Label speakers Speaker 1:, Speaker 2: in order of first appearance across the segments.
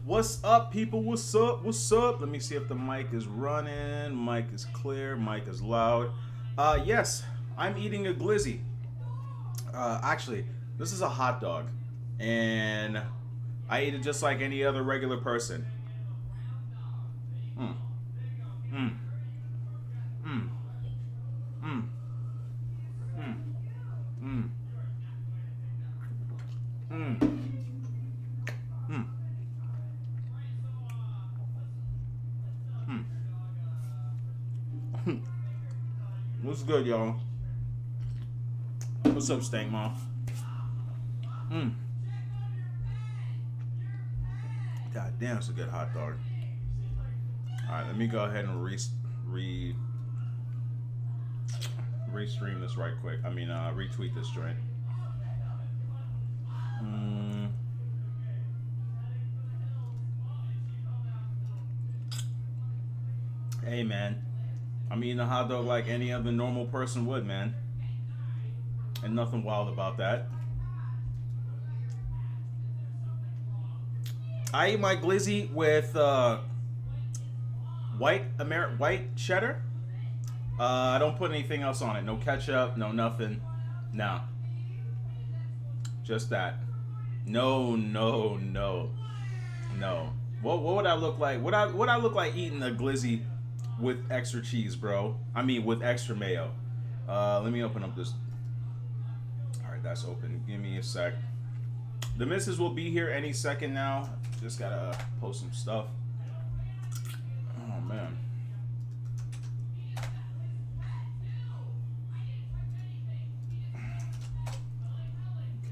Speaker 1: What's up, people? What's up? What's up? Let me see if the mic is running. Mic is clear. Mic is loud. Yes, I'm eating a glizzy. Actually, this is a hot dog, and I eat it just like any other regular person. Mm, mm, mm, mm, mm, mm, mm, mm, mm. What's good, y'all? What's up, Stank Mom? Mm. God damn, it's a good hot dog. All right, let me go ahead and restream this right quick. I mean, retweet this joint. Hey, man, I'm eating a hot dog like any other normal person would, man, and nothing wild about that. I eat my glizzy with white cheddar. I don't put anything else on it. No ketchup, no nothing. No. Just that. No. What would I look like? Would I look like eating a glizzy with extra cheese, bro? I mean, with extra mayo. Let me open up this. All right, that's open. Give me a sec. The missus will be here any second now. Just gotta post some stuff. Oh man.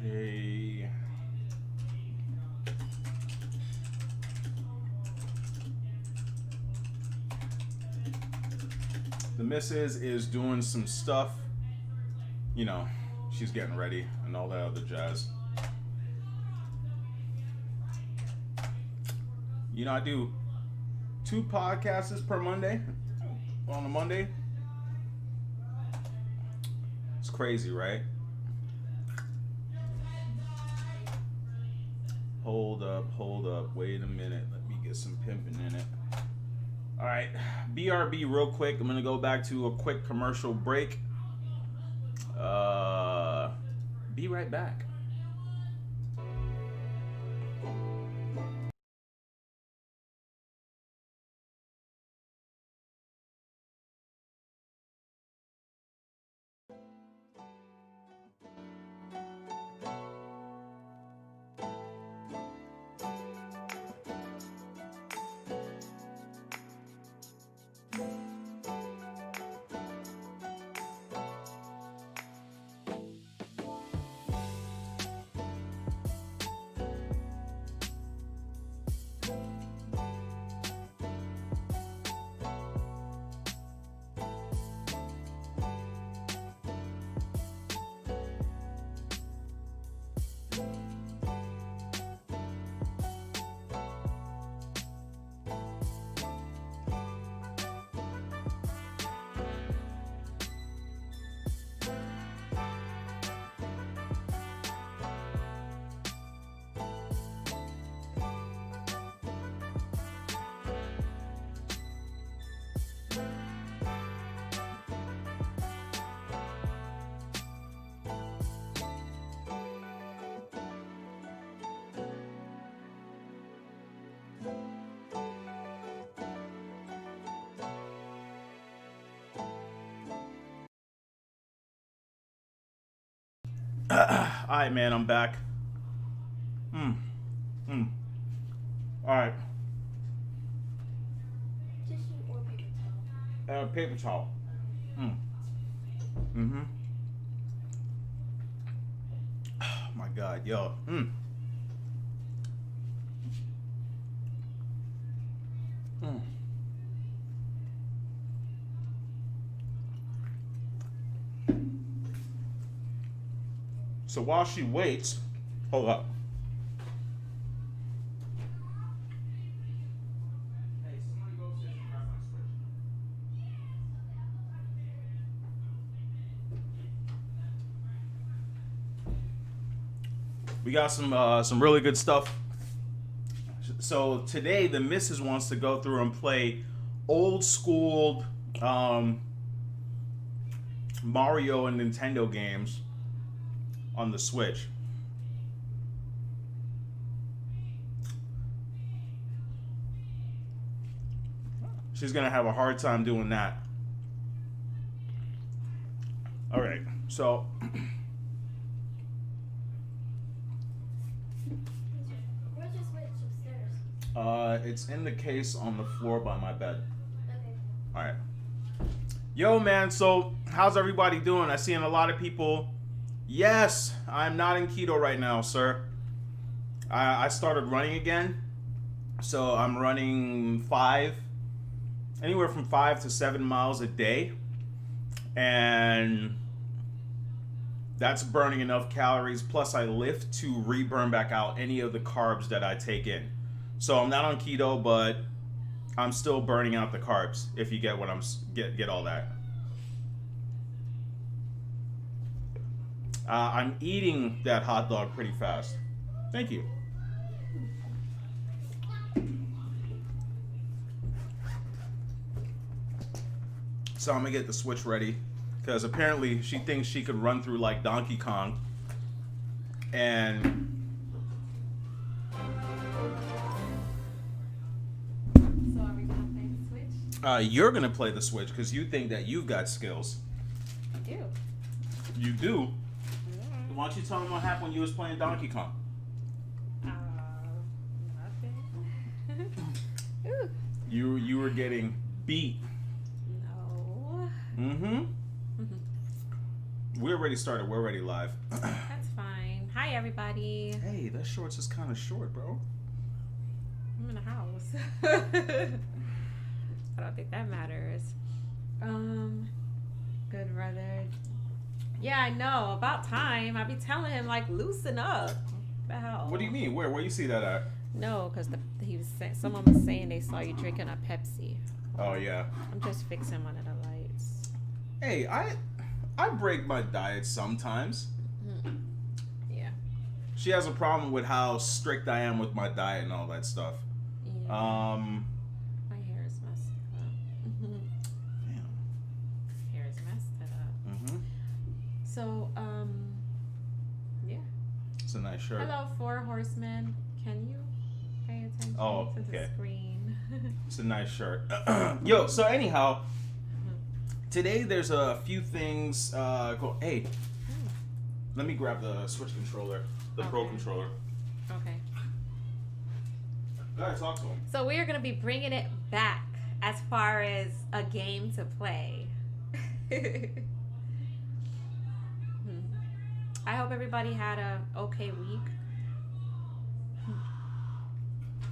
Speaker 1: Okay. The missus is doing some stuff. You know, she's getting ready and all that other jazz. You know, I do 2 podcasts per Monday. On a Monday. It's crazy, right? Hold up. Wait a minute. Let me get some pimping in it. All right, BRB real quick. I'm gonna go back to a quick commercial break. Be right back. Alright, man, I'm back. All right.
Speaker 2: Tissue or paper towel?
Speaker 1: Paper towel. Oh my God, yo. So while she waits, hold up. Hey, somebody go upstairs and grab my switch. We got some really good stuff. So today the missus wants to go through and play old school Mario and Nintendo games on the Switch. She's gonna have a hard time doing that. All right, so
Speaker 2: Where's your switch upstairs?
Speaker 1: it's in the case on the floor by my bed.
Speaker 2: Okay.
Speaker 1: All right. Yo, man, so how's everybody doing? I seen a lot of people. Yes, I'm not in keto right now, sir. I started running again. So I'm running anywhere from 5 to 7 miles a day. And that's burning enough calories. Plus I lift to reburn back out any of the carbs that I take in. So I'm not on keto, but I'm still burning out the carbs, if you get what get all that. I'm eating that hot dog pretty fast. Thank you. So I'm gonna get the Switch ready, because apparently she thinks she could run through like Donkey Kong. And you're gonna play the Switch because you think that you've got skills.
Speaker 3: I do.
Speaker 1: You do? Yeah. Why don't you tell them what happened when you was playing Donkey Kong?
Speaker 3: Nothing. Ooh.
Speaker 1: You were getting beat.
Speaker 3: No.
Speaker 1: Mm-hmm. We already started. We're already live.
Speaker 3: That's fine. Hi, everybody.
Speaker 1: Hey, that shorts is kind of short, bro.
Speaker 3: I'm in the house. I don't think that matters. Good brother. Yeah, I know. About time. I be telling him like, loosen up. What the hell?
Speaker 1: What do you mean? Where you see that at?
Speaker 3: No, because someone was saying they saw you drinking a Pepsi.
Speaker 1: Oh yeah.
Speaker 3: I'm just fixing one of the lights.
Speaker 1: Hey, I break my diet sometimes.
Speaker 3: Yeah.
Speaker 1: She has a problem with how strict I am with my diet and all that stuff.
Speaker 3: Yeah. My hair is messed up.
Speaker 1: Damn.
Speaker 3: Hair is messed up. So, yeah.
Speaker 1: It's a nice shirt.
Speaker 3: Hello, Four Horsemen. Can you pay attention to the screen?
Speaker 1: It's a nice shirt. Yo, so anyhow, today there's a few things. Hey, let me grab the Switch controller, the Pro controller.
Speaker 3: Okay.
Speaker 1: Go ahead, talk to him.
Speaker 3: So we are going to be bringing it back as far as a game to play. I hope everybody had a okay week.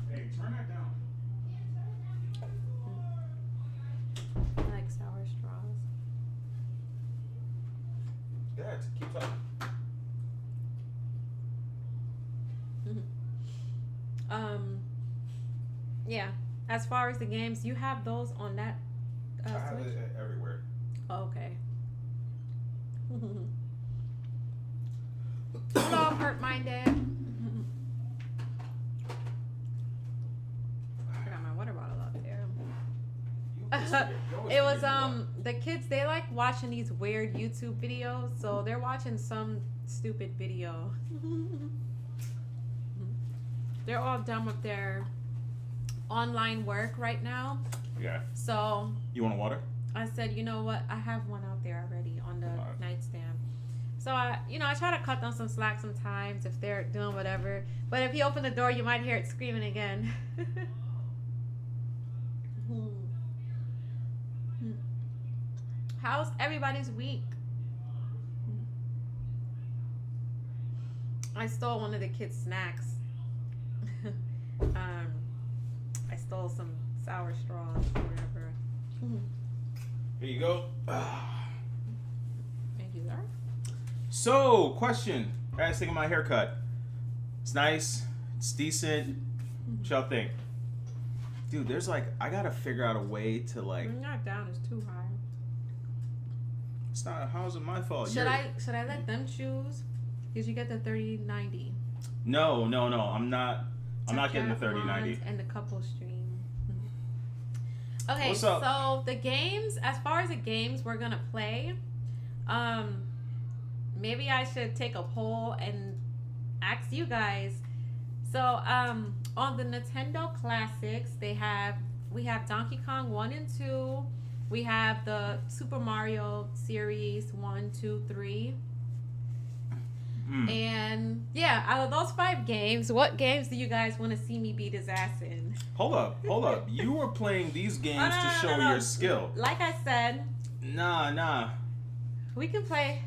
Speaker 1: Hey, turn that down.
Speaker 3: I like sour straws.
Speaker 1: Go ahead, keep talking.
Speaker 3: Yeah. As far as the games, you have those on that
Speaker 1: I have
Speaker 3: Switch?
Speaker 1: it everywhere.
Speaker 3: Oh, okay. Hello, hurt minded. I got my water bottle up there. It was the kids, they like watching these weird YouTube videos, so they're watching some stupid video. They're all done with their online work right now.
Speaker 1: Yeah.
Speaker 3: So
Speaker 1: You want a water?
Speaker 3: I said, you know what? I have one out there already on the nightstand. So I try to cut them some slack sometimes if they're doing whatever. But if you open the door, you might hear it screaming again. How's everybody's week? I stole one of the kids' snacks. I stole some sour straws or whatever.
Speaker 1: Here you go.
Speaker 3: Thank you, sir.
Speaker 1: So, question. I was thinking of my haircut. It's nice. It's decent. What y'all think? Dude, there's like, I gotta figure out a way to like.
Speaker 3: Bring that down. It's too high.
Speaker 1: It's not. How is it my fault?
Speaker 3: Should I let them choose? Because you get the 30/90.
Speaker 1: No. I'm not. I'm not getting the 3090.
Speaker 3: And the couple stream. Okay,
Speaker 1: What's up?
Speaker 3: so the games, as far as the games we're gonna play, maybe I should take a poll and ask you guys. So, on the Nintendo Classics, we have Donkey Kong 1 and 2. We have the Super Mario series 1, 2, 3. And yeah, out of those 5 games, what games do you guys want to see me beat his ass in?
Speaker 1: Hold up. You were playing these games to show your skill.
Speaker 3: Like I said,
Speaker 1: Nah.
Speaker 3: we can play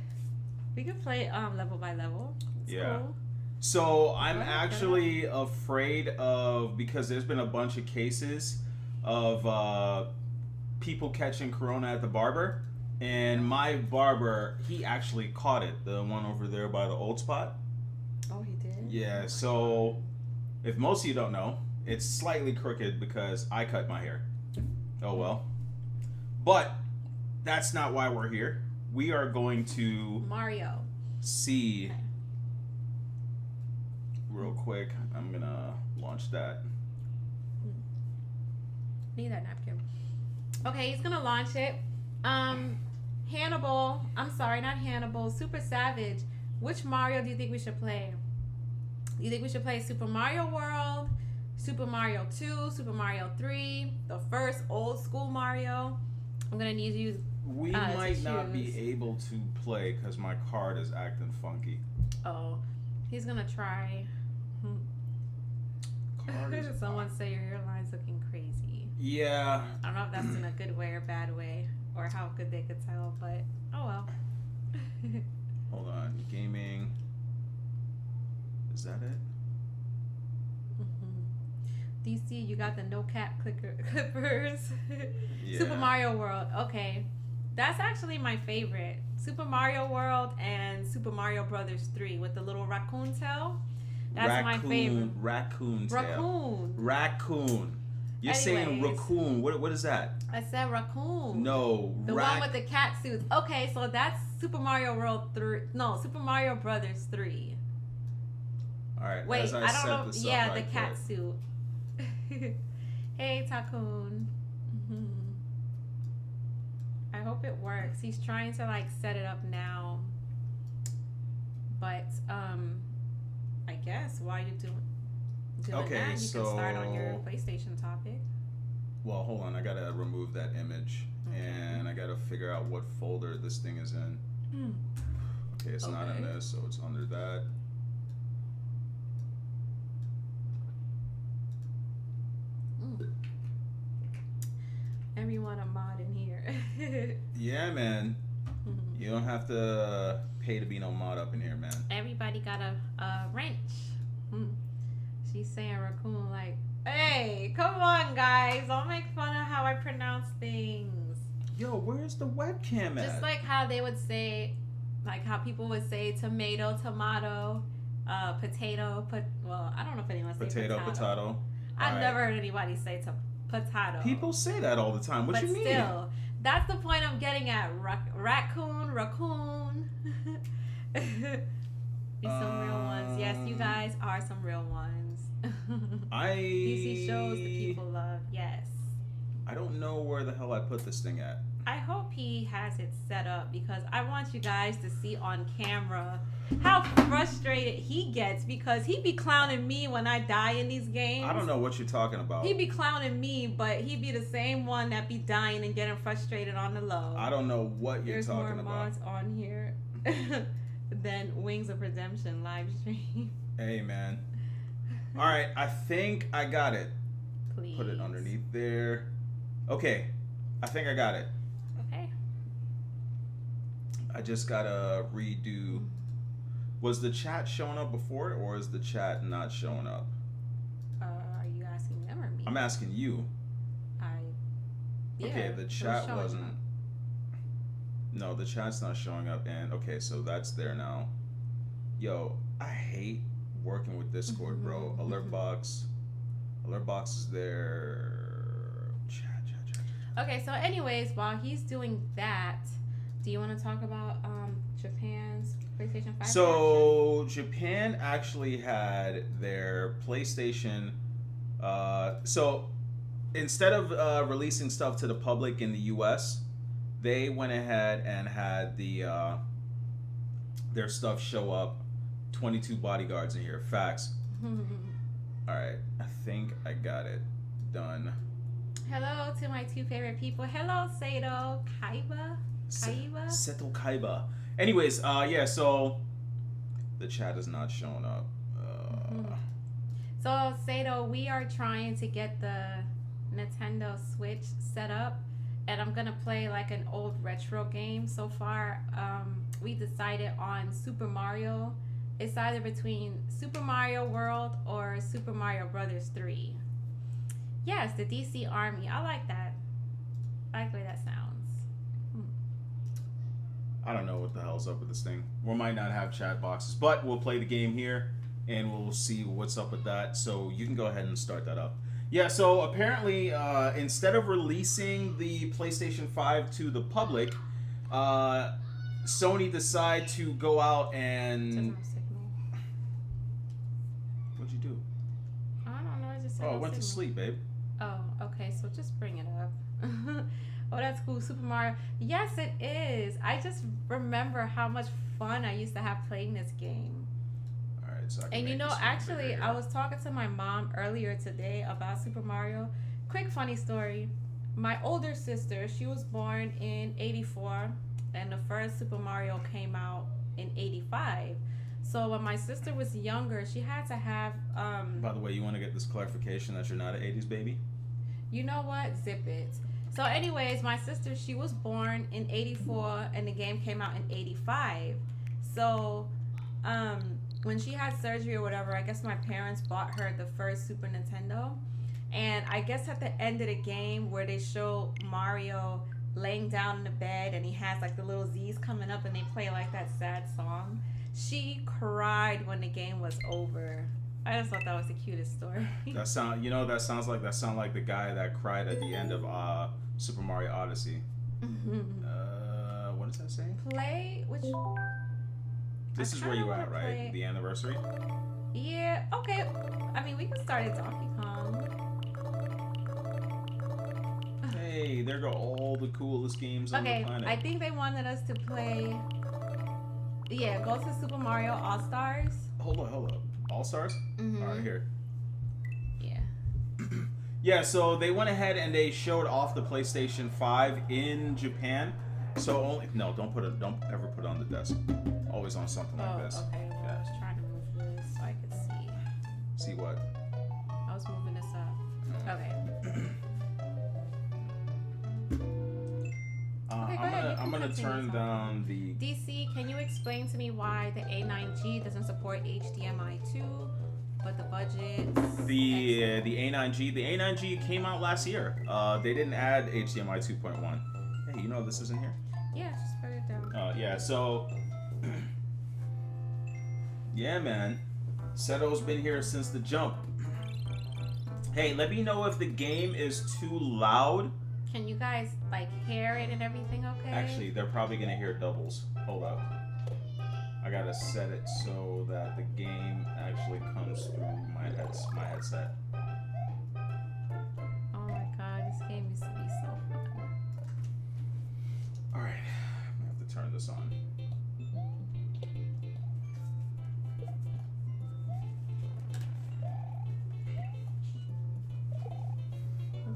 Speaker 3: level by level. It's cool.
Speaker 1: So I'm actually afraid of, because there's been a bunch of cases of people catching corona at the barber, and my barber, he actually caught it, the one over there by the old spot.
Speaker 3: Oh, he did?
Speaker 1: Yeah, so if most of you don't know, it's slightly crooked because I cut my hair. Oh well. But that's not why we're here. We are going to
Speaker 3: Mario.
Speaker 1: See real quick. I'm gonna launch that.
Speaker 3: Need that napkin. Okay, he's gonna launch it. Hannibal. I'm sorry, not Hannibal. Super Savage. Which Mario do you think we should play? Do you think we should play Super Mario World, Super Mario 2, Super Mario 3, the first old school Mario? I'm gonna need you.
Speaker 1: We might not be able to play because my card is acting funky.
Speaker 3: Oh, he's gonna try. Someone say your hairline's looking crazy.
Speaker 1: Yeah.
Speaker 3: I don't know if that's in a good way or bad way, or how good they could tell, but oh well.
Speaker 1: Hold on, gaming. Is that it?
Speaker 3: DC, you got the no cap clippers.
Speaker 1: Yeah.
Speaker 3: Super Mario World. Okay, that's actually my favorite. Super Mario World and Super Mario Brothers 3 with the little raccoon tail. That's my favorite.
Speaker 1: Raccoon tail.
Speaker 3: Raccoon.
Speaker 1: Raccoon. You're saying raccoon. What is that?
Speaker 3: I said raccoon.
Speaker 1: No.
Speaker 3: The one with the cat suits. Okay, so that's Super Mario World 3. No, Super Mario Brothers 3.
Speaker 1: All right.
Speaker 3: Wait, I don't know. Yeah, the cat
Speaker 1: quick.
Speaker 3: suit. Hey, Takun. I hope it works. He's trying to like set it up now. But I guess while you doing that, you can start on your PlayStation topic.
Speaker 1: Well, hold on. I gotta remove that image, and I gotta figure out what folder this thing is in. Okay, it's not in this, so it's under that.
Speaker 3: Everyone a mod in here.
Speaker 1: Yeah, man. You don't have to pay to be no mod up in here, man.
Speaker 3: Everybody got a wrench. She's saying raccoon like, hey, come on, guys. Don't make fun of how I pronounce things.
Speaker 1: Yo, where's the webcam at?
Speaker 3: Just like how they would say, like how people would say tomato, tomato, potato, well, I don't know if anyone says
Speaker 1: potato.
Speaker 3: I've never heard anybody say potato.
Speaker 1: People say that all the time. What you mean?
Speaker 3: But still, that's the point I'm getting at. Raccoon. Be some real ones. Yes, you guys are some real ones. DC shows the people love. Yes.
Speaker 1: I don't know where the hell I put this thing at.
Speaker 3: I hope he has it set up because I want you guys to see on camera how frustrated he gets because he be clowning me when I die in these games.
Speaker 1: I don't know what you're talking about.
Speaker 3: He be clowning me, but he be the same one that be dying and getting frustrated on the low.
Speaker 1: I don't know what you're talking about.
Speaker 3: There's more mods on here than Wings of Redemption live stream.
Speaker 1: Hey, man. All right, I think I got it.
Speaker 3: Please.
Speaker 1: Put it underneath there. Okay, I think I got it.
Speaker 3: Okay.
Speaker 1: I just gotta redo. Was the chat showing up before, or is the chat not showing up?
Speaker 3: Are you asking them or me?
Speaker 1: I'm asking you. Okay, the chat wasn't. No, the chat's not showing up, and okay, so that's there now. Yo, I hate working with Discord, bro. Alert box is there. Chat.
Speaker 3: Okay, so anyways, while he's doing that, do you want to talk about Japan's PlayStation 5
Speaker 1: So Japan actually had their PlayStation. So instead of releasing stuff to the public in the U.S., they went ahead and had their stuff show up. 22 bodyguards in here. Facts. All right, I think I got it done.
Speaker 3: Hello to my two favorite people. Hello, Sato Kaiba.
Speaker 1: Seto Kaiba. Anyways, yeah, so the chat is not showing up.
Speaker 3: So, Sato, we are trying to get the Nintendo Switch set up, and I'm gonna play like an old retro game. So far, we decided on Super Mario. It's either between Super Mario World or Super Mario Brothers 3. Yes, the DC Army. I like that. I like the way that sounds.
Speaker 1: I don't know what the hell's up with this thing. We might not have chat boxes, but we'll play the game here and we'll see what's up with that. So you can go ahead and start that up. Yeah, so apparently instead of releasing the PlayStation 5 to the public, Sony decided to go out and... What'd you do?
Speaker 3: I don't know. I just said
Speaker 1: I went to sleep, babe.
Speaker 3: Oh, okay. So just bring it up. Oh, that's cool. Super Mario. Yes, it is. I just remember how much fun I used to have playing this game.
Speaker 1: All right, so I can
Speaker 3: and
Speaker 1: make this
Speaker 3: actually,
Speaker 1: bigger.
Speaker 3: I was talking to my mom earlier today about Super Mario. Quick funny story. My older sister, she was born in '84, and the first Super Mario came out in '85. So when my sister was younger, she had to have...
Speaker 1: By the way, you want to get this clarification that you're not an 80s baby?
Speaker 3: You know what? Zip it. So anyways, my sister, she was born in '84 and the game came out in '85. So when she had surgery or whatever, I guess my parents bought her the first Super Nintendo. And I guess at the end of the game where they show Mario laying down in the bed and he has like the little Z's coming up and they play like that sad song, she cried when the game was over. I just thought that was the cutest story.
Speaker 1: That sounds like the guy that cried at the end of Super Mario Odyssey. What does that say?
Speaker 3: Play which?
Speaker 1: This is where you at, right?
Speaker 3: play...
Speaker 1: The anniversary.
Speaker 3: Yeah. Okay. I mean, we can start at Donkey Kong.
Speaker 1: Hey, there go all the coolest games on the planet.
Speaker 3: I think they wanted us to play. Yeah, go to Super Mario All Stars.
Speaker 1: Hold up. All Stars?
Speaker 3: Mm-hmm.
Speaker 1: All right, here.
Speaker 3: Yeah.
Speaker 1: Yeah, so they went ahead and they showed off the PlayStation 5 in Japan. So don't ever put it on the desk. Always on something like this.
Speaker 3: Okay. Well, I was trying to move this so I could see.
Speaker 1: See what?
Speaker 3: I was moving this up. Okay.
Speaker 1: I'm gonna turn down the
Speaker 3: DC. Can you explain to me why the A9G doesn't support HDMI 2, but the budget?
Speaker 1: The A9G came out last year. They didn't add HDMI 2.1. Hey, you know this isn't here.
Speaker 3: Yeah, just put it down.
Speaker 1: Yeah. So, yeah, man. Seto's been here since the jump. Hey, let me know if the game is too loud.
Speaker 3: Can you guys like hear it and everything okay?
Speaker 1: Actually, they're probably gonna hear doubles. Hold up. I gotta set it so that the game actually comes through my headset.
Speaker 3: Oh my god, this game used to be so fun.
Speaker 1: Alright, I'm gonna have to turn this on.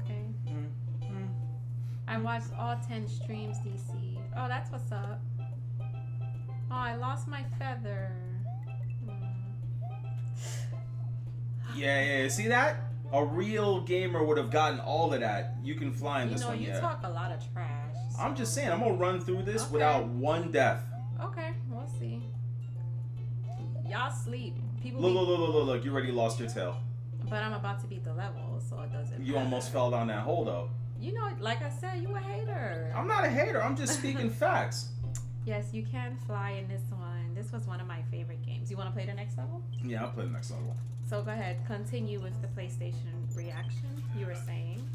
Speaker 3: Okay. I watched all 10 streams, DC. Oh, that's what's up. Oh, I lost my feather.
Speaker 1: Yeah. See that? A real gamer would have gotten all of that. You can fly in this one.
Speaker 3: You talk a lot of trash. So.
Speaker 1: I'm just saying, I'm gonna run through this without one death.
Speaker 3: Okay, we'll see. Y'all sleep. People.
Speaker 1: Look! You already lost your tail.
Speaker 3: But I'm about to beat the level, so it doesn't.
Speaker 1: You
Speaker 3: matter.
Speaker 1: almost fell down that hole, though.
Speaker 3: You know, like I said, you a hater.
Speaker 1: I'm not a hater. I'm just speaking facts.
Speaker 3: Yes, you can fly in this one. This was one of my favorite games. You want to play the next level?
Speaker 1: Yeah, I'll play the next level.
Speaker 3: So go ahead, continue with the PlayStation reaction. You were saying.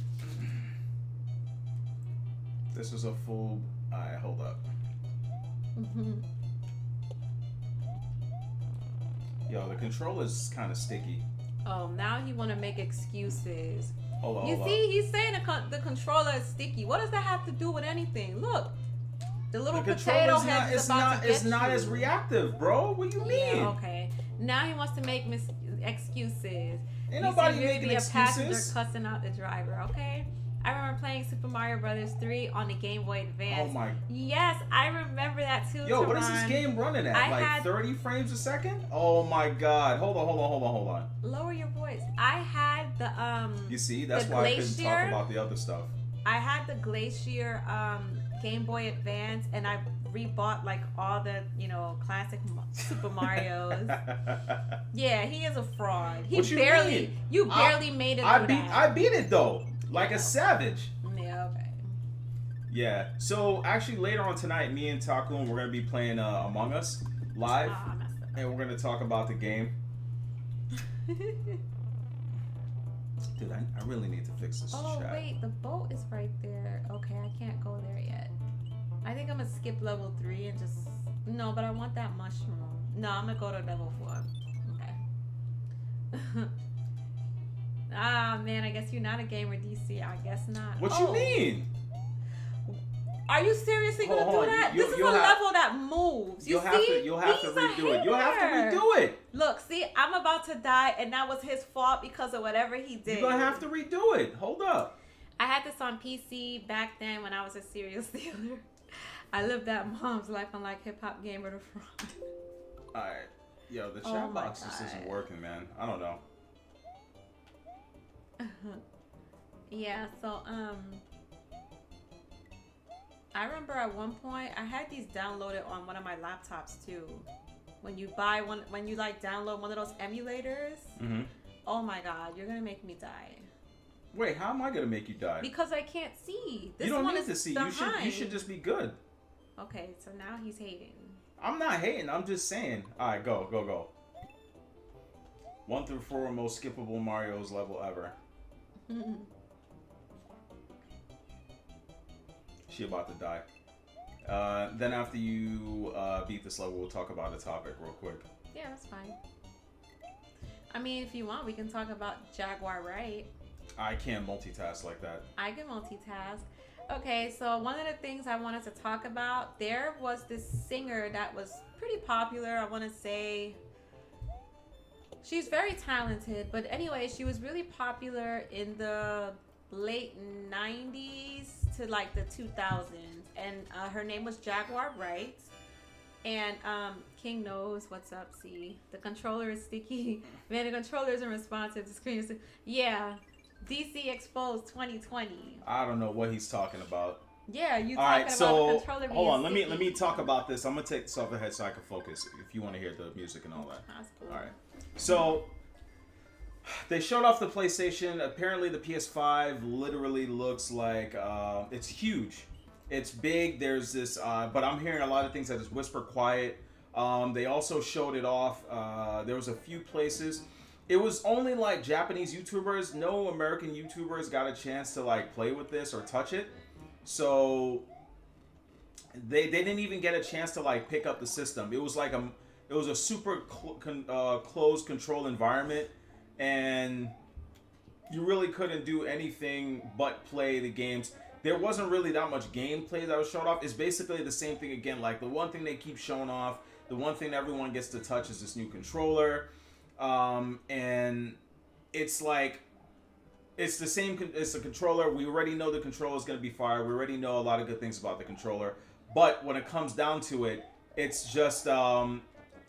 Speaker 1: This is a full. Alright, hold up. Yo, the controller's kind of sticky.
Speaker 3: Oh, now he want to make excuses.
Speaker 1: Hold on.
Speaker 3: You see, he's saying the controller is sticky. What does that have to do with anything? Look, the little potato head is about to get
Speaker 1: It's not
Speaker 3: you.
Speaker 1: as reactive, bro. What do you mean?
Speaker 3: Yeah, okay. Now he wants to make excuses.
Speaker 1: Ain't nobody
Speaker 3: really
Speaker 1: making
Speaker 3: be a passenger
Speaker 1: excuses.
Speaker 3: cussing out the driver, okay? I remember playing Super Mario Brothers 3 on the Game Boy Advance.
Speaker 1: Oh my.
Speaker 3: Yes, I remember that too.
Speaker 1: Yo, what is this game running at?
Speaker 3: I
Speaker 1: Like
Speaker 3: had-
Speaker 1: 30 frames a second? Oh my god. Hold on.
Speaker 3: Lower your voice. I had the
Speaker 1: You see, that's
Speaker 3: the
Speaker 1: why I couldn't talk
Speaker 3: Glacier.
Speaker 1: about the other stuff.
Speaker 3: I had the Glacier Game Boy Advance, and I rebought like all the classic Super Mario's. Yeah, he is a fraud. He
Speaker 1: What you
Speaker 3: barely
Speaker 1: mean?
Speaker 3: you barely made it.
Speaker 1: I beat it though, like a savage.
Speaker 3: Yeah, okay.
Speaker 1: Yeah. So actually, later on tonight, me and Takun, we're gonna be playing Among Us live,
Speaker 3: Ah, I messed up.
Speaker 1: and we're gonna talk about the game. Dude, I really need to fix this
Speaker 3: Oh
Speaker 1: chat.
Speaker 3: wait, the boat is right there. Okay, I can't go there yet. I think I'm gonna skip level 3 and just but I want that mushroom. No, I'm gonna go to level 4. Okay. Ah man, I guess you're not a gamer, DC. I guess not.
Speaker 1: What you mean?
Speaker 3: Are you seriously gonna
Speaker 1: Hold
Speaker 3: do
Speaker 1: on,
Speaker 3: that?
Speaker 1: you-
Speaker 3: This is a
Speaker 1: you'll have-
Speaker 3: level that moves.
Speaker 1: You'll have to redo it. You'll have to redo it.
Speaker 3: Look, see, I'm about to die, and that was his fault because of whatever he did.
Speaker 1: You're gonna have to redo it. Hold up.
Speaker 3: I had this on PC back then when I was a serial stealer. I lived that mom's life unlike hip hop gamer to fraud.
Speaker 1: Alright. Yo, the
Speaker 3: Oh
Speaker 1: chat
Speaker 3: my
Speaker 1: box just isn't
Speaker 3: God.
Speaker 1: working, man. I don't know.
Speaker 3: Yeah, so I remember at one point I had these downloaded on one of my laptops too. When you buy one, when you like download one of those emulators,
Speaker 1: Mm-hmm.
Speaker 3: oh my god, you're gonna make me die
Speaker 1: Wait, how am I gonna make you die?
Speaker 3: because I can't see. This
Speaker 1: You don't
Speaker 3: one
Speaker 1: need
Speaker 3: is
Speaker 1: to see.
Speaker 3: behind.
Speaker 1: You should just be good.
Speaker 3: Okay, so now he's hating.
Speaker 1: I'm not hating. I'm just saying. All right, go. 1 through 4 most skippable Mario's level ever. She about to die. Then after you beat this level, we'll talk about a topic real quick.
Speaker 3: Yeah, that's fine. I mean, if you want, we can talk about Jaguar Wright.
Speaker 1: I can't multitask like that.
Speaker 3: I can multitask. Okay, so one of the things I wanted to talk about, there was this singer that was pretty popular. I want to say she's very talented, but anyway, she was really popular in the late 90s to like the 2000s, and her name was Jaguar Wright. And King knows what's up. See, the controller is sticky. Man, the controller isn't responsive. The screen is yeah. DC Exposed 2020.
Speaker 1: I don't know what he's talking about.
Speaker 3: Yeah, you
Speaker 1: All
Speaker 3: talking
Speaker 1: right,
Speaker 3: about
Speaker 1: so
Speaker 3: the controller being
Speaker 1: hold on. Let
Speaker 3: sticky.
Speaker 1: me talk about this. I'm gonna take this off the head so I can focus. If you want to hear the music and all that.
Speaker 3: That's cool.
Speaker 1: All right. So they showed off the PlayStation. Apparently, the PS5 literally looks like it's huge. It's big. There's this, but I'm hearing a lot of things that is whisper quiet. They also showed it off. There was a few places. It was only like Japanese YouTubers. No American YouTubers got a chance to like play with this or touch it. So they didn't even get a chance to like pick up the system. It was like a super closed control environment, and you really couldn't do anything but play the games. There wasn't really that much gameplay that was shown off. It's basically the same thing again. Like the one thing they keep showing off, the one thing everyone gets to touch is this new controller. And it's like, it's the same, it's a controller. We already know the controller is going to be fire. We already know a lot of good things about the controller. But when it comes down to it, it's just,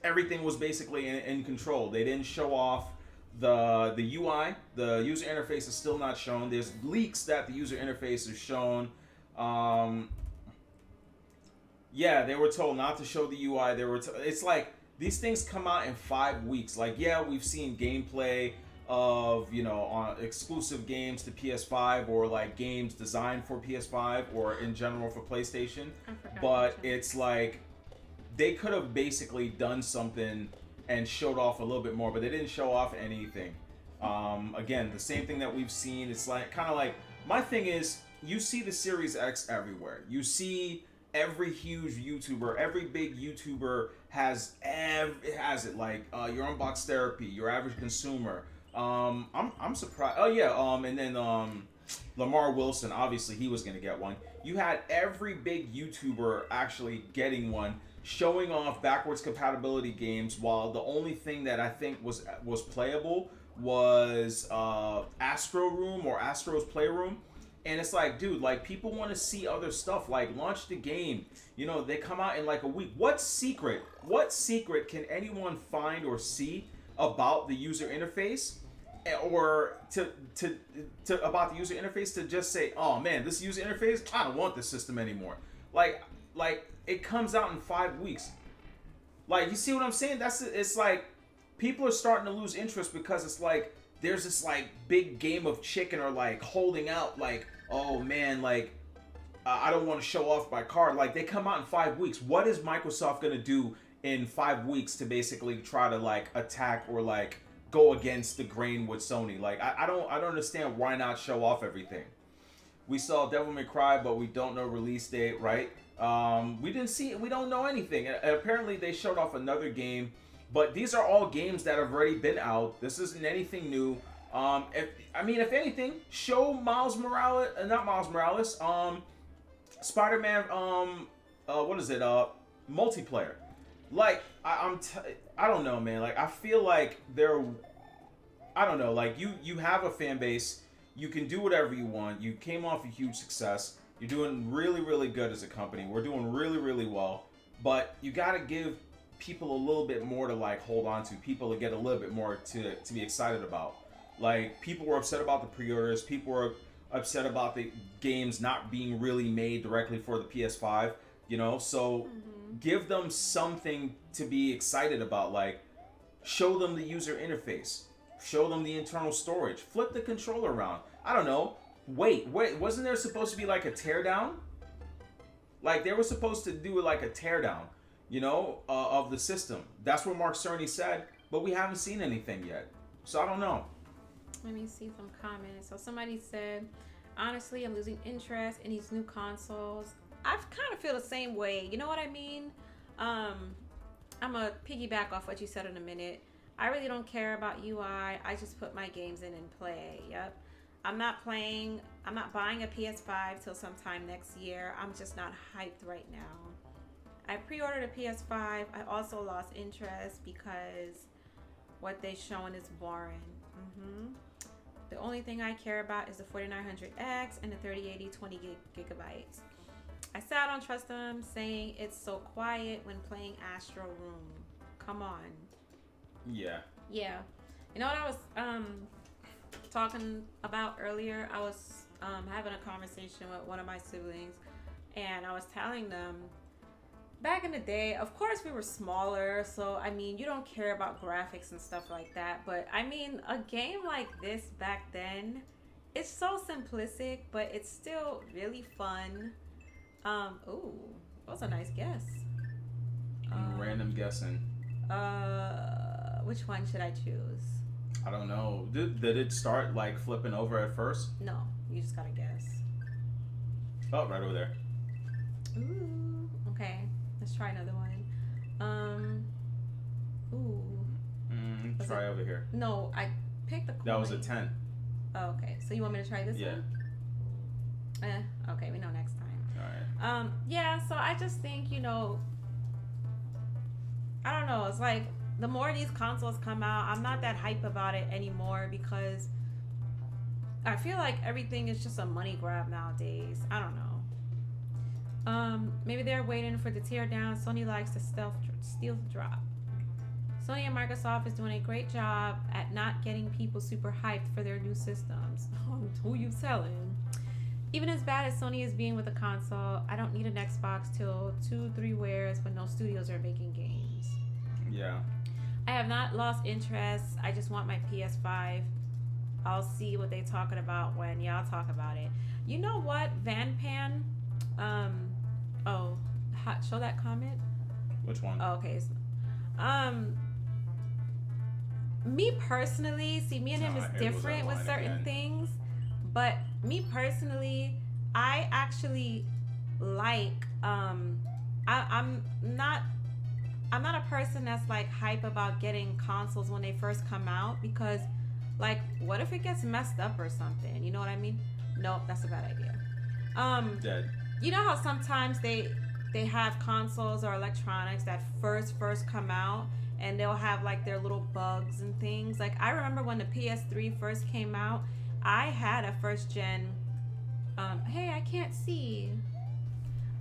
Speaker 1: everything was basically in control. They didn't show off the UI. The user interface is still not shown. There's leaks that the user interface is shown. Yeah, they were told not to show the UI. It's like, these things come out in 5 weeks. Like, yeah, we've seen gameplay of, on exclusive games to PS5 or like games designed for PS5 or in general for PlayStation. But it's like they could have basically done something and showed off a little bit more, but they didn't show off anything. Again, the same thing that we've seen. It's like kind of like, my thing is, you see the Series X everywhere. You see every huge YouTuber, every big YouTuber has it. Like your Unbox Therapy, your Average Consumer. I'm surprised. Oh yeah. And then Lamar Wilson. Obviously, he was gonna get one. You had every big YouTuber actually getting one, showing off backwards compatibility games. While the only thing that I think was playable was Astro Room or Astro's Playroom. And it's like, dude, like, people want to see other stuff. Like, launch the game. You know, they come out in like a week. What secret can anyone find or see about the user interface, or to about the user interface to just say, oh man, this user interface, I don't want this system anymore. Like it comes out in 5 weeks. Like, you see what I'm saying? It's like people are starting to lose interest because it's like there's this like big game of chicken, or like holding out, like, oh man, like I don't want to show off my card. Like, they come out in 5 weeks. What is Microsoft gonna do in 5 weeks to basically try to like attack or like go against the grain with Sony? Like, I don't understand why not show off everything. We saw Devil May Cry, but we don't know release date, right? We don't know anything. Apparently they showed off another game, but these are all games that have already been out. This isn't anything new. If anything, show Spider-Man, multiplayer. Like, I don't know, man. Like, I feel like I don't know, like, you have a fan base, you can do whatever you want, you came off a huge success, you're doing really, really good as a company, we're doing really, really well, but you gotta give people a little bit more to, like, hold on to, people to get a little bit more to be excited about. Like, people were upset about the pre-orders, people were upset about the games not being really made directly for the PS5, you know, so give them something to be excited about. Like, show them the user interface, show them the internal storage, flip the controller around. I don't know. Wait, wasn't there supposed to be like a teardown? Like, they were supposed to do like a teardown, you know, of the system. That's what Mark Cerny said, but we haven't seen anything yet. So I don't know.
Speaker 3: Let me see some comments. So somebody said, honestly, I'm losing interest in these new consoles. I kind of feel the same way. You know what I mean? I'm going to piggyback off what you said in a minute. I really don't care about UI. I just put my games in and play. Yep. I'm not buying a PS5 till sometime next year. I'm just not hyped right now. I pre-ordered a PS5. I also lost interest because what they're showing is boring. The only thing I care about is the 4900X and the 3080 20 gigabytes. I still don't trust them, saying it's so quiet when playing Astro Room. Come on. Yeah. You know what I was talking about earlier? I was having a conversation with one of my siblings, and I was telling them, back in the day, of course we were smaller, so I mean, you don't care about graphics and stuff like that, but I mean, a game like this back then, it's so simplistic, but it's still really fun. Ooh, that was a nice guess.
Speaker 1: Random guessing.
Speaker 3: Which one should I choose?
Speaker 1: I don't know. Did it start like flipping over at first?
Speaker 3: No, you just gotta guess.
Speaker 1: Oh, right over there.
Speaker 3: Ooh, okay. Let's try another one.
Speaker 1: Try over here.
Speaker 3: No, I picked the coin.
Speaker 1: That was a 10.
Speaker 3: Oh, okay. So you want me to try this one? Okay, we know next time.
Speaker 1: Alright.
Speaker 3: Yeah, so I just think, you know, I don't know, it's like the more these consoles come out, I'm not that hype about it anymore because I feel like everything is just a money grab nowadays. I don't know. Maybe they're waiting for the tear down. Sony likes to steal the drop. Sony and Microsoft is doing a great job at not getting people super hyped for their new systems. Who you telling? Even as bad as Sony is being with the console, I don't need an Xbox till 2-3 wears when no studios are making games.
Speaker 1: Yeah.
Speaker 3: I have not lost interest. I just want my PS5. I'll see what they're talking about when y'all talk about it. You know what, Van Pan? Show that comment.
Speaker 1: Which one?
Speaker 3: Oh, okay. Me personally, see, me and him is different with certain things, but me personally, I actually like I'm not a person that's like hype about getting consoles when they first come out, because like what if it gets messed up or something? You know what I mean? Nope, that's a bad idea.
Speaker 1: Dead.
Speaker 3: You know how sometimes they have consoles or electronics that first come out, and they'll have like their little bugs and things. Like I remember when the PS3 first came out, I had a first gen. Hey, I can't see.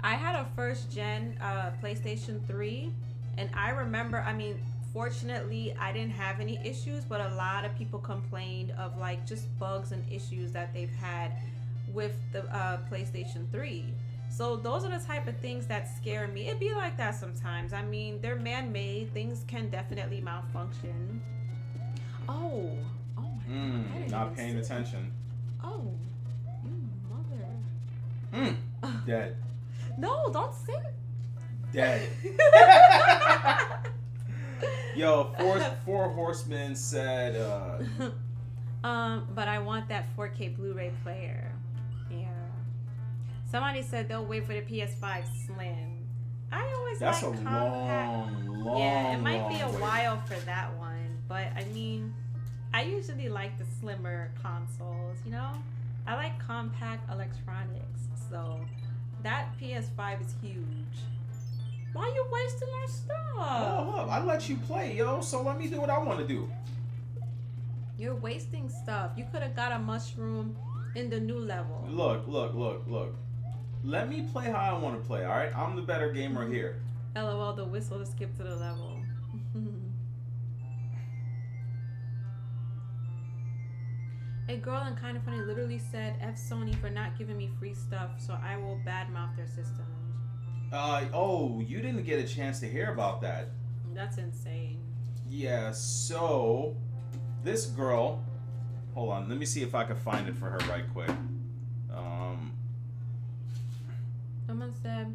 Speaker 3: I had a first gen PlayStation 3, and I remember. I mean, fortunately, I didn't have any issues, but a lot of people complained of like just bugs and issues that they've had with the PlayStation 3. So those are the type of things that scare me. It'd be like that sometimes. I mean, they're man-made. Things can definitely malfunction. Oh my God.
Speaker 1: Not paying attention.
Speaker 3: Oh, mother.
Speaker 1: Dead.
Speaker 3: No, don't say it.
Speaker 1: Dead. Yo, four horsemen said.
Speaker 3: But I want that 4K Blu-ray player. Yeah. Somebody said they'll wait for the PS5 Slim. I always
Speaker 1: That's
Speaker 3: like
Speaker 1: a
Speaker 3: compact.
Speaker 1: long.
Speaker 3: Yeah, it might be a
Speaker 1: wait.
Speaker 3: while for that one, but I mean, I usually like the slimmer consoles. You know, I like compact electronics, so that PS5 is huge. Why are you wasting our stuff?
Speaker 1: Oh, I let you play, yo. So let me do what I want to do.
Speaker 3: You're wasting stuff. You could have got a mushroom in the new level.
Speaker 1: Look. Let me play how I want to play, all right? I'm the better gamer here.
Speaker 3: LOL, the whistle to skip to the level. A girl in Kinda Funny literally said, F Sony for not giving me free stuff, so I will badmouth their systems.
Speaker 1: Oh, you didn't get a chance to hear about that.
Speaker 3: That's insane.
Speaker 1: Yeah, so this girl, hold on, let me see if I can find it for her right quick.
Speaker 3: Someone said,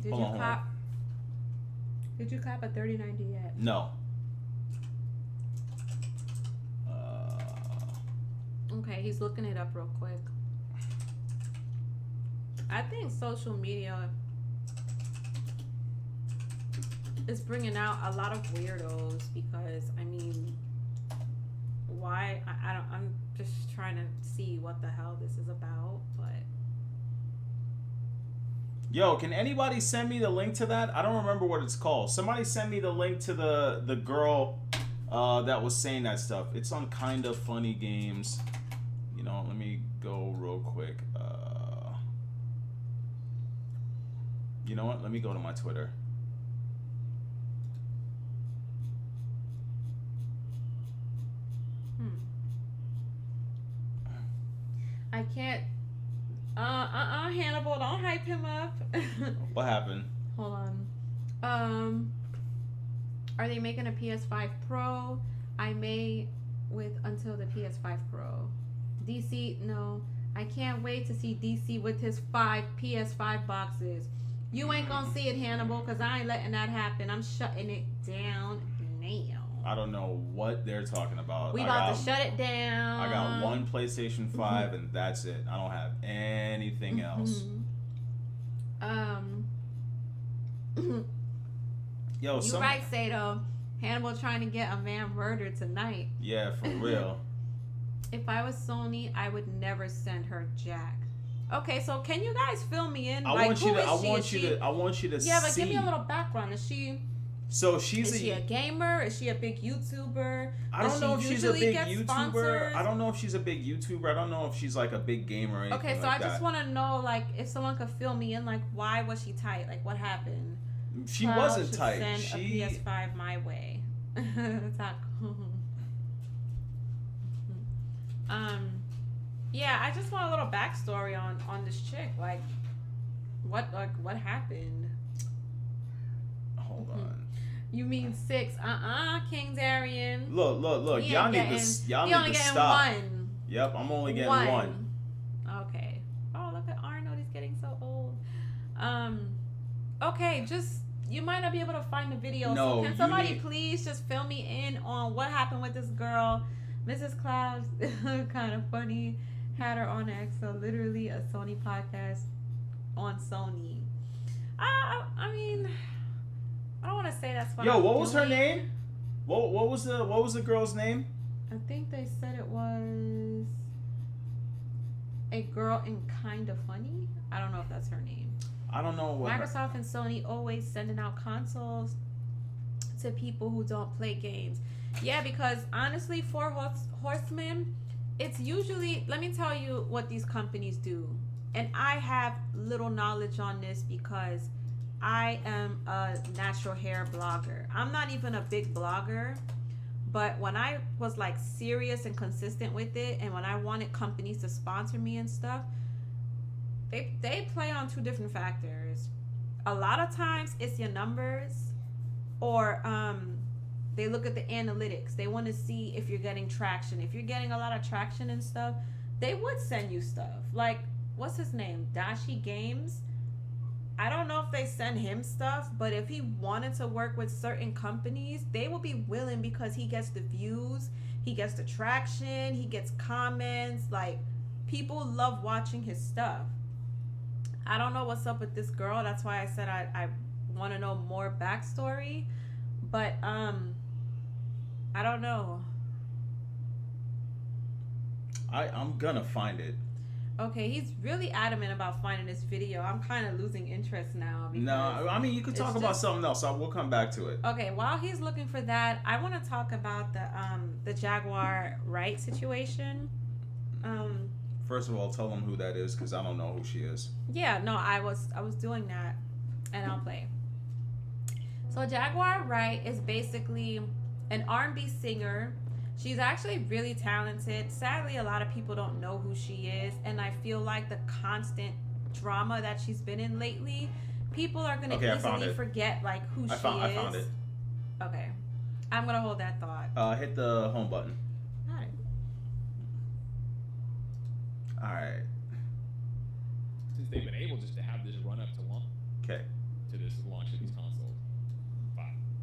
Speaker 3: Did you cop a 3090 yet?
Speaker 1: No.
Speaker 3: Okay, he's looking it up real quick. I think social media is bringing out a lot of weirdos, because I mean, why? I'm just trying to see what the hell this is about, but
Speaker 1: Yo, can anybody send me the link to that? I don't remember what it's called. Somebody send me the link to the girl that was saying that stuff. It's on Kinda Funny Games. You know, let me go real quick. You know what? Let me go to my Twitter.
Speaker 3: I can't. Hannibal, don't hype him up.
Speaker 1: What happened?
Speaker 3: Hold on. Are they making a PS5 Pro? I may with until the PS5 Pro. DC, no. I can't wait to see DC with his 5 PS5 boxes. You ain't gonna see it, Hannibal, because I ain't letting that happen. I'm shutting it down now.
Speaker 1: I don't know what they're talking about.
Speaker 3: We about to shut it down.
Speaker 1: I got one PlayStation 5 and that's it. I don't have anything else. Yo,
Speaker 3: you right, Sato. Hannibal trying to get a man murdered tonight.
Speaker 1: Yeah, for real.
Speaker 3: If I was Sony, I would never send her Jack. Okay, so can you guys fill me in?
Speaker 1: I want you to
Speaker 3: Yeah, but
Speaker 1: see.
Speaker 3: give me a little background. Is she a gamer? Is she a big YouTuber?
Speaker 1: I don't know if she's a big YouTuber.
Speaker 3: Sponsors?
Speaker 1: I don't know if she's a big YouTuber. I don't know if she's like a big gamer or anything.
Speaker 3: Okay, so
Speaker 1: like
Speaker 3: I just want to know, like, if someone could fill me in, like, why was she tight? Like, what happened?
Speaker 1: She wasn't tight.
Speaker 3: Send a PS5 my way. Yeah, I just want a little backstory on this chick. Like, what happened?
Speaker 1: Hold on.
Speaker 3: You mean 6? King Darian.
Speaker 1: Look. Y'all need to stop.
Speaker 3: One.
Speaker 1: Yep, I'm only getting one.
Speaker 3: Okay. Oh, look at Arnold. He's getting so old. Okay, just you might not be able to find the video.
Speaker 1: No,
Speaker 3: so can somebody please just fill me in on what happened with this girl? Mrs. Clouds, kind of funny. Had her on X, so literally a Sony podcast. on Sony. I mean, I don't want to say that's what.
Speaker 1: Yo,
Speaker 3: I'm
Speaker 1: what was her
Speaker 3: doing.
Speaker 1: name? What was the girl's name?
Speaker 3: I think they said it was a girl in Kinda Funny. I don't know if that's her name.
Speaker 1: I don't know what.
Speaker 3: Microsoft and Sony always sending out consoles to people who don't play games. Yeah, because honestly, Four Horsemen, it's usually, let me tell you what these companies do. And I have little knowledge on this because I am a natural hair blogger. I'm not even a big blogger, but when I was like serious and consistent with it, and when I wanted companies to sponsor me and stuff, they play on two different factors. A lot of times it's your numbers, or they look at the analytics. They want to see if you're getting traction. If you're getting a lot of traction and stuff, they would send you stuff. Like, what's his name? Dashi Games. I don't know if they send him stuff, but if he wanted to work with certain companies, they will be willing because he gets the views, he gets the traction, he gets comments. Like, people love watching his stuff. I don't know what's up with this girl. That's why I said I want to know more backstory. But I don't know.
Speaker 1: I'm gonna find it.
Speaker 3: Okay, he's really adamant about finding this video. I'm kind of losing interest now.
Speaker 1: No, I mean, you could talk about something else. We'll come back to it.
Speaker 3: Okay, while he's looking for that, I want to talk about the Jaguar Wright situation.
Speaker 1: First of all, tell them who that is, because I don't know who she is.
Speaker 3: Yeah, no, I was doing that, and I'll play. So Jaguar Wright is basically an R&B singer. She's actually really talented. Sadly, a lot of people don't know who she is, and I feel like the constant drama that she's been in lately, people are going to easily forget like who she is.
Speaker 1: I found it.
Speaker 3: Okay. I'm going to hold that thought.
Speaker 1: Hit the home button.
Speaker 3: All
Speaker 1: right.
Speaker 4: Since they've been able just to have this run up to launch.
Speaker 1: Okay.
Speaker 4: To this launch of these consoles.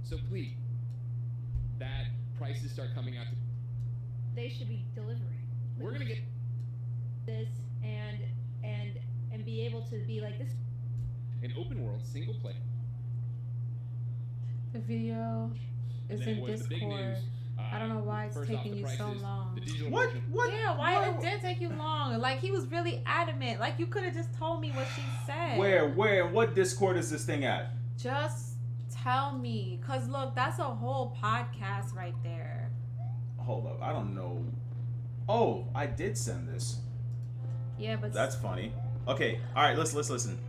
Speaker 4: So please, that prices start coming out.
Speaker 2: They should be delivering.
Speaker 4: We're gonna get
Speaker 2: this and be able to be like this.
Speaker 4: An open world single player.
Speaker 3: The video is in Discord. I don't know why it's taking you so long.
Speaker 1: What?
Speaker 3: Yeah, why it did take you long? Like, he was really adamant. Like, you could have just told me what she said.
Speaker 1: Where? What Discord is this thing at?
Speaker 3: Just tell me. Because, look, that's a whole podcast right there.
Speaker 1: Hold up. I don't know. Oh, I did send this.
Speaker 3: Yeah, but...
Speaker 1: That's funny. Okay. All right, let's listen.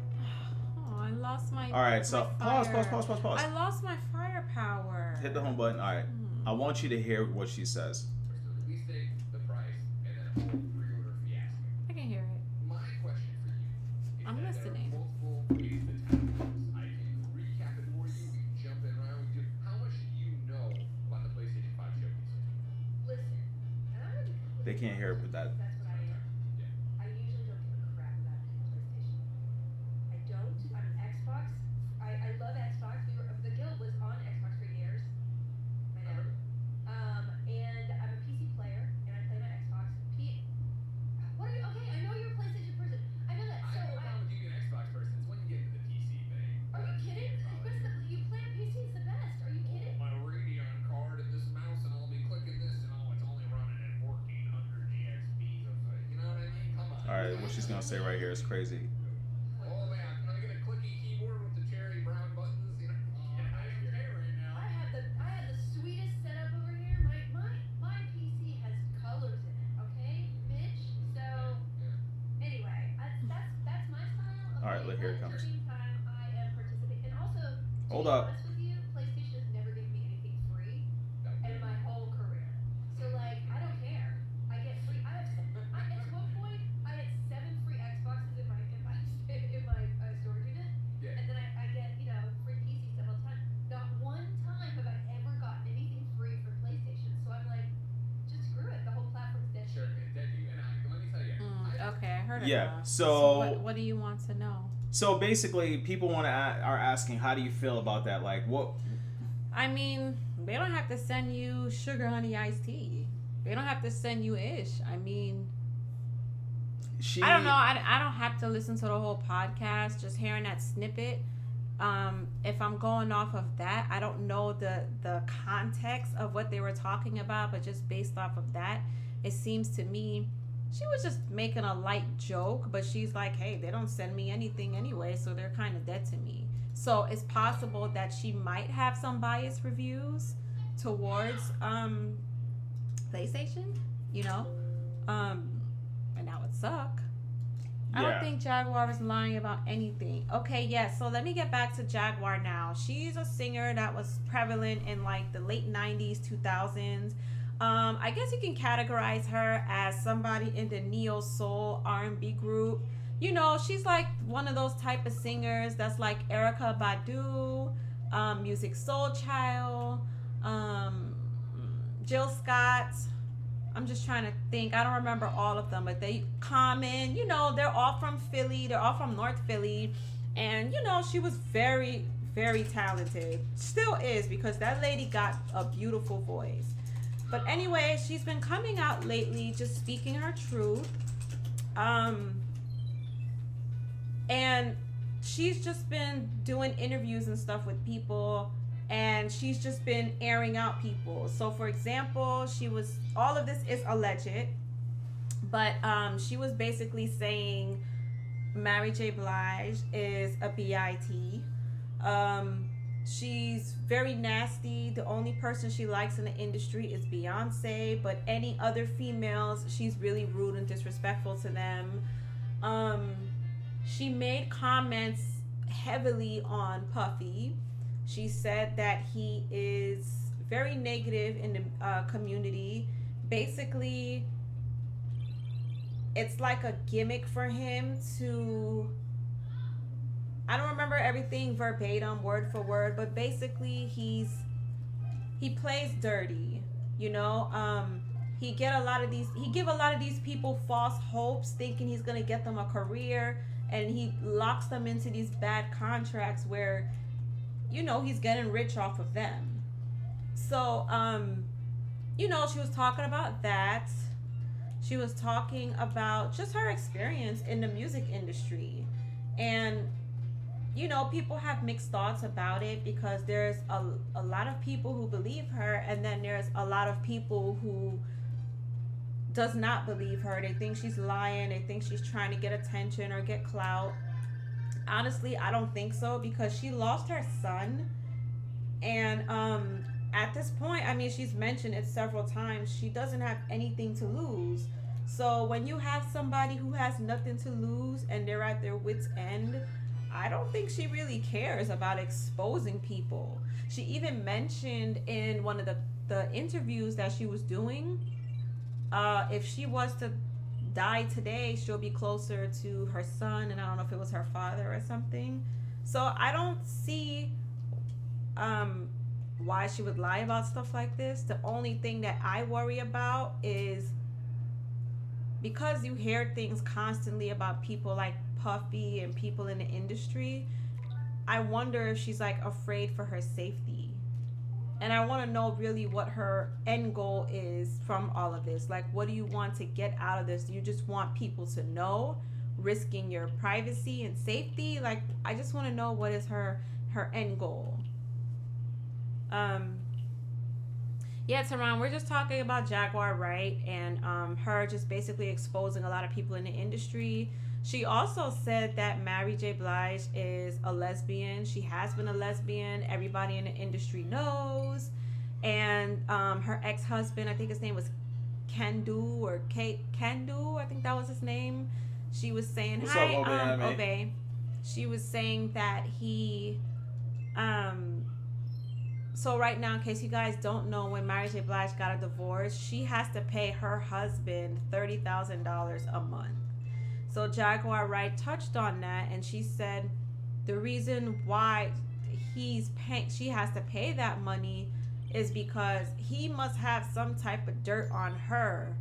Speaker 3: Oh, I lost my...
Speaker 1: All right, so pause.
Speaker 3: I lost my firepower.
Speaker 1: Hit the home button. All right. I want you to hear what she says.
Speaker 4: Release date, the price, and then a whole pre-order fiasco.
Speaker 3: I can hear it.
Speaker 4: My question for you is
Speaker 3: I'm listening.
Speaker 4: There are multiple ways that I can recap it for you. We can jump in around. How much do you know about the PlayStation 5 showcase?
Speaker 2: Listen, and I'm gonna be
Speaker 1: They can't hear it with that.
Speaker 2: That's what I am.
Speaker 4: Yeah.
Speaker 2: I usually don't give a crap about PlayStation. I don't. I'm an Xbox. I love Xbox. The guild was on Xbox for years. I know. And I'm a PC player, and I play my Xbox. What are you? Okay, I know you're a PlayStation person. I know that.
Speaker 4: I
Speaker 2: So
Speaker 4: have no problem with you being an Xbox person. It's when you get into the PC thing.
Speaker 2: are you kidding? You play on PC, it's the best. Are you kidding?
Speaker 4: My Radeon card and this mouse, and I'll be clicking this, and it's only running at 1400 GXP. You know what I mean? Come on.
Speaker 1: All right, what she's gonna say right here is crazy.
Speaker 4: Oh man, can I get a clicky keyboard with the cherry brown buttons? You know, I don't care right now.
Speaker 2: I had the sweetest setup over here. My PC has colors in it. Okay, bitch. So anyway, that's my style.
Speaker 1: All right, here it comes.
Speaker 2: Meantime, I am participating, and also
Speaker 1: Hold
Speaker 2: to be
Speaker 1: up.
Speaker 2: honest with you, PlayStation has never given me anything free in my whole career. So like, I don't care. I get free. At one point, I had 7 free Xboxes in my storage unit,
Speaker 4: Yeah.
Speaker 2: and then I get free PC stuff all the time. Not one time have I ever gotten anything free for PlayStation. So I'm like, just screw it. The whole platform's dead.
Speaker 4: Sure, it's dead to you. And let me tell you.
Speaker 3: Okay, I heard it.
Speaker 1: Yeah.
Speaker 3: now.
Speaker 1: So
Speaker 3: what do you want to know?
Speaker 1: So basically, people are asking, how do you feel about that? Like, what?
Speaker 3: I mean, they don't have to send you sugar honey iced tea. They don't have to send you ish. I mean, I don't know. I don't have to listen to the whole podcast. Just hearing that snippet. If I'm going off of that, I don't know the context of what they were talking about, but just based off of that, it seems to me she was just making a light joke, but she's like, hey, they don't send me anything anyway, so they're kind of dead to me. So it's possible that she might have some biased reviews towards PlayStation, you know, and that would suck. I don't think Jaguar is lying about anything. Okay, yes. So let me get back to Jaguar now. She's a singer that was prevalent in like the late 90s, 2000s. I guess you can categorize her as somebody in the neo soul R&B group. You know, she's like one of those type of singers that's like Erykah Badu, Music Soul Child, Jill Scott. I'm just trying to think. I don't remember all of them, but they Common, you know, they're all from Philly. They're all from North Philly. And, you know, she was very, very talented. Still is, because that lady got a beautiful voice. But anyway, she's been coming out lately, just speaking her truth. And she's just been doing interviews and stuff with people. And she's just been airing out people. So, for example, all of this is alleged, but she was basically saying Mary J. Blige is a BIT. She's very nasty. The only person she likes in the industry is Beyonce, but any other females, she's really rude and disrespectful to them. She made comments heavily on Puffy. She said that he is very negative in the community. Basically, it's like a gimmick for him to... I don't remember everything verbatim, word for word, but basically he plays dirty, you know. He give a lot of these people false hopes, thinking he's gonna get them a career, and he locks them into these bad contracts where, you know, he's getting rich off of them. So, you know, she was talking about that. She was talking about just her experience in the music industry. And, you know, people have mixed thoughts about it, because there's a lot of people who believe her, and then there's a lot of people who does not believe her. They think she's lying. They think she's trying to get attention or get clout. Honestly, I don't think so, because she lost her son, and at this point, I mean, she's mentioned it several times, she doesn't have anything to lose. So when you have somebody who has nothing to lose and they're at their wits' end, I don't think she really cares about exposing people. She even mentioned in one of the interviews that she was doing, if she was to die today, she'll be closer to her son, and I don't know if it was her father or something. So I don't see why she would lie about stuff like this. The only thing that I worry about is, because you hear things constantly about people like Puffy and people in the industry, I wonder if she's like afraid for her safety. And I want to know really what her end goal is from all of this. Like, what do you want to get out of this? Do you just want people to know, risking your privacy and safety? Like, I just want to know what is her end goal. Yeah, Tehran, we're just talking about Jaguar Wright and her just basically exposing a lot of people in the industry. She also said that Mary J. Blige is a lesbian. She has been a lesbian. Everybody in the industry knows. And her ex-husband, I think his name was Kendu or Kendu, I think that was his name. She was saying,
Speaker 1: What's
Speaker 3: hi,
Speaker 1: up, Obey?
Speaker 3: Obey. She was saying that he... So right now, in case you guys don't know, when Mary J. Blige got a divorce, she has to pay her husband $30,000 a month. So Jaguar Wright touched on that, and she said the reason why she has to pay that money is because he must have some type of dirt on her.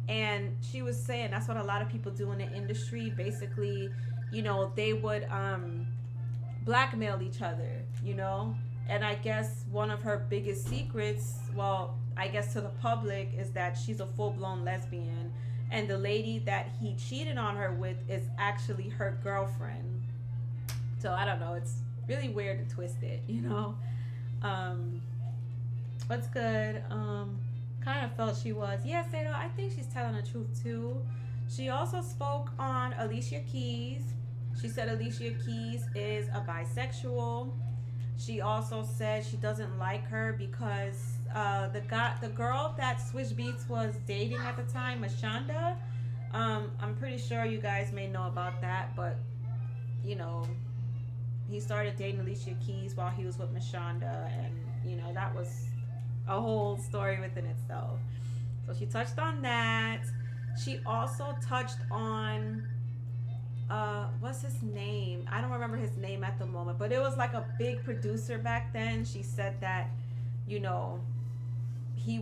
Speaker 3: And she was saying that's what a lot of people do in the industry. Basically, you know, they would blackmail each other, you know. And I guess one of her biggest secrets, well, I guess to the public, is that she's a full-blown lesbian. and the lady that he cheated on her with is actually her girlfriend. So I don't know. It's really weird and twisted, you know. What's good? Kind of felt she was. Yes, I think she's telling the truth too. She also spoke on Alicia Keys. She said Alicia Keys is a bisexual. She also said she doesn't like her because the girl that Switch Beats was dating at the time, Mashonda. I'm pretty sure you guys may know about that, but you know, he started dating Alicia Keys while he was with Mashonda, and you know that was a whole story within itself. So she touched on that. She also touched on what's his name? I don't remember his name at the moment, but it was like a big producer back then. She said that, you know, he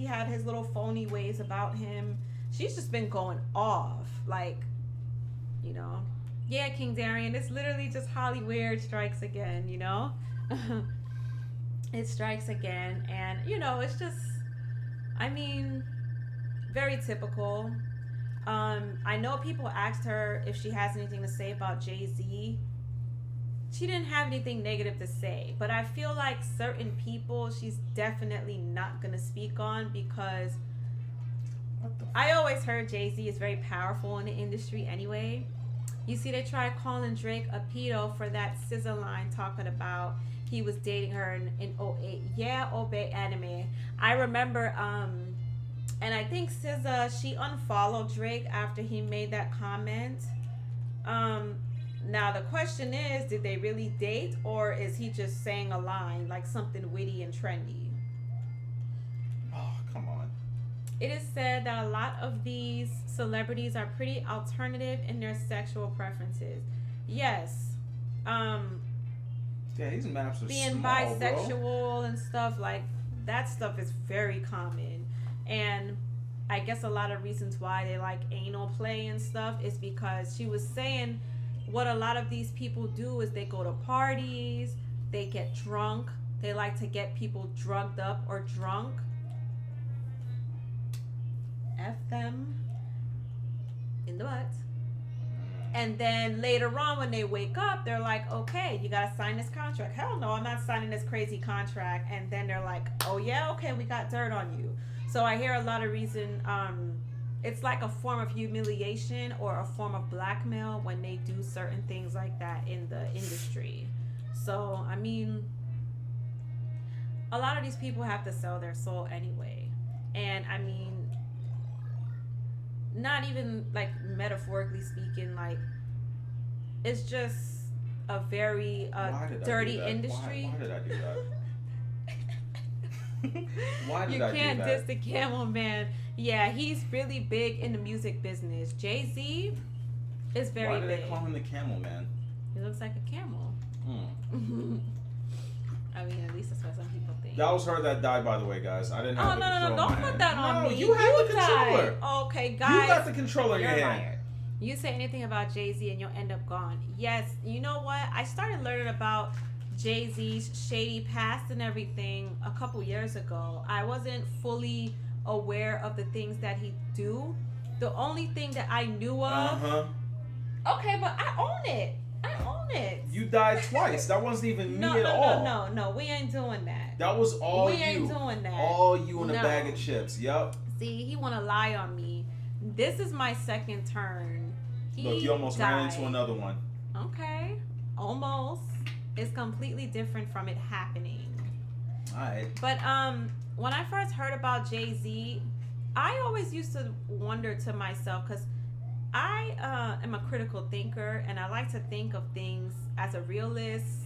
Speaker 3: had his little phony ways about him. She's just been going off, like, you know. Yeah, King Darian, it's literally just Hollyweird strikes again, you know. It strikes again, and you know, it's just, I mean, very typical. I know people asked her if she has anything to say about Jay-Z. She didn't have anything negative to say, but I feel like certain people she's definitely not gonna speak on, because I always heard Jay-Z is very powerful in the industry anyway. You see, they tried calling Drake a pedo for that SZA line talking about he was dating her in 08. Yeah, Obey Anime. I remember, and I think SZA, she unfollowed Drake after he made that comment. Now the question is, did they really date, or is he just saying a line, like something witty and trendy?
Speaker 1: Oh, come on.
Speaker 3: It is said that a lot of these celebrities are pretty alternative in their sexual preferences. Yes.
Speaker 1: Yeah, these maps are
Speaker 3: being
Speaker 1: small,
Speaker 3: bisexual,
Speaker 1: bro.
Speaker 3: and stuff like that stuff is very common. And I guess a lot of reasons why they like anal play and stuff is because she was saying what a lot of these people do is they go to parties, they get drunk, they like to get people drugged up or drunk. F them in the butt. And then later on when they wake up, they're like, okay, you gotta sign this contract. Hell no, I'm not signing this crazy contract. And then they're like, oh yeah, okay, we got dirt on you. So I hear a lot of reason, it's like a form of humiliation or a form of blackmail when they do certain things like that in the industry. So, I mean, a lot of these people have to sell their soul anyway. And I mean, not even like metaphorically speaking, like it's just a very dirty industry.
Speaker 1: Why did I do that? Why did
Speaker 3: you
Speaker 1: I do
Speaker 3: can't
Speaker 1: that?
Speaker 3: diss the camel man. Yeah, he's really big in the music business. Jay-Z is very big.
Speaker 1: Why did they call him the camel man?
Speaker 3: He looks like a camel. I mean, at least that's what some people think.
Speaker 1: That was her that died, by the way, guys. I didn't have the control.
Speaker 3: No, don't put that on me.
Speaker 1: You had the controller.
Speaker 3: Died. Okay, guys.
Speaker 1: You got the controller in your hand.
Speaker 3: Liar. You say anything about Jay-Z and you'll end up gone. Yes, you know what? I started learning about Jay-Z's shady past and everything a couple years ago. I wasn't fully aware of the things that he do. The only thing that I knew of. Okay, but I own it.
Speaker 1: You died twice. That wasn't even me at all.
Speaker 3: No. We ain't doing that.
Speaker 1: That was all
Speaker 3: we
Speaker 1: you.
Speaker 3: We ain't doing that.
Speaker 1: All you in a bag of chips. Yep.
Speaker 3: See, he want to lie on me. This is my second turn.
Speaker 1: Look, you almost ran into another one.
Speaker 3: Okay. Almost. It's completely different from it happening.
Speaker 1: Alright.
Speaker 3: But when I first heard about Jay-Z, I always used to wonder to myself, because I am a critical thinker and I like to think of things as a realist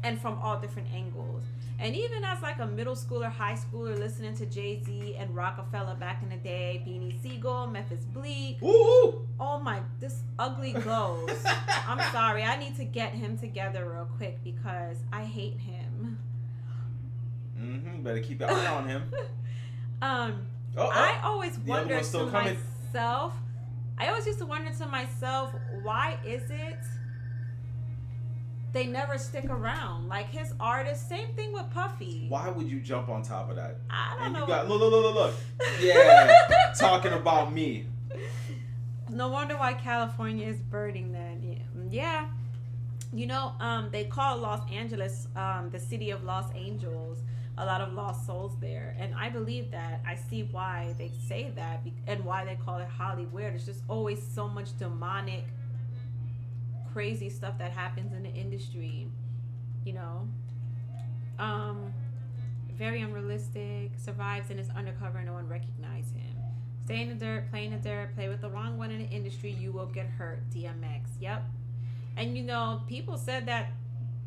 Speaker 3: and from all different angles. And even as like a middle schooler, high schooler, listening to Jay-Z and Rockefeller back in the day, Beanie Siegel, Memphis Bleak.
Speaker 1: Ooh.
Speaker 3: Oh my, this ugly ghost. I'm sorry, I need to get him together real quick because I hate him.
Speaker 1: Better keep your eye on him.
Speaker 3: I always wondered to myself, I always used to wonder to myself, why is it they never stick around. Like his artists, same thing with Puffy.
Speaker 1: Why would you jump on top of that?
Speaker 3: I don't
Speaker 1: And
Speaker 3: know.
Speaker 1: you got look. Yeah, talking about me.
Speaker 3: No wonder why California is burning then. Yeah. You know, they call Los Angeles the city of Los Angels. A lot of lost souls there. And I believe that. I see why they say that and why they call it Hollywood. There's just always so much demonic, crazy stuff that happens in the industry. You know? Very unrealistic. Survives and is undercover and no one recognizes him. Stay in the dirt, play in the dirt, play with the wrong one in the industry, you will get hurt. DMX. Yep. And you know, people said that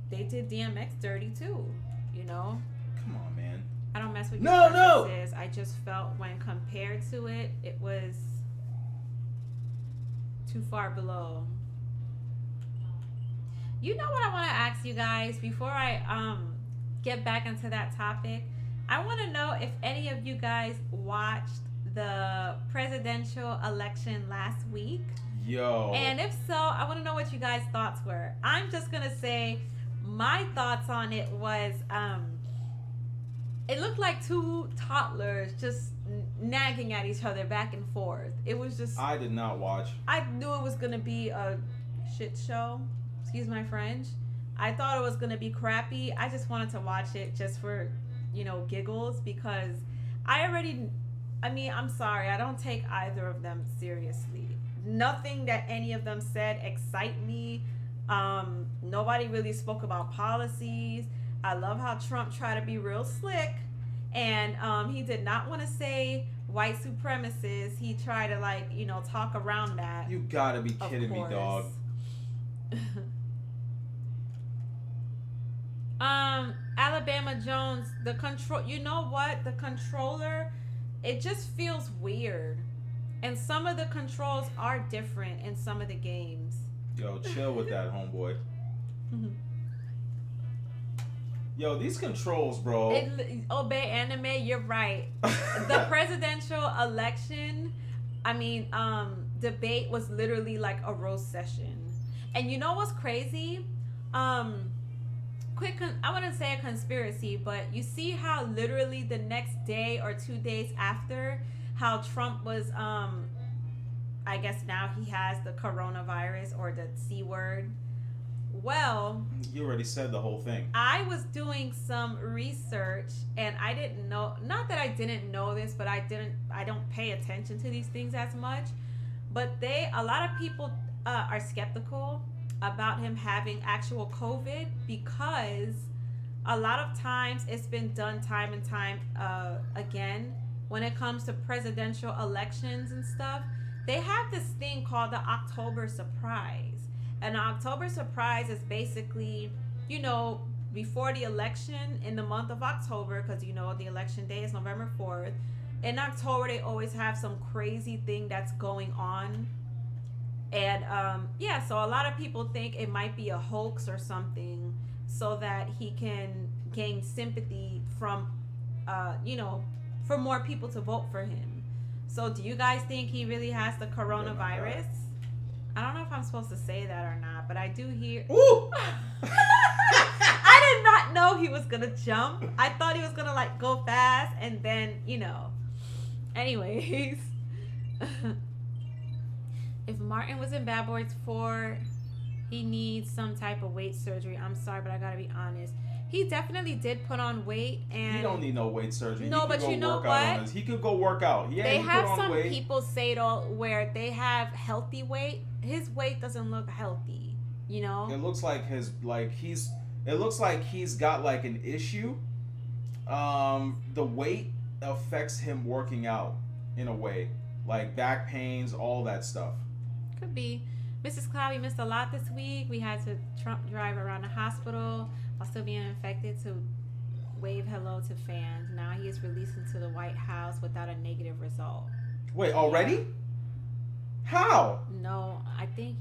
Speaker 3: they did DMX dirty too. You know?
Speaker 1: Come on, man.
Speaker 3: I don't mess with
Speaker 1: No.
Speaker 3: your preferences. I just felt when compared to it, it was too far below. You know what I want to ask you guys before I get back into that topic? I want to know if any of you guys watched the presidential election last week.
Speaker 1: Yo.
Speaker 3: And if so, I want to know what you guys' thoughts were. I'm just going to say my thoughts on it was it looked like two toddlers just nagging at each other back and forth. It was just...
Speaker 1: I did not watch.
Speaker 3: I knew it was going to be a shit show. Excuse my French. I thought it was going to be crappy. I just wanted to watch it just for, you know, giggles because I'm sorry. I don't take either of them seriously. Nothing that any of them said excite me. Nobody really spoke about policies. I love how Trump tried to be real slick, and he did not want to say white supremacists. He tried to talk around that.
Speaker 1: You gotta be kidding me, dog.
Speaker 3: Alabama Jones, the control. You know what? The controller. It just feels weird, and some of the controls are different in some of the games.
Speaker 1: Yo, chill with that, homeboy. Yo, these controls, bro.
Speaker 3: Obey anime, you're right. The presidential election, debate was literally like a roast session. And you know what's crazy? I wouldn't say a conspiracy, but you see how literally the next day or 2 days after, how Trump was, I guess now he has the coronavirus or the C word. Well,
Speaker 1: you already said the whole thing. I
Speaker 3: was doing some research and I didn't know, not that I didn't know this, but I don't pay attention to these things as much, but a lot of people are skeptical about him having actual COVID because a lot of times it's been done time and time again when it comes to presidential elections and stuff. They have this thing called the October surprise. And the October surprise is basically, before the election in the month of October, because the election day is November 4th. In October, they always have some crazy thing that's going on. And so a lot of people think it might be a hoax or something so that he can gain sympathy from, for more people to vote for him. So do you guys think he really has the coronavirus? I don't know if I'm supposed to say that or not, but I do hear...
Speaker 1: Ooh!
Speaker 3: I did not know he was going to jump. I thought he was going to, go fast and then, Anyways. If Martin was in Bad Boys 4, he needs some type of weight surgery. I'm sorry, but I got to be honest. He definitely did put on weight, and
Speaker 1: he don't need no weight surgery.
Speaker 3: No, but you know what?
Speaker 1: He could go work out. Yeah,
Speaker 3: they
Speaker 1: he
Speaker 3: have
Speaker 1: put on
Speaker 3: some
Speaker 1: weight.
Speaker 3: people say though where they have healthy weight. His weight doesn't look healthy. It
Speaker 1: looks like it looks like he's got an issue. The weight affects him working out in a way, like back pains, all that stuff.
Speaker 3: Could be. Mrs. Cloud, we missed a lot this week. We had to Trump drive around the hospital while still being infected to wave hello to fans. Now he is released into the White House without a negative result.
Speaker 1: Wait, already? How?
Speaker 3: No, I think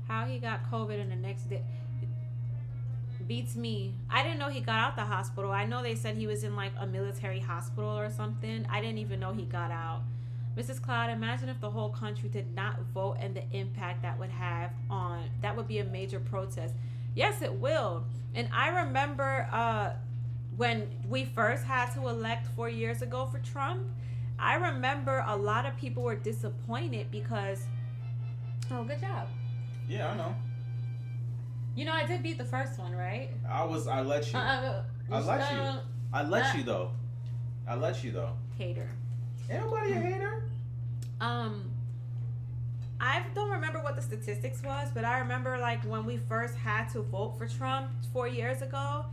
Speaker 3: how he got COVID in the next day beats me. I didn't know he got out the hospital. I know they said he was in a military hospital or something. I didn't even know he got out. Mrs. Cloud, imagine if the whole country did not vote and the impact that would have that would be a major protest. Yes, it will. And I remember when we first had to elect 4 years ago for Trump, I remember a lot of people were disappointed because, oh, good job.
Speaker 1: Yeah, I know.
Speaker 3: You know, I did beat the first one, right?
Speaker 1: I let you. I let you. I let you though. I let you though.
Speaker 3: Hater.
Speaker 1: Ain't nobody a hater.
Speaker 3: I don't remember what the statistics was, but I remember like when we first had to vote for Trump 4 years ago,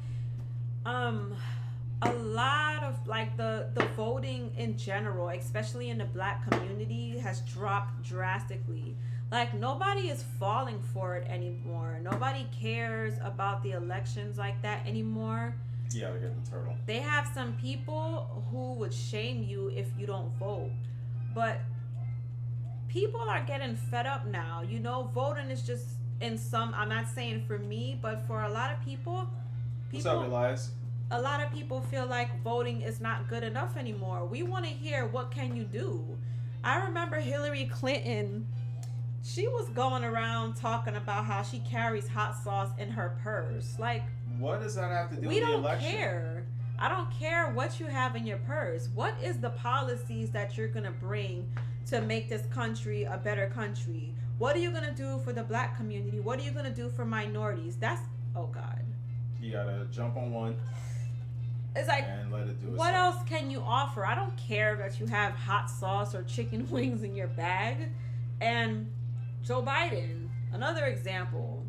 Speaker 3: a lot of like the voting in general, especially in the black community, has dropped drastically. Like nobody is falling for it anymore. Nobody cares about the elections like that anymore.
Speaker 1: Yeah, I get the turtle.
Speaker 3: They have some people who would shame you if you don't vote. But people are getting fed up now. You know, voting is just in some, I'm not saying for me, but for a lot of people,
Speaker 1: What's up, Elias?
Speaker 3: a lot of people feel like voting is not good enough anymore. We want to hear, what can you do? I remember Hillary Clinton, she was going around talking about how she carries hot sauce in her purse. Like,
Speaker 1: what does that have to do with
Speaker 3: we
Speaker 1: the
Speaker 3: don't
Speaker 1: election?
Speaker 3: care. I don't care what you have in your purse. What is the policies that you're going to bring to make this country a better country? What are you going to do for the black community? What are you going to do for minorities? That's, oh God.
Speaker 1: You gotta jump on one.
Speaker 3: It's like,
Speaker 1: and let it do
Speaker 3: what else can you offer? I don't care that you have hot sauce or chicken wings in your bag. And Joe Biden, another example.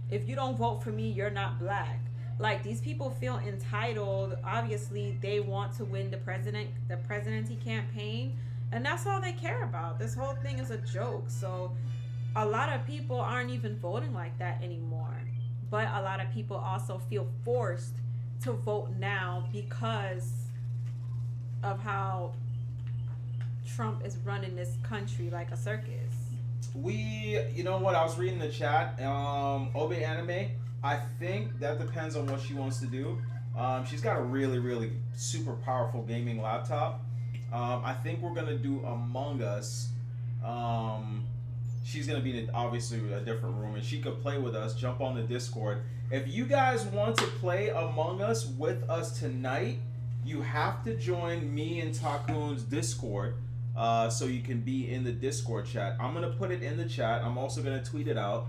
Speaker 3: If you don't vote for me, you're not black. Like, these people feel entitled. Obviously, they want to win the presidency campaign, and that's all they care about. This whole thing is a joke. So a lot of people aren't even voting like that anymore. But a lot of people also feel forced to vote now because of how Trump is running this country like a circus.
Speaker 1: You know what? I was reading the chat. Obe Anime, I think that depends on what she wants to do. She's got a really, really super powerful gaming laptop. I think we're gonna do Among Us. She's gonna be in obviously a different room, and she could play with us. Jump on the Discord. If you guys want to play Among Us with us tonight, you have to join me and Takun's Discord, so you can be in the Discord chat. I'm gonna put it in the chat. I'm also gonna tweet it out.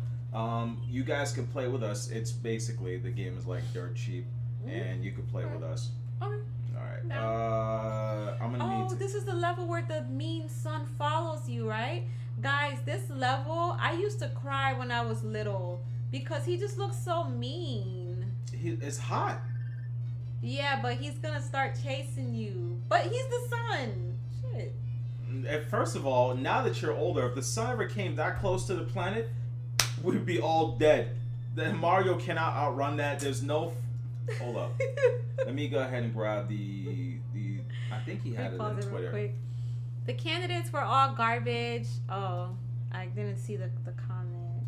Speaker 1: You guys can play with us. It's basically, the game is like dirt cheap, and you can play with us.
Speaker 3: Okay.
Speaker 1: All right.
Speaker 3: No.
Speaker 1: I'm gonna need to.
Speaker 3: This is the level where the mean son follows you, right? Guys, this level, I used to cry when I was little because he just looks so mean.
Speaker 1: It's hot.
Speaker 3: Yeah, but he's gonna start chasing you. But he's the sun. Shit.
Speaker 1: First of all, now that you're older, if the sun ever came that close to the planet, we'd be all dead. Then Mario cannot outrun that. There's no. Hold up. Let me go ahead and grab the. I think he had it on Twitter.
Speaker 3: Quick. The candidates were all garbage. Oh, I didn't see the comment.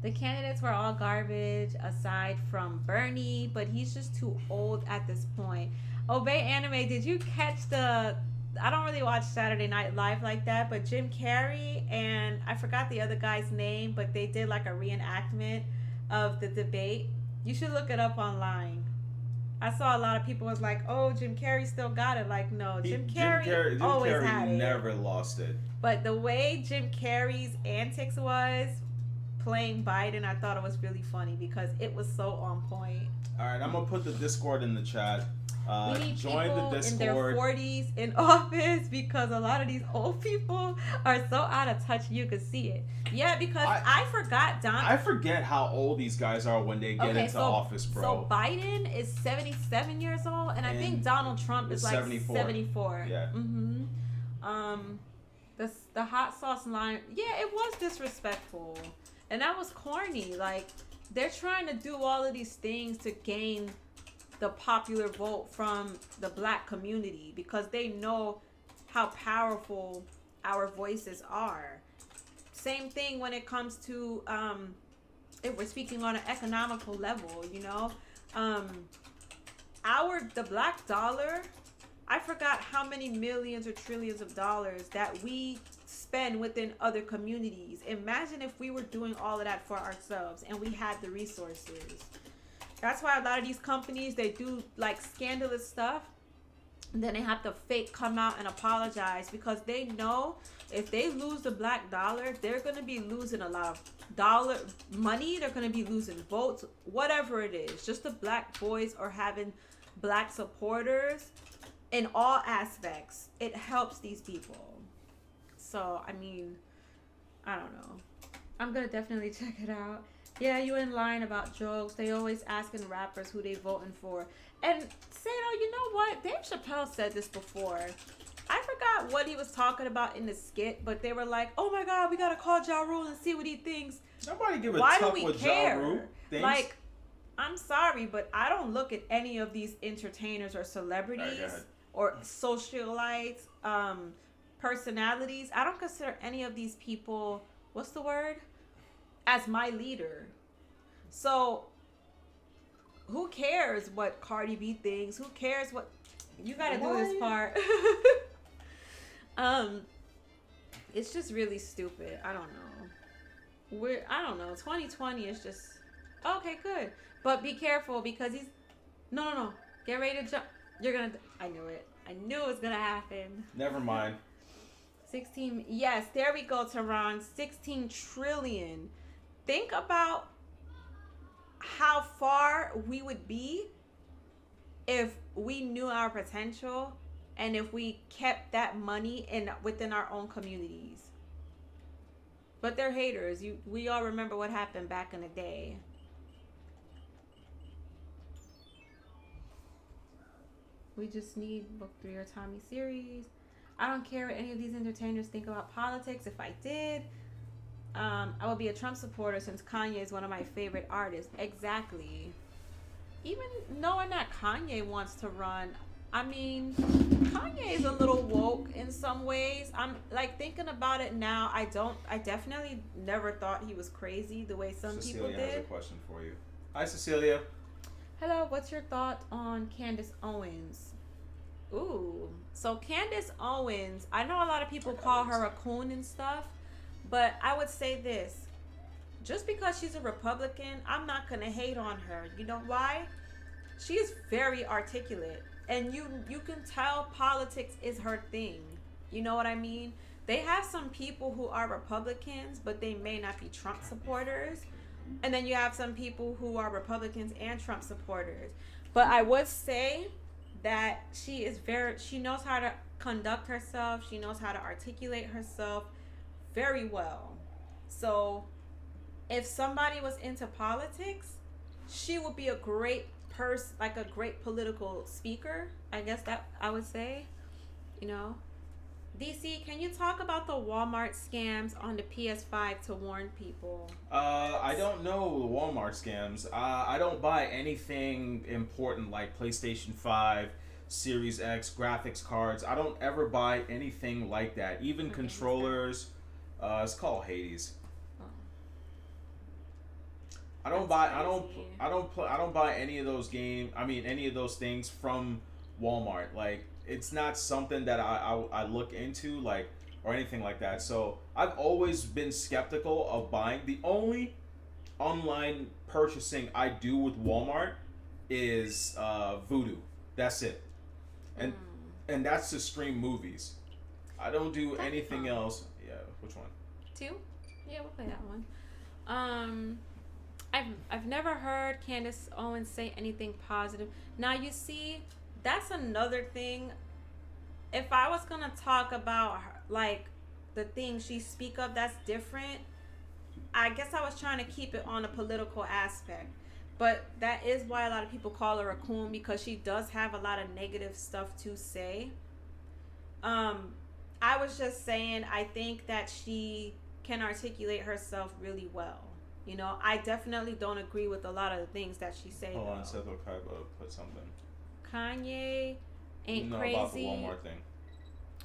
Speaker 3: The candidates were all garbage aside from Bernie, but he's just too old at this point. Obey Anime, did you catch the... I don't really watch Saturday Night Live like that, but Jim Carrey and I forgot the other guy's name, but they did like a reenactment of the debate. You should look it up online. I saw a lot of people was like, "Oh, Jim Carrey still got it." Like, no, Jim Carrey always had it.
Speaker 1: Never lost it.
Speaker 3: But the way Jim Carrey's antics was playing Biden, I thought it was really funny because it was so on point.
Speaker 1: All right, I'm gonna put the Discord in the chat.
Speaker 3: We need
Speaker 1: join
Speaker 3: people
Speaker 1: the Discord.
Speaker 3: in their 40s in office because a lot of these old people are so out of touch. You could see it. Yeah, because I forgot
Speaker 1: I forget how old these guys are when they get into office, bro.
Speaker 3: So Biden is 77 years old, and I think Donald Trump is like 74.
Speaker 1: Yeah.
Speaker 3: The hot sauce line, yeah, it was disrespectful, and that was corny. Like, they're trying to do all of these things to gain the popular vote from the black community because they know how powerful our voices are. Same thing when it comes to if we're speaking on an economical level, you know, the black dollar, I forgot how many millions or trillions of dollars that we spend within other communities. Imagine if we were doing all of that for ourselves and we had the resources. That's why a lot of these companies, they do like scandalous stuff. Then they have to fake come out and apologize because they know if they lose the black dollar, they're going to be losing a lot of money. They're going to be losing votes, whatever it is. Just the black boys are having black supporters in all aspects. It helps these people. So, I mean, I don't know. I'm going to definitely check it out. Yeah, you in line about jokes. They always asking rappers who they voting for. And Sato, you know what? Dave Chappelle said this before. I forgot what he was talking about in the skit, but they were like, "Oh my God, we gotta call Ja Rule and see what he thinks."
Speaker 1: Nobody give a
Speaker 3: Why
Speaker 1: tuck
Speaker 3: do we
Speaker 1: what
Speaker 3: care?
Speaker 1: Ja Rule thinks.
Speaker 3: Like, I'm sorry, but I don't look at any of these entertainers or celebrities
Speaker 1: Alright, go ahead.
Speaker 3: or socialites, personalities. I don't consider any of these people, what's the word, as my leader. So who cares what Cardi B thinks? Who cares what you gotta do this part? It's just really stupid. I don't know. I don't know. 2020 is just okay, good. But be careful because he's no. Get ready to jump. You're gonna. I knew it. I knew it was gonna happen.
Speaker 1: Never mind.
Speaker 3: 16. Yes, there we go, Tehran. 16 trillion. Think about how far we would be if we knew our potential and if we kept that money within our own communities. But they're haters. We all remember what happened back in the day. We just need book 3 or Tommy series. I don't care what any of these entertainers think about politics. If I did, I would be a Trump supporter since Kanye is one of my favorite artists. Exactly. Even knowing that Kanye wants to run, I mean, Kanye is a little woke in some ways. I'm like thinking about it now. I definitely never thought he was crazy the way some people
Speaker 1: Cecilia has a
Speaker 3: did.
Speaker 1: question for you. Hi, Cecilia.
Speaker 3: Hello, what's your thought on Candace Owens? Ooh, so Candace Owens, I know a lot of people call her a coon and stuff, but I would say this. Just because she's a Republican, I'm not going to hate on her. You know why? She is very articulate. And you can tell politics is her thing. You know what I mean? They have some people who are Republicans, but they may not be Trump supporters. And then you have some people who are Republicans and Trump supporters. But I would say that she knows how to conduct herself. She knows how to articulate herself very well. So if somebody was into politics, she would be a great person, like a great political speaker. I guess that I would say, you know. DC, can you talk about the Walmart scams on the PS5 to warn people?
Speaker 1: I don't know the Walmart scams. I don't buy anything important like PlayStation 5, Series X, graphics cards. I don't ever buy anything like that. Even
Speaker 3: Okay,
Speaker 1: controllers. It's called Hades.
Speaker 3: Oh.
Speaker 1: I don't buy any of those any of those things from Walmart. Like, it's not something that I look into, like, or anything like that. So I've always been skeptical of buying. The only online purchasing I do with Walmart is Vudu. That's it. And that's to stream movies. I don't do anything else. Yeah, which one?
Speaker 3: 2? Yeah, we'll play that one. I've never heard Candace Owens say anything positive. Now you see, that's another thing. If I was gonna talk about her, like the things she speak of, that's different. I guess I was trying to keep it on a political aspect. But that is why a lot of people call her a coon, because she does have a lot of negative stuff to say. I was just saying, I think that she can articulate herself really well. You know, I definitely don't agree with a lot of the things that she say.
Speaker 1: Hold on, Seth Okaiba put something.
Speaker 3: Kanye ain't
Speaker 1: No,
Speaker 3: crazy.
Speaker 1: about the Walmart thing.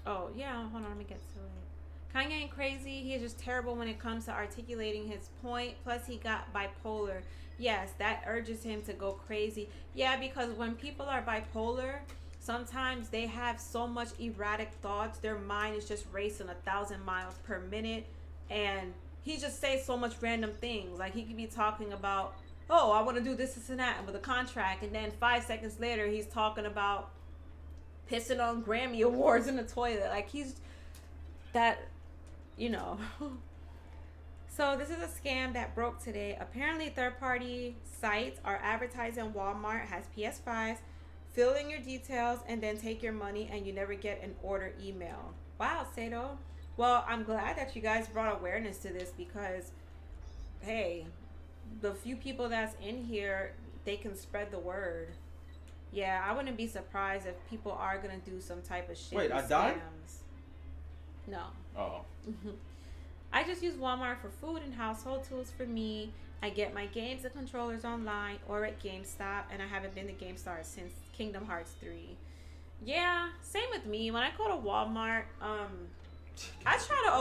Speaker 3: Oh, yeah, hold on, let me get to it. Kanye ain't crazy. He is just terrible when it comes to articulating his point. Plus, he got bipolar. Yes, that urges him to go crazy. Yeah, because when people are bipolar, sometimes they have so much erratic thoughts. Their mind is just racing 1,000 miles per minute, and he just says so much random things. Like he could be talking about, oh, I want to do this, this, and that, and with a contract, and then 5 seconds later, he's talking about pissing on Grammy awards in the toilet. Like he's that, you know. So this is a scam that broke today. Apparently, third-party sites are advertising Walmart has PS5s. Fill in your details and then take your money, and you never get an order email. Wow, Sato. Well, I'm glad that you guys brought awareness to this because, hey, the few people that's in here, they can spread the word. Yeah, I wouldn't be surprised if people are going to do some type of shit.
Speaker 1: Wait, I died?
Speaker 3: No.
Speaker 1: Oh.
Speaker 3: I just use Walmart for food and household tools for me. I get my games and controllers online or at GameStop, and I haven't been to GameStop since Kingdom Hearts 3. Yeah, same with me. When I go to Walmart, I try to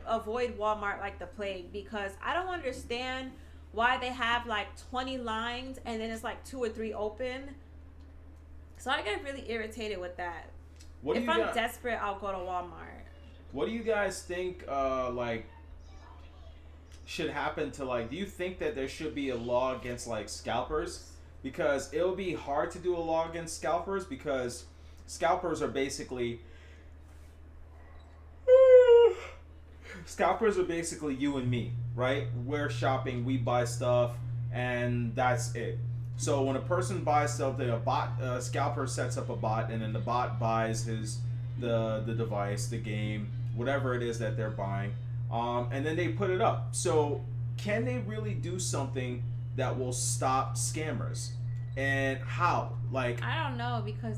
Speaker 3: avoid Walmart like the plague because I don't understand why they have like 20 lines and then it's like 2 or 3 open. So I get really irritated with that. If I'm desperate, I'll go to Walmart.
Speaker 1: What do you guys think like should happen to, like, do you think that there should be a law against like scalpers? Because it'll be hard to do a law against scalpers because scalpers are basically you and me, right? We're shopping, we buy stuff, and that's it. So when a person buys something, a scalper sets up a bot, and then the bot buys the device, the game, whatever it is that they're buying, and then they put it up. So can they really do something that will stop scammers? And how? Like,
Speaker 3: I don't know, because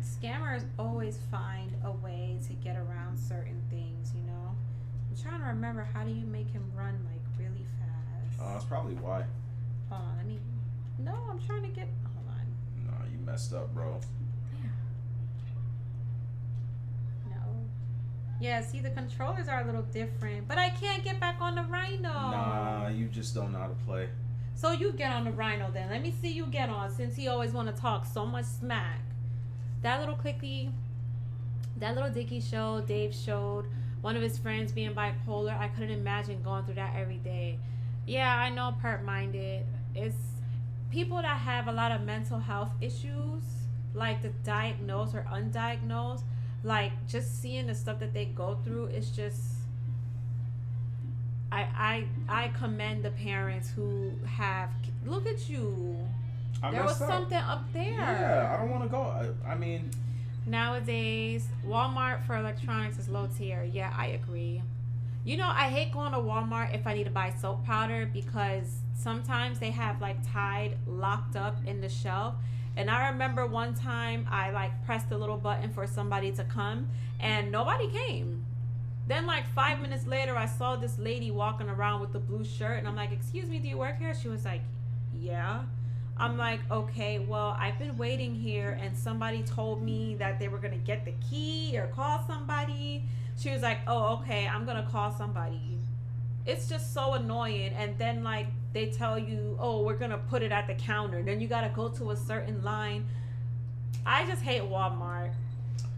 Speaker 3: scammers always find a way to get around certain things, you know? I'm trying to remember, how do you make him run like really fast?
Speaker 1: That's probably why.
Speaker 3: Hold on, I'm trying to get, hold on.
Speaker 1: No, you messed up, bro.
Speaker 3: No. Yeah, see, the controllers are a little different, but I can't get back on the Rhino.
Speaker 1: Nah, you just don't know how to play.
Speaker 3: So you get on the Rhino then. Let me see you get on, since he always want to talk so much smack. That little Dicky show, Dave showed one of his friends being bipolar. I couldn't imagine going through that every day. Yeah, I know, part-minded. It's people that have a lot of mental health issues, like the diagnosed or undiagnosed, like just seeing the stuff that they go through is just, I commend the parents who have, look at you. There was something up there.
Speaker 1: Yeah, I don't want to go. I mean,
Speaker 3: nowadays, Walmart for electronics is low tier. Yeah, I agree. You know, I hate going to Walmart if I need to buy soap powder because sometimes they have like Tide locked up in the shelf. And I remember one time I like pressed the little button for somebody to come and nobody came. Then like 5 minutes later, I saw this lady walking around with the blue shirt and I'm like, excuse me, do you work here? She was like, yeah. I'm like, okay, well, I've been waiting here and somebody told me that they were going to get the key or call somebody. She was like, oh, okay, I'm going to call somebody. It's just so annoying. And then like they tell you, oh, we're going to put it at the counter. Then you got to go to a certain line. I just hate Walmart.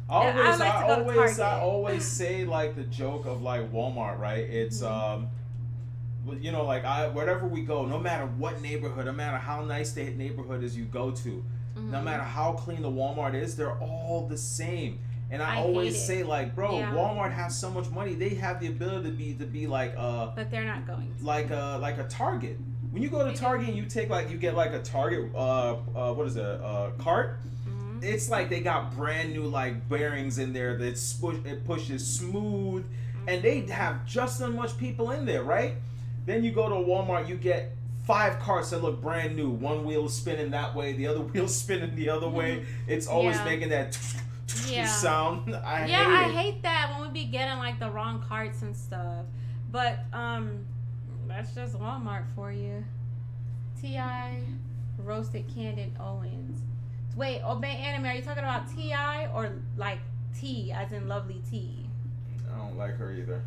Speaker 1: I always say like the joke of like Walmart, right? It's you know, like wherever we go, no matter what neighborhood, no matter how nice the neighborhood is you go to, no matter how clean the Walmart is, they're all the same. And I always say like, bro, yeah. Walmart has so much money, they have the ability to be like
Speaker 3: but they're not going to.
Speaker 1: Like a Target. When you go to Target and you get like a Target what is it, cart? It's like they got brand new like bearings in there that it pushes smooth, and they have just as much people in there, right? Then you go to Walmart, you get 5 carts that look brand new. One wheel is spinning that way, the other wheel is spinning the other way. It's always making that sound. I
Speaker 3: hate that when we be getting like the wrong carts and stuff. But that's just Walmart for you. T.I. roasted Candace Owens. Wait, Obey Anime, are you talking about T.I. or like T as in lovely T?
Speaker 1: I don't like her either.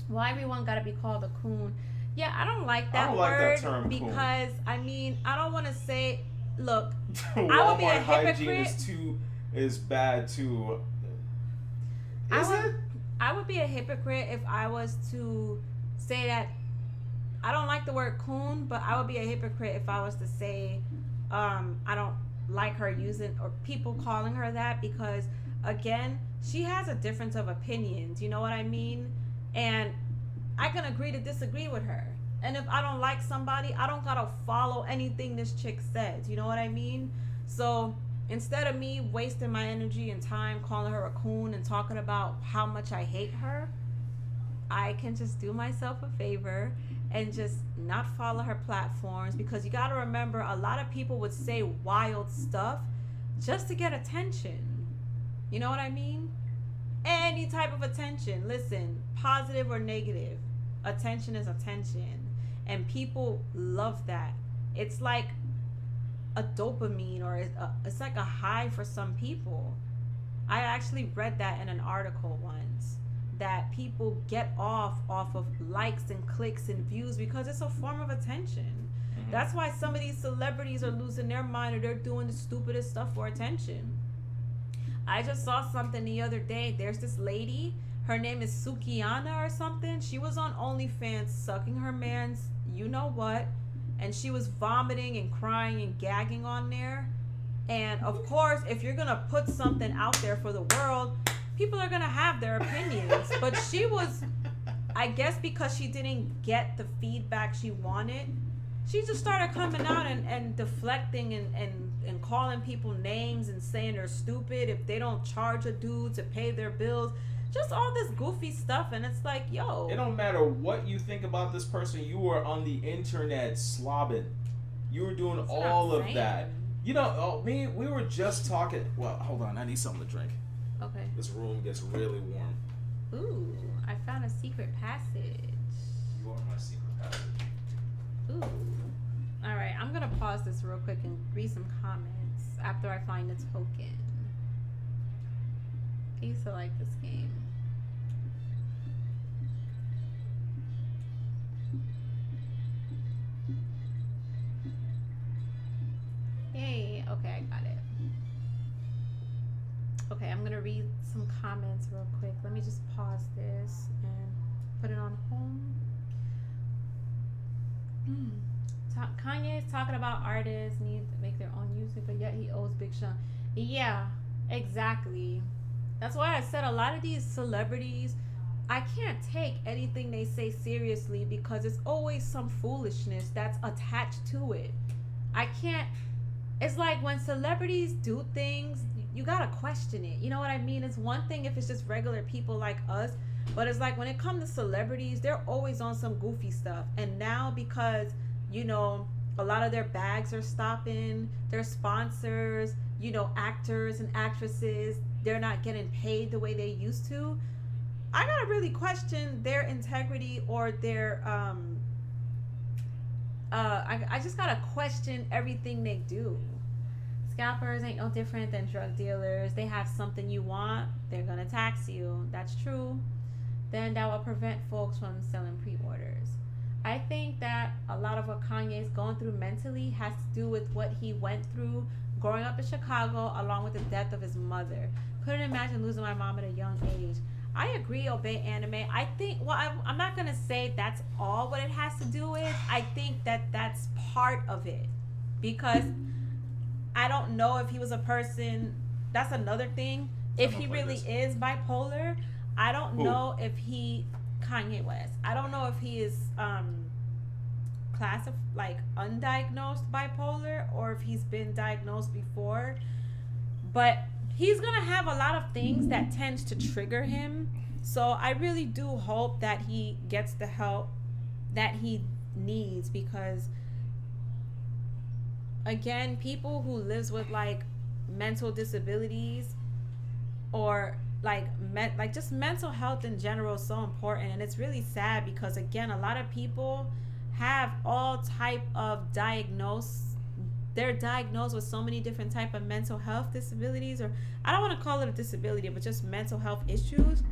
Speaker 3: Well, everyone gotta be called a coon. Yeah, I don't like that word
Speaker 1: like that term,
Speaker 3: because coon. I mean, I don't want to say. Look,
Speaker 1: I would be a hygiene hypocrite. is bad too. Is it?
Speaker 3: I would be a hypocrite if I was to say that I don't like the word coon, but I would be a hypocrite if I was to say I don't like her using or people calling her that, because again, she has a difference of opinions, you know what I mean? And I can agree to disagree with her. And if I don't like somebody, I don't gotta follow anything this chick says, you know what I mean? So instead of me wasting my energy and time calling her a coon and talking about how much I hate her, I can just do myself a favor and just not follow her platforms, because you got to remember, a lot of people would say wild stuff just to get attention. You know what I mean? Any type of attention. Listen, positive or negative, attention is attention, and people love that. It's like a dopamine, or it's like a high for some people. I actually read that in an article once, that people get off of likes and clicks and views because it's a form of attention. Mm-hmm. That's why some of these celebrities are losing their mind, or they're doing the stupidest stuff for attention. I just saw something the other day. There's this lady, her name is Sukiana or something. She was on OnlyFans sucking her man's you know what, and she was vomiting and crying and gagging on there. And of course, if you're gonna put something out there for the world, people are gonna have their opinions. But she was, I guess because she didn't get the feedback she wanted, she just started coming out and deflecting and calling people names and saying they're stupid if they don't charge a dude to pay their bills. Just all this goofy stuff, and it's like, yo.
Speaker 1: It don't matter what you think about this person, you were on the internet slobbing. You were doing all of that. You know, we were just talking. Well, hold on, I need something to drink.
Speaker 3: Okay.
Speaker 1: This room gets really warm.
Speaker 3: Ooh, I found a secret passage.
Speaker 1: You are my secret passage.
Speaker 3: Ooh. All right, I'm gonna pause this real quick and read some comments after I find the token. I used to like this game. Yay, okay, I got it. Okay, I'm gonna read some comments real quick. Let me just pause this and put it on home. Kanye is talking about artists need to make their own music, but yet he owes Big Sean. Yeah, exactly. That's why I said a lot of these celebrities, I can't take anything they say seriously, because it's always some foolishness that's attached to it. I can't. It's like when celebrities do things, you gotta question it. You know what I mean? It's one thing if it's just regular people like us, but it's like when it comes to celebrities, they're always on some goofy stuff. And now because, you know, a lot of their bags are stopping, their sponsors, you know, actors and actresses, they're not getting paid the way they used to. I gotta really question their integrity or their I just gotta question everything they do. Scalpers ain't no different than drug dealers. They have something you want, they're gonna tax you. That's true. Then that will prevent folks from selling pre-orders. I think that a lot of what Kanye's going through mentally has to do with what he went through growing up in Chicago, along with the death of his mother. Couldn't imagine losing my mom at a young age. I agree, Obey Anime. I think, well, I'm not going to say that's all what it has to do with. I think that that's part of it. Because I don't know if he was a person, that's another thing. If he really is bipolar, I don't know if he, Kanye West, I don't know if he is like undiagnosed bipolar, or if he's been diagnosed before. But he's gonna have a lot of things that tends to trigger him. So I really do hope that he gets the help that he needs, because again, people who lives with like mental disabilities or like just mental health in general is so important. And it's really sad because again, a lot of people have all type of they're diagnosed with so many different type of mental health disabilities, or I don't want to call it a disability, but just mental health issues,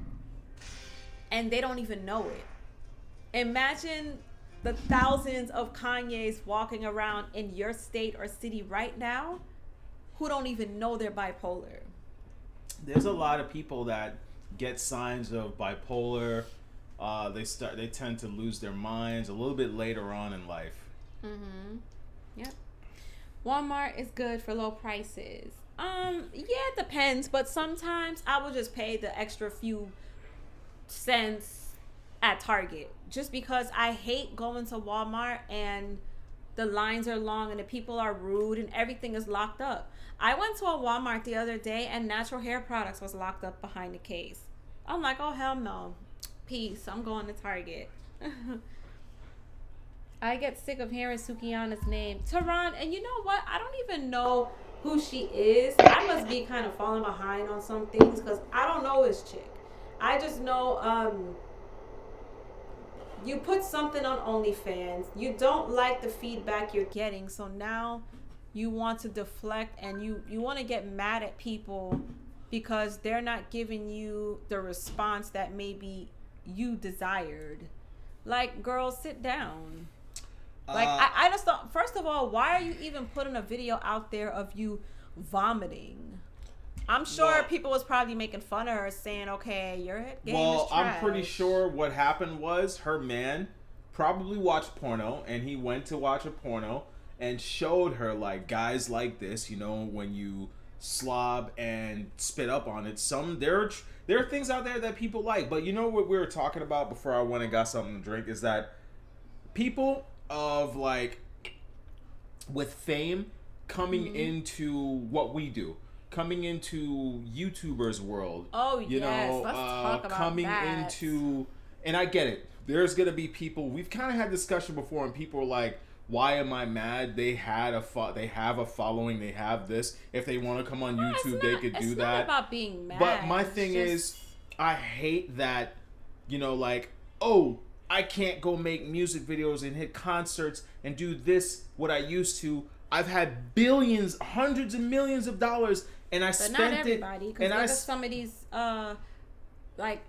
Speaker 3: and they don't even know it. Imagine the thousands of Kanyes walking around in your state or city right now who don't even know they're bipolar.
Speaker 1: there's a lot of people that get signs of bipolar. They tend to lose their minds a little bit later on in life.
Speaker 3: Mm-hmm. Yep. Walmart is good for low prices. Yeah, it depends, but sometimes I will just pay the extra few cents at Target just because I hate going to Walmart and the lines are long and the people are rude and everything is locked up. I went to a Walmart the other day and natural hair products was locked up behind the case. I'm like, oh hell no. Peace. I'm going to Target. I get sick of hearing Sukiana's name. Tehran, and you know what? I don't even know who she is. I must be kind of falling behind on some things because I don't know this chick. I just know you put something on OnlyFans. You don't like the feedback you're getting, so now you want to deflect and you want to get mad at people because they're not giving you the response that maybe you desired. Like, girl, sit down. Like, I just don't. First of all, why are you even putting a video out there of you vomiting? I'm sure people was probably making fun of her, saying, "Okay, your game is trash."
Speaker 1: I'm pretty sure what happened was her man probably watched porno, and he went to watch a porno and showed her like guys like this. You know, when you slob and spit up on it. There are things out there that people like, but you know what we were talking about before I went and got something to drink is that people of like with fame coming into what we do, coming into YouTubers world.
Speaker 3: Oh, you know, let's talk about
Speaker 1: coming
Speaker 3: that.
Speaker 1: into, and I get it. There's gonna be people. We've kind of had discussion before, and people are like, "Why am I mad? They have a following. They have this. If they want to come on YouTube, they could do that." It's not
Speaker 3: about being mad.
Speaker 1: But my thing is, I hate that. You know, like, oh, I can't go make music videos and hit concerts and do this what I used to. I've had billions, hundreds of millions of dollars, and I spent
Speaker 3: not everybody,
Speaker 1: it.
Speaker 3: Because look at some of these, like,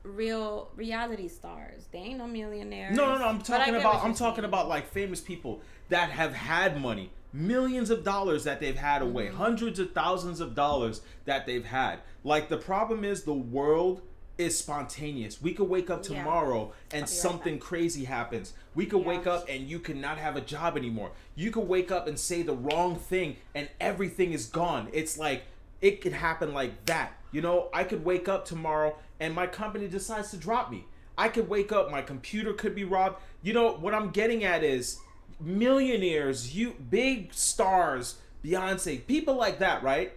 Speaker 3: real reality stars. They ain't no millionaires.
Speaker 1: No. I'm talking about like famous people that have had money, millions of dollars that they've had away, hundreds of thousands of dollars that they've had. Like, the problem is the world is spontaneous. We could wake up tomorrow and something crazy happens. We could wake up and you could not have a job anymore. You could wake up and say the wrong thing and everything is gone. It's like, it could happen like that. You know, I could wake up tomorrow and my company decides to drop me. I could wake up, my computer could be robbed. You know, what I'm getting at is millionaires, big stars, Beyonce, people like that, right?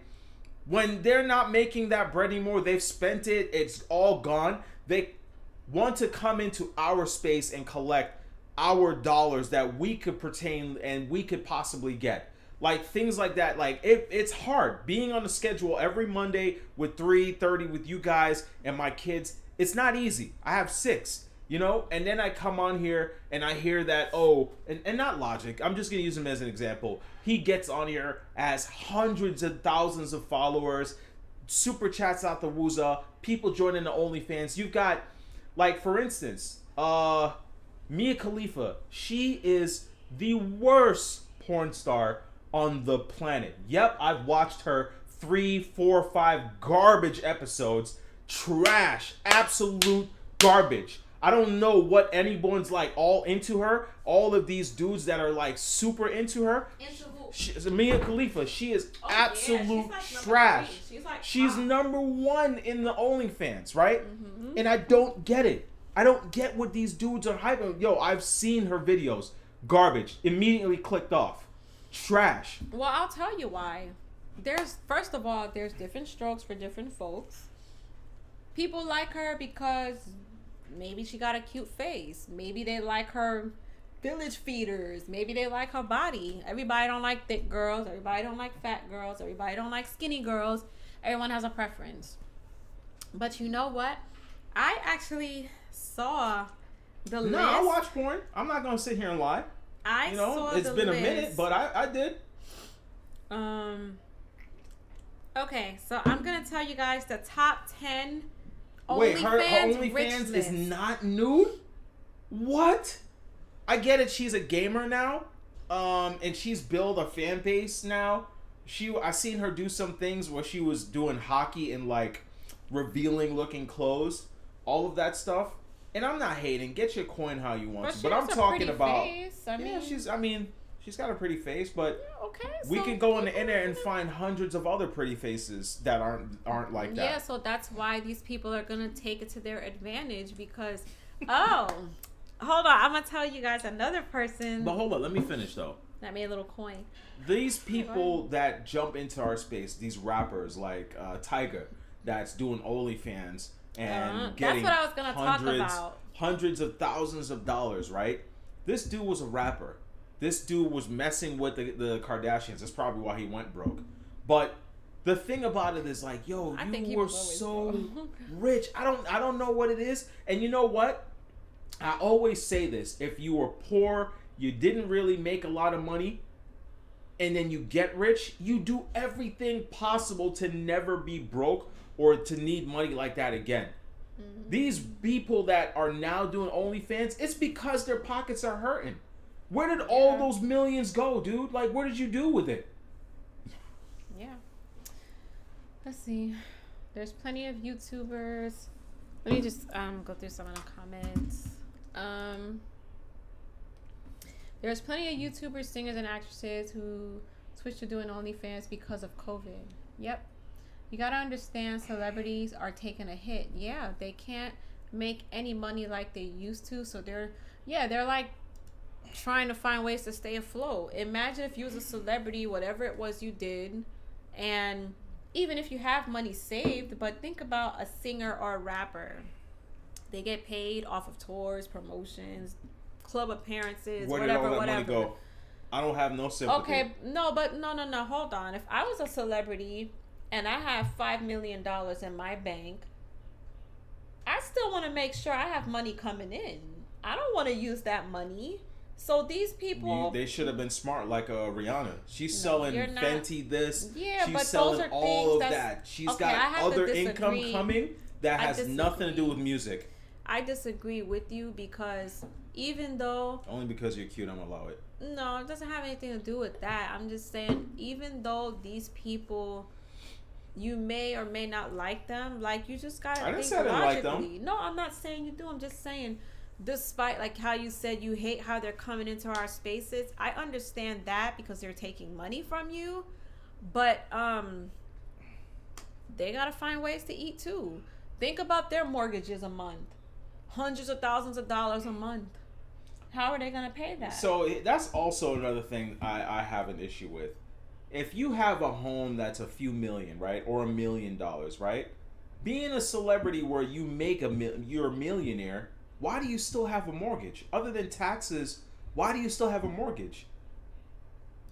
Speaker 1: When they're not making that bread anymore, they've spent it, it's all gone. They want to come into our space and collect our dollars that we could pertain and we could possibly get. Like, things like that. Like, it's hard being on the schedule every Monday with 3:30 with you guys and my kids. It's not easy. I have 6, you know, and then I come on here and I hear that, and not Logic, I'm just gonna use him as an example. He gets on here as hundreds of thousands of followers, super chats out the wooza, people joining the OnlyFans. You've got, like, for instance, Mia Khalifa. She is the worst porn star on the planet. Yep, I've watched her 3, 4, 5 garbage episodes. Trash. Absolute garbage. I don't know what anyone's like all into her. All of these dudes that are like super into her.
Speaker 3: Into who?
Speaker 1: Mia Khalifa. She is absolute trash. She's number 1 in the OnlyFans, right? Mm-hmm. And I don't get it. I don't get what these dudes are hyping. Yo, I've seen her videos. Garbage. Immediately clicked off. Trash.
Speaker 3: Well, I'll tell you why. First of all, there's different strokes for different folks. People like her because maybe she got a cute face. Maybe they like her village feeders. Maybe they like her body. Everybody don't like thick girls. Everybody don't like fat girls. Everybody don't like skinny girls. Everyone has a preference. But you know what? I actually saw the list.
Speaker 1: No, I watch porn. I'm not going to sit here and lie. It's been a minute, but I did.
Speaker 3: Okay, so I'm going to tell you guys the top 10
Speaker 1: Wait, her
Speaker 3: OnlyFans
Speaker 1: OnlyFans is not nude? What? I get it. She's a gamer now. And she's built a fan base now. I seen her do some things where she was doing hockey in like revealing looking clothes, all of that stuff. And I'm not hating. Get your coin how you want to. But I'm talking about.
Speaker 3: Face.
Speaker 1: She's got a pretty face, but
Speaker 3: okay,
Speaker 1: we
Speaker 3: so
Speaker 1: can go on the internet and find hundreds of other pretty faces that aren't like that.
Speaker 3: Yeah, so that's why these people are gonna take it to their advantage because, hold on, I'm gonna tell you guys another person.
Speaker 1: But hold on, let me finish though.
Speaker 3: That made a little coin.
Speaker 1: These people that jump into our space, these rappers like Tiger, that's doing OnlyFans and getting
Speaker 3: that's what I was gonna talk about.
Speaker 1: Hundreds of thousands of dollars, right? This dude was a rapper. This dude was messing with the Kardashians. That's probably why he went broke. But the thing about it is like, yo, you were so rich. I don't know what it is. And you know what? I always say this. If you were poor, you didn't really make a lot of money, and then you get rich, you do everything possible to never be broke or to need money like that again. Mm-hmm. These people that are now doing OnlyFans, it's because their pockets are hurting. Where did all those millions go, dude? Like, what did you do with it?
Speaker 3: Yeah. Let's see. There's plenty of YouTubers. Let me just go through some of the comments. There's plenty of YouTubers, singers, and actresses who switched to doing OnlyFans because of COVID. Yep. You gotta understand, celebrities are taking a hit. Yeah, they can't make any money like they used to, so they're like trying to find ways to stay afloat. Imagine if you was a celebrity, whatever it was you did, and even if you have money saved, but think about a singer or a rapper. They get paid off of tours, promotions, club appearances,
Speaker 1: Where did
Speaker 3: whatever.
Speaker 1: all that money go? I don't have no sympathy.
Speaker 3: Okay, no, hold on. If I was a celebrity and I have $5 million in my bank, I still want to make sure I have money coming in. I don't want to use that money. So these people,
Speaker 1: they should have been smart, like Rihanna. She's selling Fenty this.
Speaker 3: Yeah,
Speaker 1: she's
Speaker 3: but
Speaker 1: selling
Speaker 3: those are
Speaker 1: all of
Speaker 3: things
Speaker 1: that. She's
Speaker 3: okay,
Speaker 1: got other income coming that has nothing to do with music.
Speaker 3: I disagree with you because even though
Speaker 1: only because you're cute, I'm gonna allow it.
Speaker 3: No, it doesn't have anything to do with that. I'm just saying, even though these people, you may or may not like them, like you just gotta think logically. Like them. No, I'm not saying you do. I'm just saying, despite like how you said you hate how they're coming into our spaces, I understand that because they're taking money from you, but they gotta find ways to eat too. Think about their mortgages a month, hundreds of thousands of dollars a month. How are they gonna pay that?
Speaker 1: So that's also another thing I have an issue with. If you have a home that's a few million, right, or $1 million, right, being a celebrity where you make you're a millionaire, why do you still have a mortgage? Other than taxes, why do you still have a mortgage?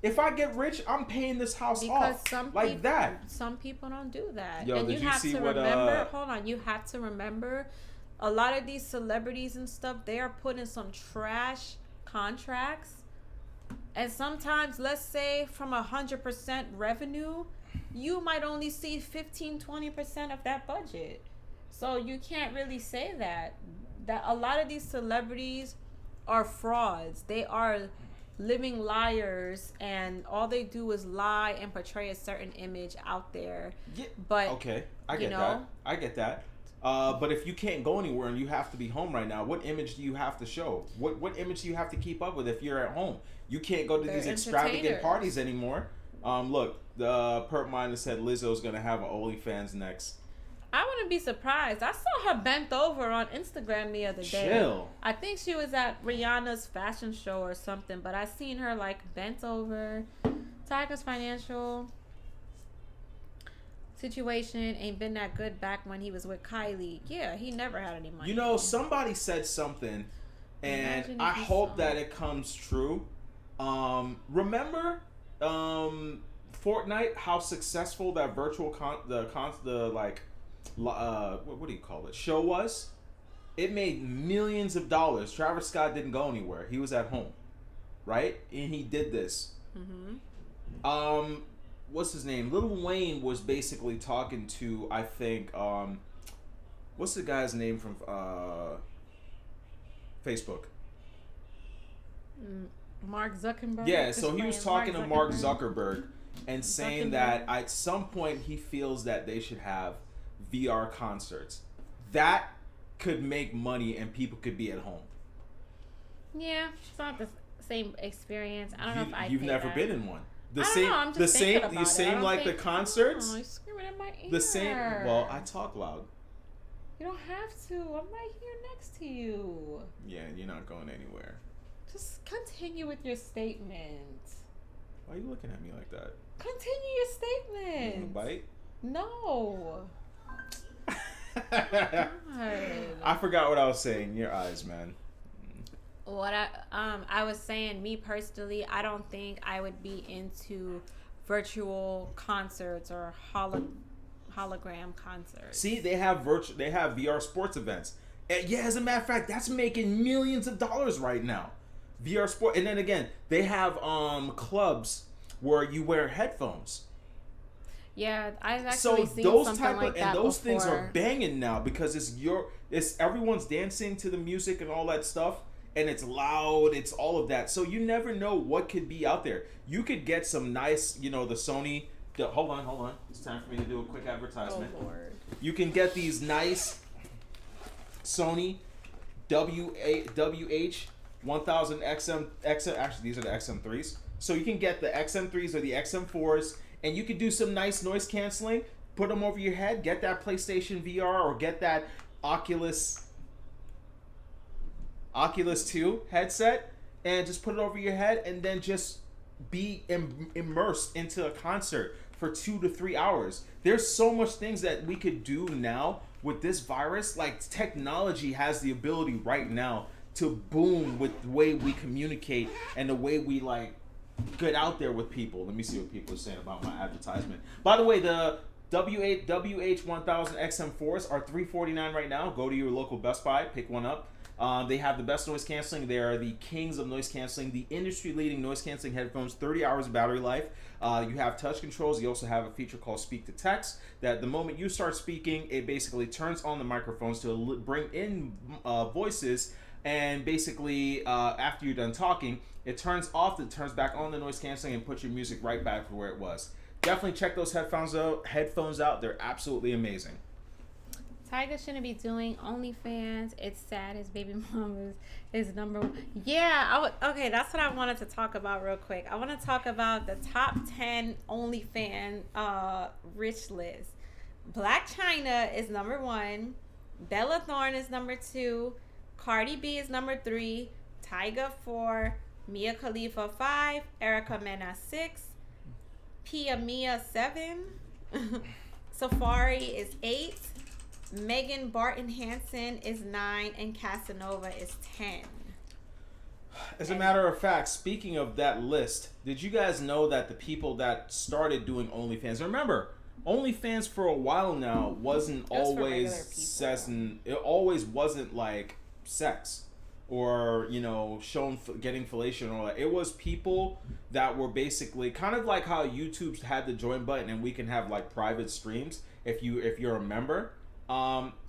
Speaker 1: If I get rich, I'm paying this house off that.
Speaker 3: Some people don't do that.
Speaker 1: Yo,
Speaker 3: and
Speaker 1: did
Speaker 3: you have
Speaker 1: see
Speaker 3: to
Speaker 1: what,
Speaker 3: remember, hold on, you have to remember, a lot of these celebrities and stuff, they are put in some trash contracts. And sometimes, let's say from 100% revenue, you might only see 15-20% of that budget. So you can't really say that a lot of these celebrities are frauds. They are living liars, and all they do is lie and portray a certain image out there.
Speaker 1: Yeah,
Speaker 3: but
Speaker 1: okay, I get that. But if you can't go anywhere and you have to be home right now, what image do you have to show? What image do you have to keep up with if you're at home? You can't go to these extravagant parties anymore. Look, the Perp Miner said Lizzo's gonna have an OnlyFans next.
Speaker 3: I wouldn't be surprised. I saw her bent over on Instagram the other day.
Speaker 1: Chill.
Speaker 3: I think she was at Rihanna's fashion show or something, but I seen her like bent over. Tiger's financial situation ain't been that good back when he was with Kylie. Yeah, he never had any money.
Speaker 1: You know, somebody said something, and I hope that it comes true. Remember Fortnite, how successful that virtual what do you call it, show was? It made millions of dollars. Travis Scott didn't go anywhere. He was at home, right? And he did this. Mm-hmm. What's his name? Lil Wayne was basically talking to, I think, what's the guy's name from Facebook?
Speaker 3: Mark Zuckerberg.
Speaker 1: Yeah, so he was talking to Mark Zuckerberg, and saying that at some point he feels that they should have VR concerts. That could make money and people could be at home.
Speaker 3: Yeah, it's not the same experience. I don't know if I.
Speaker 1: You've never been in one. The
Speaker 3: I don't
Speaker 1: same,
Speaker 3: know, I'm just
Speaker 1: the
Speaker 3: thinking
Speaker 1: same,
Speaker 3: about
Speaker 1: the
Speaker 3: it.
Speaker 1: same
Speaker 3: I don't
Speaker 1: like the
Speaker 3: think-
Speaker 1: concerts.
Speaker 3: Oh, you're screaming in my ear.
Speaker 1: The same. Well, I talk loud.
Speaker 3: You don't have to. I'm right here next to you.
Speaker 1: Yeah, you're not going anywhere.
Speaker 3: Just continue with your statement.
Speaker 1: Why are you looking at me like that?
Speaker 3: Continue your
Speaker 1: You
Speaker 3: statement.
Speaker 1: wanna bite?
Speaker 3: No.
Speaker 1: I forgot what I was saying. Your eyes, man.
Speaker 3: What I was saying, me personally, I don't think I would be into virtual concerts or hologram concerts.
Speaker 1: See, they have VR sports events. And yeah, as a matter of fact, that's making millions of dollars right now. VR sport, and then again, they have clubs where you wear headphones.
Speaker 3: Yeah, I've
Speaker 1: So
Speaker 3: actually seen
Speaker 1: those
Speaker 3: something
Speaker 1: type
Speaker 3: like
Speaker 1: of
Speaker 3: that
Speaker 1: and those things are
Speaker 3: before.
Speaker 1: banging now because it's everyone's dancing to the music and all that stuff, and it's loud, it's all of that. So you never know what could be out there. You could get some nice, the Sony. Hold on. It's time for me to do a quick advertisement.
Speaker 3: Oh Lord.
Speaker 1: You can get these nice Sony WH 1000 XM. Actually, these are the XM3s. So you can get the XM3s or the XM4s, and you can do some nice noise canceling. Put them over your head. Get that PlayStation VR or get that Oculus 2 headset, and just put it over your head, and then just be immersed into a concert for 2 to 3 hours. There's so much things that we could do now with this virus. Like, technology has the ability right now to boom with the way we communicate and the way we get out there with people. Let me see what people are saying about my advertisement. By the way, the WH 1000 XM4s are $349 right now. Go to your local Best Buy, pick one up. They have the best noise canceling. They are the kings of noise canceling. The industry-leading noise canceling headphones, 30 hours of battery life. You have touch controls. You also have a feature called Speak to Text, that the moment you start speaking, it basically turns on the microphones to bring in voices, and basically after you're done talking, it turns off, it turns back on the noise canceling and puts your music right back to where it was. Definitely check those headphones out. They're absolutely amazing.
Speaker 3: Tiger shouldn't be doing OnlyFans. It's sad his baby mama is number one. Yeah, okay, that's what I wanted to talk about real quick. I want to talk about the top 10 OnlyFans rich list. Black China is number 1. Bella Thorne is number 2. Cardi B is number 3. Tyga 4. Mia Khalifa 5. Erica Mena 6. Pia Mia 7. Safari is 8. Megan Barton Hansen is 9, and Casanova is 10.
Speaker 1: As a matter of fact, speaking of that list, did you guys know that the people that started doing OnlyFans, remember, OnlyFans for a while now wasn't always sex, and it always wasn't like sex or getting fellatio and all that. It was people that were basically kind of like how YouTube's had the join button and we can have like private streams if you're a member.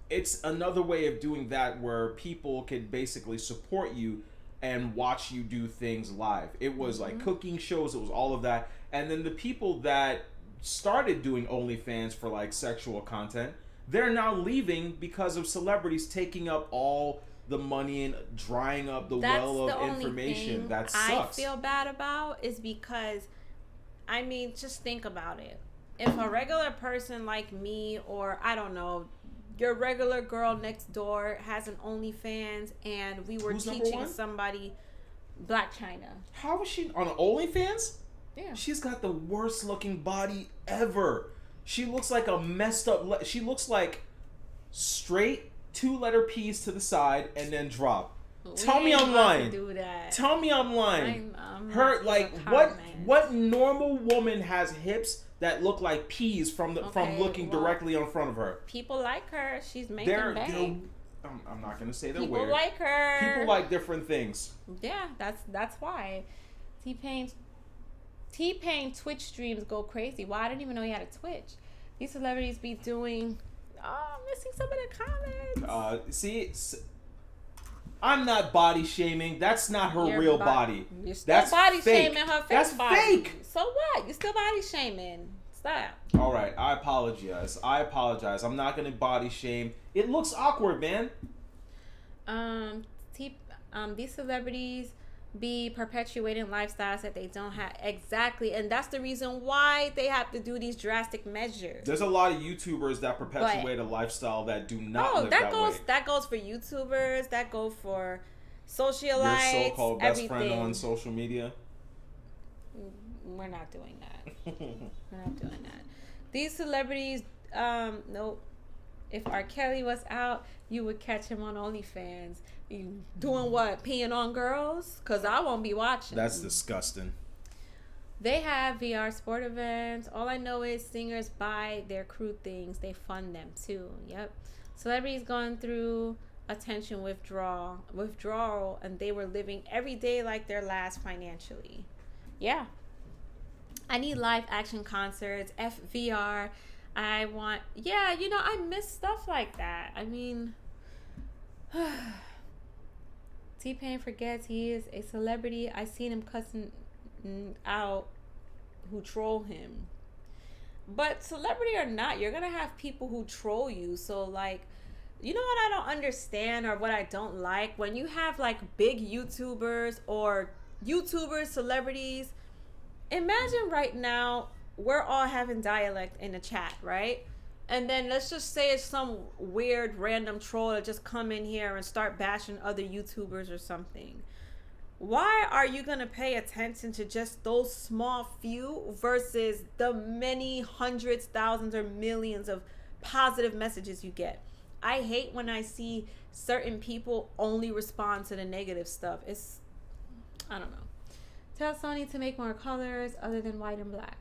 Speaker 1: It's another way of doing that where people could basically support you and watch you do things live. It was like cooking shows, it was all of that. And then the people that started doing OnlyFans for like sexual content, they're now leaving because of celebrities taking up all the money and drying up the well of information. That sucks.
Speaker 3: I feel bad about is because, just think about it. If a regular person like me, or I don't know, your regular girl next door has an OnlyFans, and we were
Speaker 1: Who's
Speaker 3: teaching somebody, Black China.
Speaker 1: How is she on OnlyFans?
Speaker 3: Yeah.
Speaker 1: She's got the worst looking body ever. She looks like a messed up. She looks like straight 2-letter P's to the side and then drop. Tell me I'm lying. Tell me I'm lying. Her what normal woman has hips that look like peas from looking directly in front of her?
Speaker 3: People like her. She's making bank.
Speaker 1: I'm not gonna say they're
Speaker 3: People
Speaker 1: weird.
Speaker 3: like her.
Speaker 1: People like different things.
Speaker 3: Yeah, that's why. T-Pain Twitch streams go crazy. Well, I didn't even know he had a Twitch. These celebrities be doing. Oh, I'm missing some of the comments. I'm not body shaming. That's not her real body. You're still
Speaker 1: that's
Speaker 3: body
Speaker 1: fake.
Speaker 3: shaming her face.
Speaker 1: That's
Speaker 3: body.
Speaker 1: fake.
Speaker 3: So what? You still body shaming. Stop.
Speaker 1: All right, I apologize. I'm not gonna body shame. It looks awkward, man.
Speaker 3: These celebrities be perpetuating lifestyles that they don't have. Exactly. And that's the reason why they have to do these drastic measures.
Speaker 1: There's a lot of YouTubers that perpetuate a lifestyle that do not live that way.
Speaker 3: That goes for YouTubers. That goes for socialites.
Speaker 1: Your so-called best
Speaker 3: everything.
Speaker 1: friend on social media.
Speaker 3: We're not doing that. We're not doing that. These celebrities, nope. If R. Kelly was out, you would catch him on OnlyFans. You doing what? Peeing on girls? Because I won't be watching.
Speaker 1: That's disgusting.
Speaker 3: They have VR sport events. All I know is singers buy their crew things. They fund them too. Yep. Celebrities going through attention withdrawal, and they were living every day like their last financially. Yeah. I need live action concerts, FVR. I miss stuff like that. I mean, T-Pain forgets he is a celebrity. I seen him cussing out who troll him. But celebrity or not, you're going to have people who troll you. So, like, you know what I don't understand or what I don't like? When you have, like, big YouTubers or YouTubers, celebrities. Imagine right now, we're all having dialect in the chat, right? And then let's just say it's some weird random troll that just come in here and start bashing other YouTubers or something. Why are you going to pay attention to just those small few versus the many hundreds, thousands, or millions of positive messages you get? I hate when I see certain people only respond to the negative stuff. I don't know. Tell Sony to make more colors other than white and black.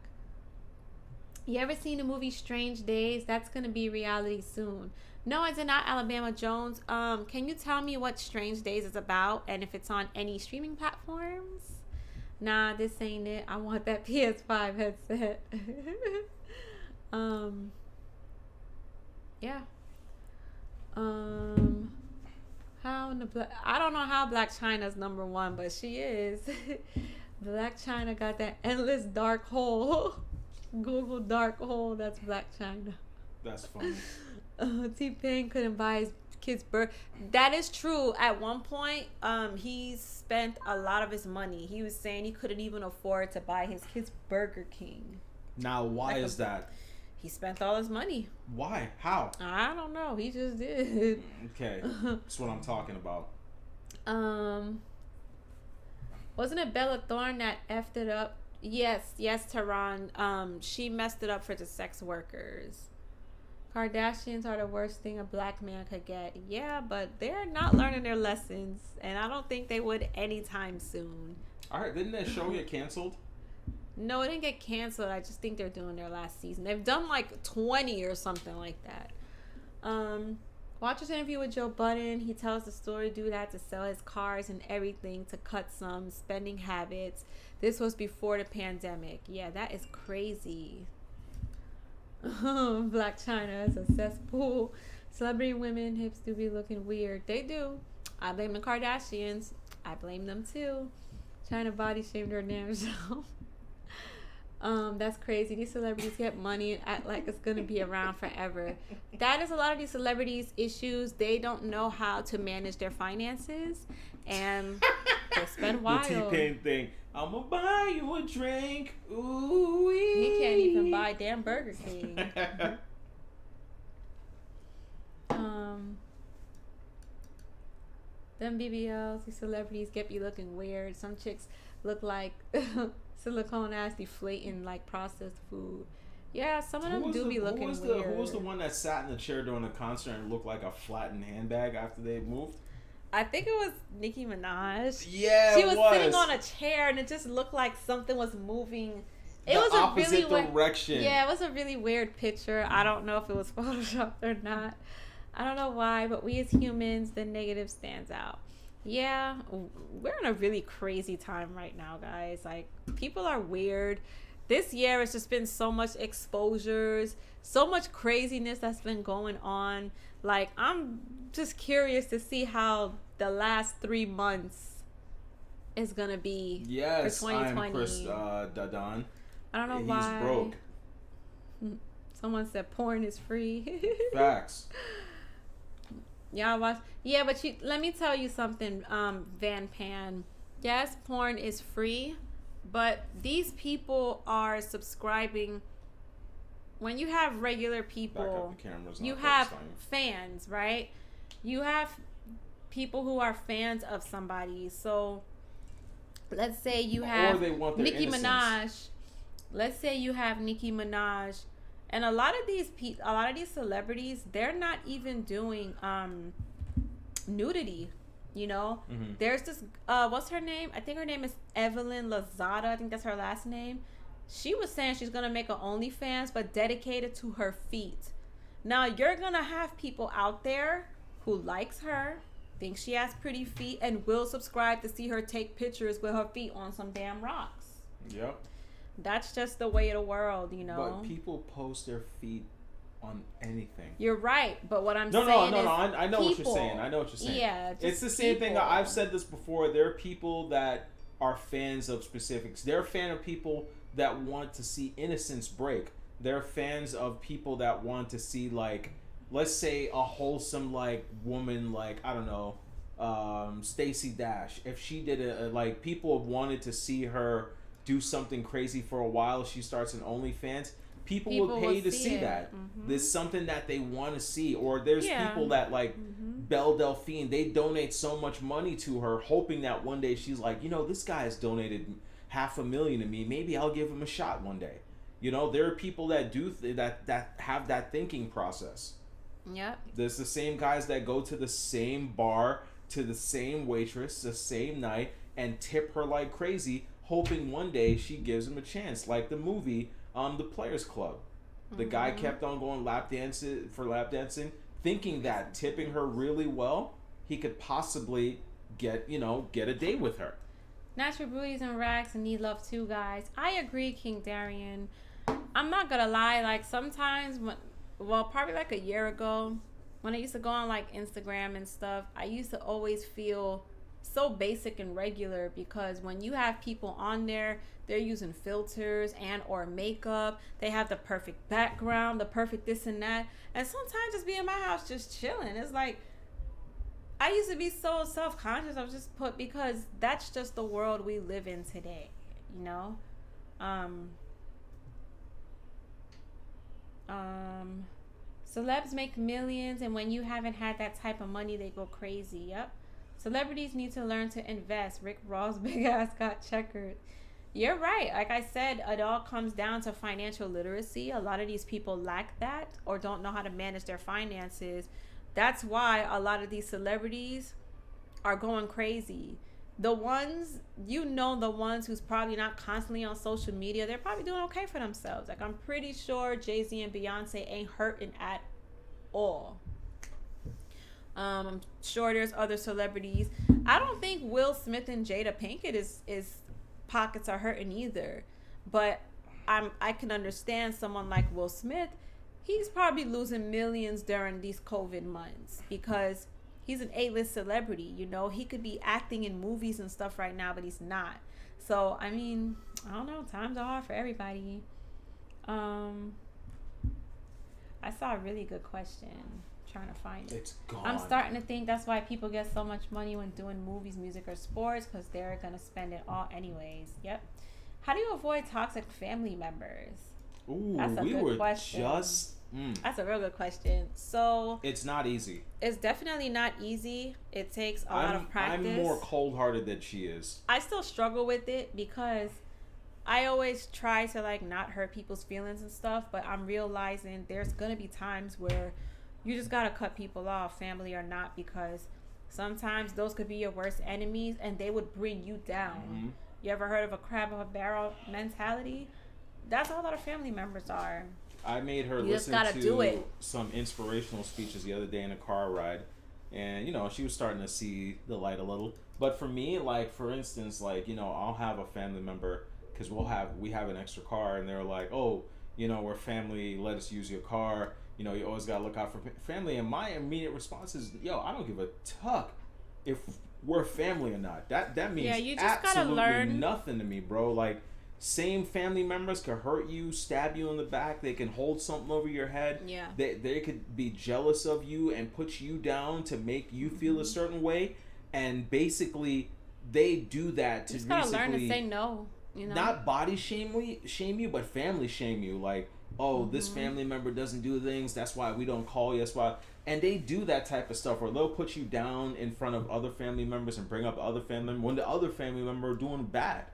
Speaker 3: You ever seen the movie Strange Days? That's going to be reality soon. No, I did not, Alabama Jones. Can you tell me what Strange Days is about and if it's on any streaming platforms? Nah, this ain't it. I want that PS5 headset. Yeah. How in the I don't know how Black China's number one, but she is. Black China got that endless dark hole. Google dark hole. That's Black China.
Speaker 1: That's funny.
Speaker 3: T-Pain couldn't buy his kid's burger. That is true. At one point, he spent a lot of his money. He was saying he couldn't even afford to buy his kid's Burger King.
Speaker 1: Now, why is that?
Speaker 3: He spent all his money.
Speaker 1: Why? How?
Speaker 3: I don't know. He just did.
Speaker 1: Okay. That's what I'm talking about.
Speaker 3: Wasn't it Bella Thorne that effed it up? Yes, Tehran. She messed it up for the sex workers. Kardashians are the worst thing a black man could get. Yeah, but they're not learning their lessons, and I don't think they would anytime soon.
Speaker 1: All right, didn't that show get canceled?
Speaker 3: No, it didn't get canceled. I just think they're doing their last season. They've done like 20 or something like that. Watch his interview with Joe Budden. He tells the story dude had to sell his cars and everything to cut some spending habits. This was before the pandemic. Yeah, that is crazy. Black China is a cesspool. Celebrity women hips do be looking weird. They do. I blame the Kardashians. I blame them too. China body shamed her damn self. That's crazy. These celebrities get money and act like it's gonna be around forever. That is a lot of these celebrities' issues. They don't know how to manage their finances, and they spend wild.
Speaker 1: The T-Pain thing. I'ma buy you a drink. Ooh.
Speaker 3: He can't even buy damn Burger King. Them BBLs, these celebrities get me looking weird. Some chicks look like silicone ass deflating like processed food. Yeah, some of them do be looking weird.
Speaker 1: Who was the one that sat in the chair during the concert and looked like a flattened handbag after they moved?
Speaker 3: I think it was Nicki Minaj.
Speaker 1: Yeah,
Speaker 3: she was sitting on a chair and it just looked like something was moving. It was a really
Speaker 1: direction.
Speaker 3: Yeah, it was a really weird picture. I don't know if it was photoshopped or not. I don't know why, but we as humans, the negative stands out. Yeah, we're in a really crazy time right now, guys. Like, people are weird. This year has just been so much exposures, so much craziness that's been going on. Like, I'm just curious to see how the last 3 months is gonna be for 2020.
Speaker 1: Yes, I'm Chris Dadan.
Speaker 3: I don't know
Speaker 1: He's
Speaker 3: why.
Speaker 1: broke.
Speaker 3: Someone said porn is free.
Speaker 1: Facts.
Speaker 3: Y'all watch. Yeah, but let me tell you something, Van Pan. Yes, porn is free, but these people are subscribing. When you have regular
Speaker 1: Back
Speaker 3: people,
Speaker 1: up the cameras.
Speaker 3: you
Speaker 1: not
Speaker 3: have
Speaker 1: focused on you.
Speaker 3: fans, right? You have people who are fans of somebody. So let's say you have
Speaker 1: Or they want their
Speaker 3: Nicki
Speaker 1: innocence.
Speaker 3: Minaj. Let's say you have Nicki Minaj, and a lot of these celebrities, they're not even doing nudity. You know,
Speaker 1: Mhm.
Speaker 3: there's this what's her name? I think her name is Evelyn Lozada. I think that's her last name. She was saying she's gonna make an OnlyFans, but dedicated to her feet. Now you're gonna have people out there who likes her, thinks she has pretty feet, and will subscribe to see her take pictures with her feet on some damn rocks.
Speaker 1: Yep.
Speaker 3: That's just the way of the world, you know.
Speaker 1: But people post their feet on anything.
Speaker 3: You're right, but what I'm
Speaker 1: No,
Speaker 3: saying is
Speaker 1: I know what you're
Speaker 3: people.
Speaker 1: saying. I know what you're saying.
Speaker 3: Yeah,
Speaker 1: It's the
Speaker 3: just
Speaker 1: same thing.
Speaker 3: people.
Speaker 1: I've said this before. There are people that are fans of specifics. They're a fan of people that want to see innocence break. They're fans of people that want to see, like, let's say a wholesome, like, woman, like, I don't know, Stacey Dash. If she did like, people have wanted to see her do something crazy for a while. She starts an OnlyFans. People will pay
Speaker 3: will
Speaker 1: to see
Speaker 3: it.
Speaker 1: that.
Speaker 3: Mhm.
Speaker 1: There's something that they want to see. Or there's
Speaker 3: Yeah.
Speaker 1: people that, like,
Speaker 3: Mhm.
Speaker 1: Belle Delphine, they donate so much money to her, hoping that one day she's like, you know, this guy has donated $500,000 to me. Maybe I'll give him a shot one day. You know, there are people that do that have that thinking process.
Speaker 3: Yep.
Speaker 1: There's the same guys that go to the same bar, to the same waitress, the same night, and tip her like crazy, hoping one day she gives him a chance. Like the movie, The Players Club. The guy kept on going lap dancing, thinking that tipping her really well, he could possibly get a date with her.
Speaker 3: Natural booties and rags and need love too, guys. I agree, King Darian. I'm not gonna lie, like sometimes probably like a year ago, when I used to go on like Instagram and stuff, I used to always feel so basic and regular, because when you have people on there, they're using filters and or makeup, they have the perfect background, the perfect this and that, and sometimes just be in my house just chilling, it's like I used to be so self-conscious. I was just because that's just the world we live in today, you know. Celebs make millions, and when you haven't had that type of money, they go crazy. Yep. Celebrities need to learn to invest. Rick Ross big ass got checkered. You're right. Like I said, it all comes down to financial literacy. A lot of these people lack that or don't know how to manage their finances. That's why a lot of these celebrities are going crazy. The ones, the ones who's probably not constantly on social media, they're probably doing okay for themselves. Like I'm pretty sure Jay-Z and Beyonce ain't hurting at all. I'm sure there's other celebrities. I don't think Will Smith and Jada Pinkett is pockets are hurting either. But I can understand someone like Will Smith. He's probably losing millions during these COVID months because he's an A-list celebrity. You know, he could be acting in movies and stuff right now, but he's not. So, I mean, I don't know. Times are hard for everybody. I saw a really good question. Trying to find it.
Speaker 1: It's gone.
Speaker 3: I'm starting to think that's why people get so much money when doing movies, music, or sports, because they're going to spend it all anyways. Yep. How do you avoid toxic family members?
Speaker 1: Ooh,
Speaker 3: That's a
Speaker 1: we
Speaker 3: good
Speaker 1: were
Speaker 3: question.
Speaker 1: just...
Speaker 3: That's a real good question. So
Speaker 1: It's not easy.
Speaker 3: it's definitely not easy. It takes a lot of practice.
Speaker 1: I'm more cold-hearted than she is.
Speaker 3: I still struggle with it because I always try to like not hurt people's feelings and stuff, but I'm realizing there's gonna be times where you just gotta cut people off, family or not, because sometimes those could be your worst enemies and they would bring you down.
Speaker 1: Mm-hmm.
Speaker 3: You ever heard of a crab of a barrel mentality? That's all that our family members are.
Speaker 1: I made her
Speaker 3: You just
Speaker 1: listen
Speaker 3: gotta do
Speaker 1: to
Speaker 3: it.
Speaker 1: some inspirational speeches the other day in a car ride, and she was starting to see the light a little. But for me, like for instance, like I'll have a family member because we have an extra car, and they're like, oh, we're family, let us use your car. You always gotta look out for family. And my immediate response is, I don't give a tuck if we're family or not. That means
Speaker 3: Yeah, you just gotta
Speaker 1: absolutely
Speaker 3: learn.
Speaker 1: nothing to me, bro. Like, same family members could hurt you, stab you in the back. They can hold something over your head.
Speaker 3: Yeah.
Speaker 1: They could be jealous of you and put you down to make you feel a certain way. And basically, they do that to
Speaker 3: you just gotta
Speaker 1: basically
Speaker 3: learn to say no. You know,
Speaker 1: not body shame you, but family shame you. Like, oh, this family member doesn't do things. That's why we don't call you. That's why. And they do that type of stuff, where they'll put you down in front of other family members and bring up other family members when the other family member are doing bad.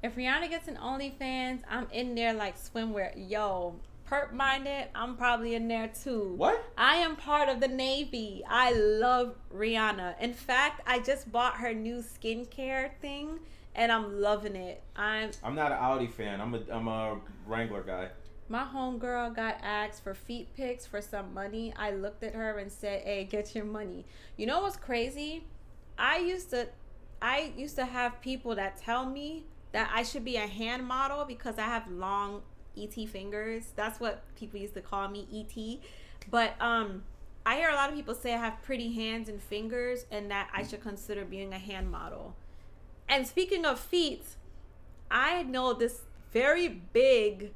Speaker 3: If Rihanna gets an OnlyFans, I'm in there like swimwear. Yo, perp minded, I'm probably in there too.
Speaker 1: What?
Speaker 3: I am part of the Navy. I love Rihanna. In fact, I just bought her new skincare thing, and I'm loving it. I'm
Speaker 1: not an Audi fan. I'm a Wrangler guy.
Speaker 3: My homegirl got asked for feet pics for some money. I looked at her and said, "Hey, get your money." You know what's crazy? I used to have people that tell me that I should be a hand model because I have long ET fingers. That's what people used to call me, ET. But I hear a lot of people say I have pretty hands and fingers and that I should consider being a hand model. And speaking of feet, I know this very big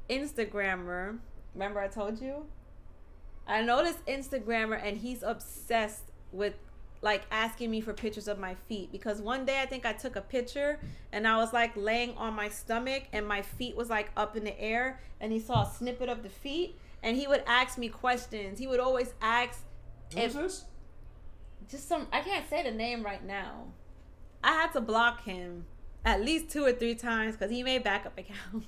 Speaker 3: Instagrammer. Remember I told you? I know this Instagrammer, and he's obsessed with like asking me for pictures of my feet, because one day I think I took a picture and I was like laying on my stomach and my feet was like up in the air, and he saw a snippet of the feet, and he would ask me questions. He would always ask,
Speaker 1: Who's this?
Speaker 3: just some, I can't say the name right now. I had to block him at least 2 or 3 times because he made backup accounts.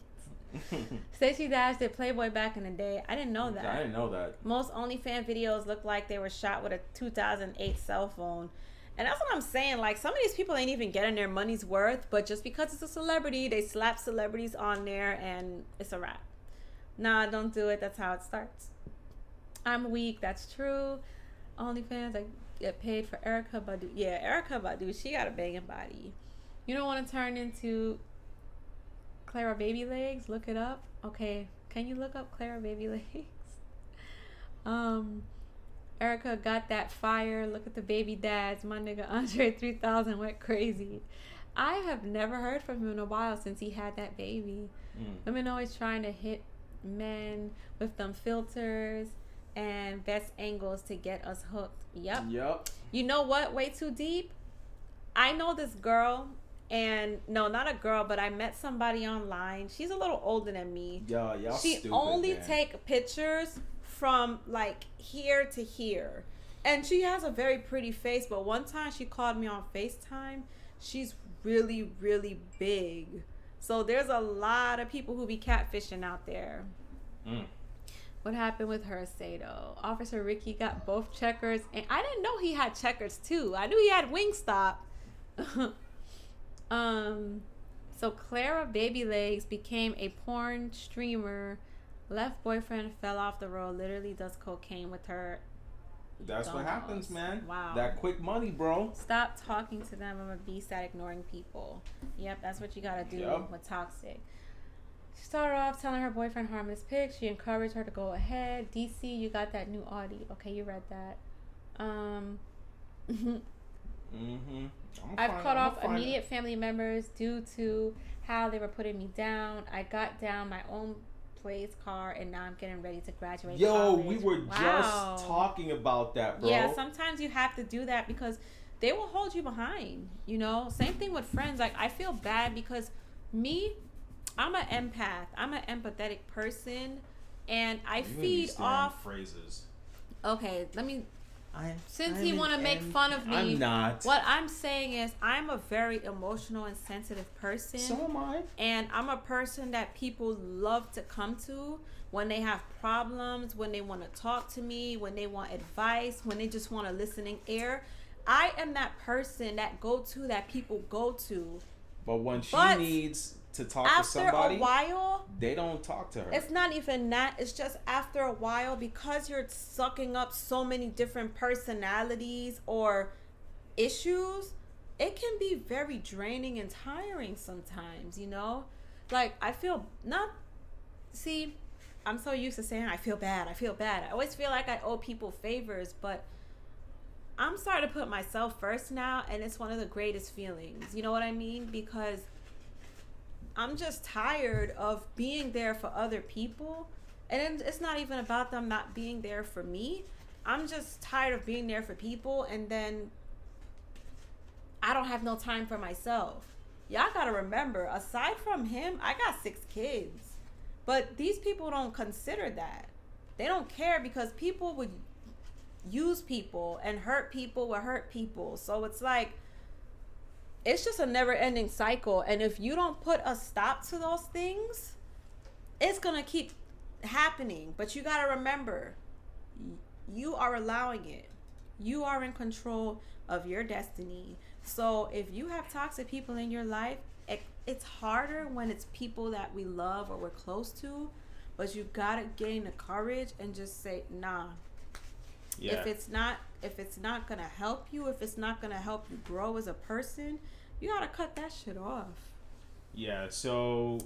Speaker 3: Stacey Dash did Playboy back in the day. I didn't know that.
Speaker 1: I didn't know that.
Speaker 3: Most OnlyFans videos look like they were shot with a 2008 cell phone. And that's what I'm saying. Like, some of these people ain't even getting their money's worth, but just because it's a celebrity, they slap celebrities on there and it's a wrap. Nah, don't do it. That's how it starts. I'm weak. That's true. OnlyFans, I get paid for Erykah Badu. Yeah, Erykah Badu, she got a banging body. You don't want to turn into Clara Baby Legs? Look it up. Okay, can you look up Clara Baby Legs? Erica got that fire. Look at the baby dads. My nigga Andre 3000 went crazy. I have never heard from him in a while since he had that baby. Women always trying to hit men with them filters and best angles to get us hooked. Yep. You know what? Way too deep. I know this girl, and no, not a girl, but I met somebody online. She's a little older than me.
Speaker 1: Y'all
Speaker 3: she
Speaker 1: stupid,
Speaker 3: only
Speaker 1: man.
Speaker 3: take pictures from like here to here, and she has a very pretty face. But one time she called me on FaceTime. She's really, really big. So there's a lot of people who be catfishing out there. What happened with her, Sato? Officer Ricky got both checkers, and I didn't know he had checkers too. I knew he had Wingstop. So Clara Baby Legs became a porn streamer. Left boyfriend, fell off the road, literally does cocaine with her.
Speaker 1: That's what happens, man.
Speaker 3: Wow.
Speaker 1: That quick money, bro.
Speaker 3: Stop talking to them. I'm a beast at ignoring people. Yep, that's what you gotta do with toxic. She started off telling her boyfriend harmless pics. She encouraged her to go ahead. DC, you got that new Audi. Okay, you read that. I've cut off immediate family members due to how they were putting me down. I got down my own place, car, and now I'm getting ready to graduate college.
Speaker 1: We were just talking about that, bro.
Speaker 3: Yeah, sometimes you have to do that because they will hold you behind, you know? Same thing with friends. Like, I feel bad because me, I'm an empath. I'm an empathetic person, and I feed off
Speaker 1: phrases.
Speaker 3: Okay, let me... Since
Speaker 1: I'm
Speaker 3: he want to make fun of me,
Speaker 1: I'm not.
Speaker 3: What I'm saying is I'm a very emotional and sensitive person.
Speaker 1: So am I.
Speaker 3: And I'm a person that people love to come to when they have problems, when they want to talk to me, when they want advice, when they just want a listening ear. I am that person that people go to.
Speaker 1: But when she needs to talk to somebody,
Speaker 3: after a while,
Speaker 1: they don't talk to her.
Speaker 3: It's not even that. It's just after a while, because you're sucking up so many different personalities or issues, it can be very draining and tiring sometimes, you know? Like, I'm so used to saying I feel bad. I always feel like I owe people favors, but I'm starting to put myself first now, and it's one of the greatest feelings. You know what I mean? Because I'm just tired of being there for other people. And it's not even about them not being there for me. I'm just tired of being there for people, and then I don't have no time for myself. Y'all gotta remember, aside from him, I got 6 kids. But these people don't consider that. They don't care, because people would use people, and hurt people will hurt people. So it's like, it's just a never-ending cycle. And if you don't put a stop to those things, it's gonna keep happening. But you gotta remember, you are allowing it. You are in control of your destiny. So if you have toxic people in your life, it's harder when it's people that we love or we're close to. But you gotta gain the courage and just say, nah.
Speaker 1: Yeah.
Speaker 3: If it's not gonna help you, if it's not gonna help you grow as a person, you gotta cut that shit off.
Speaker 1: Yeah. So.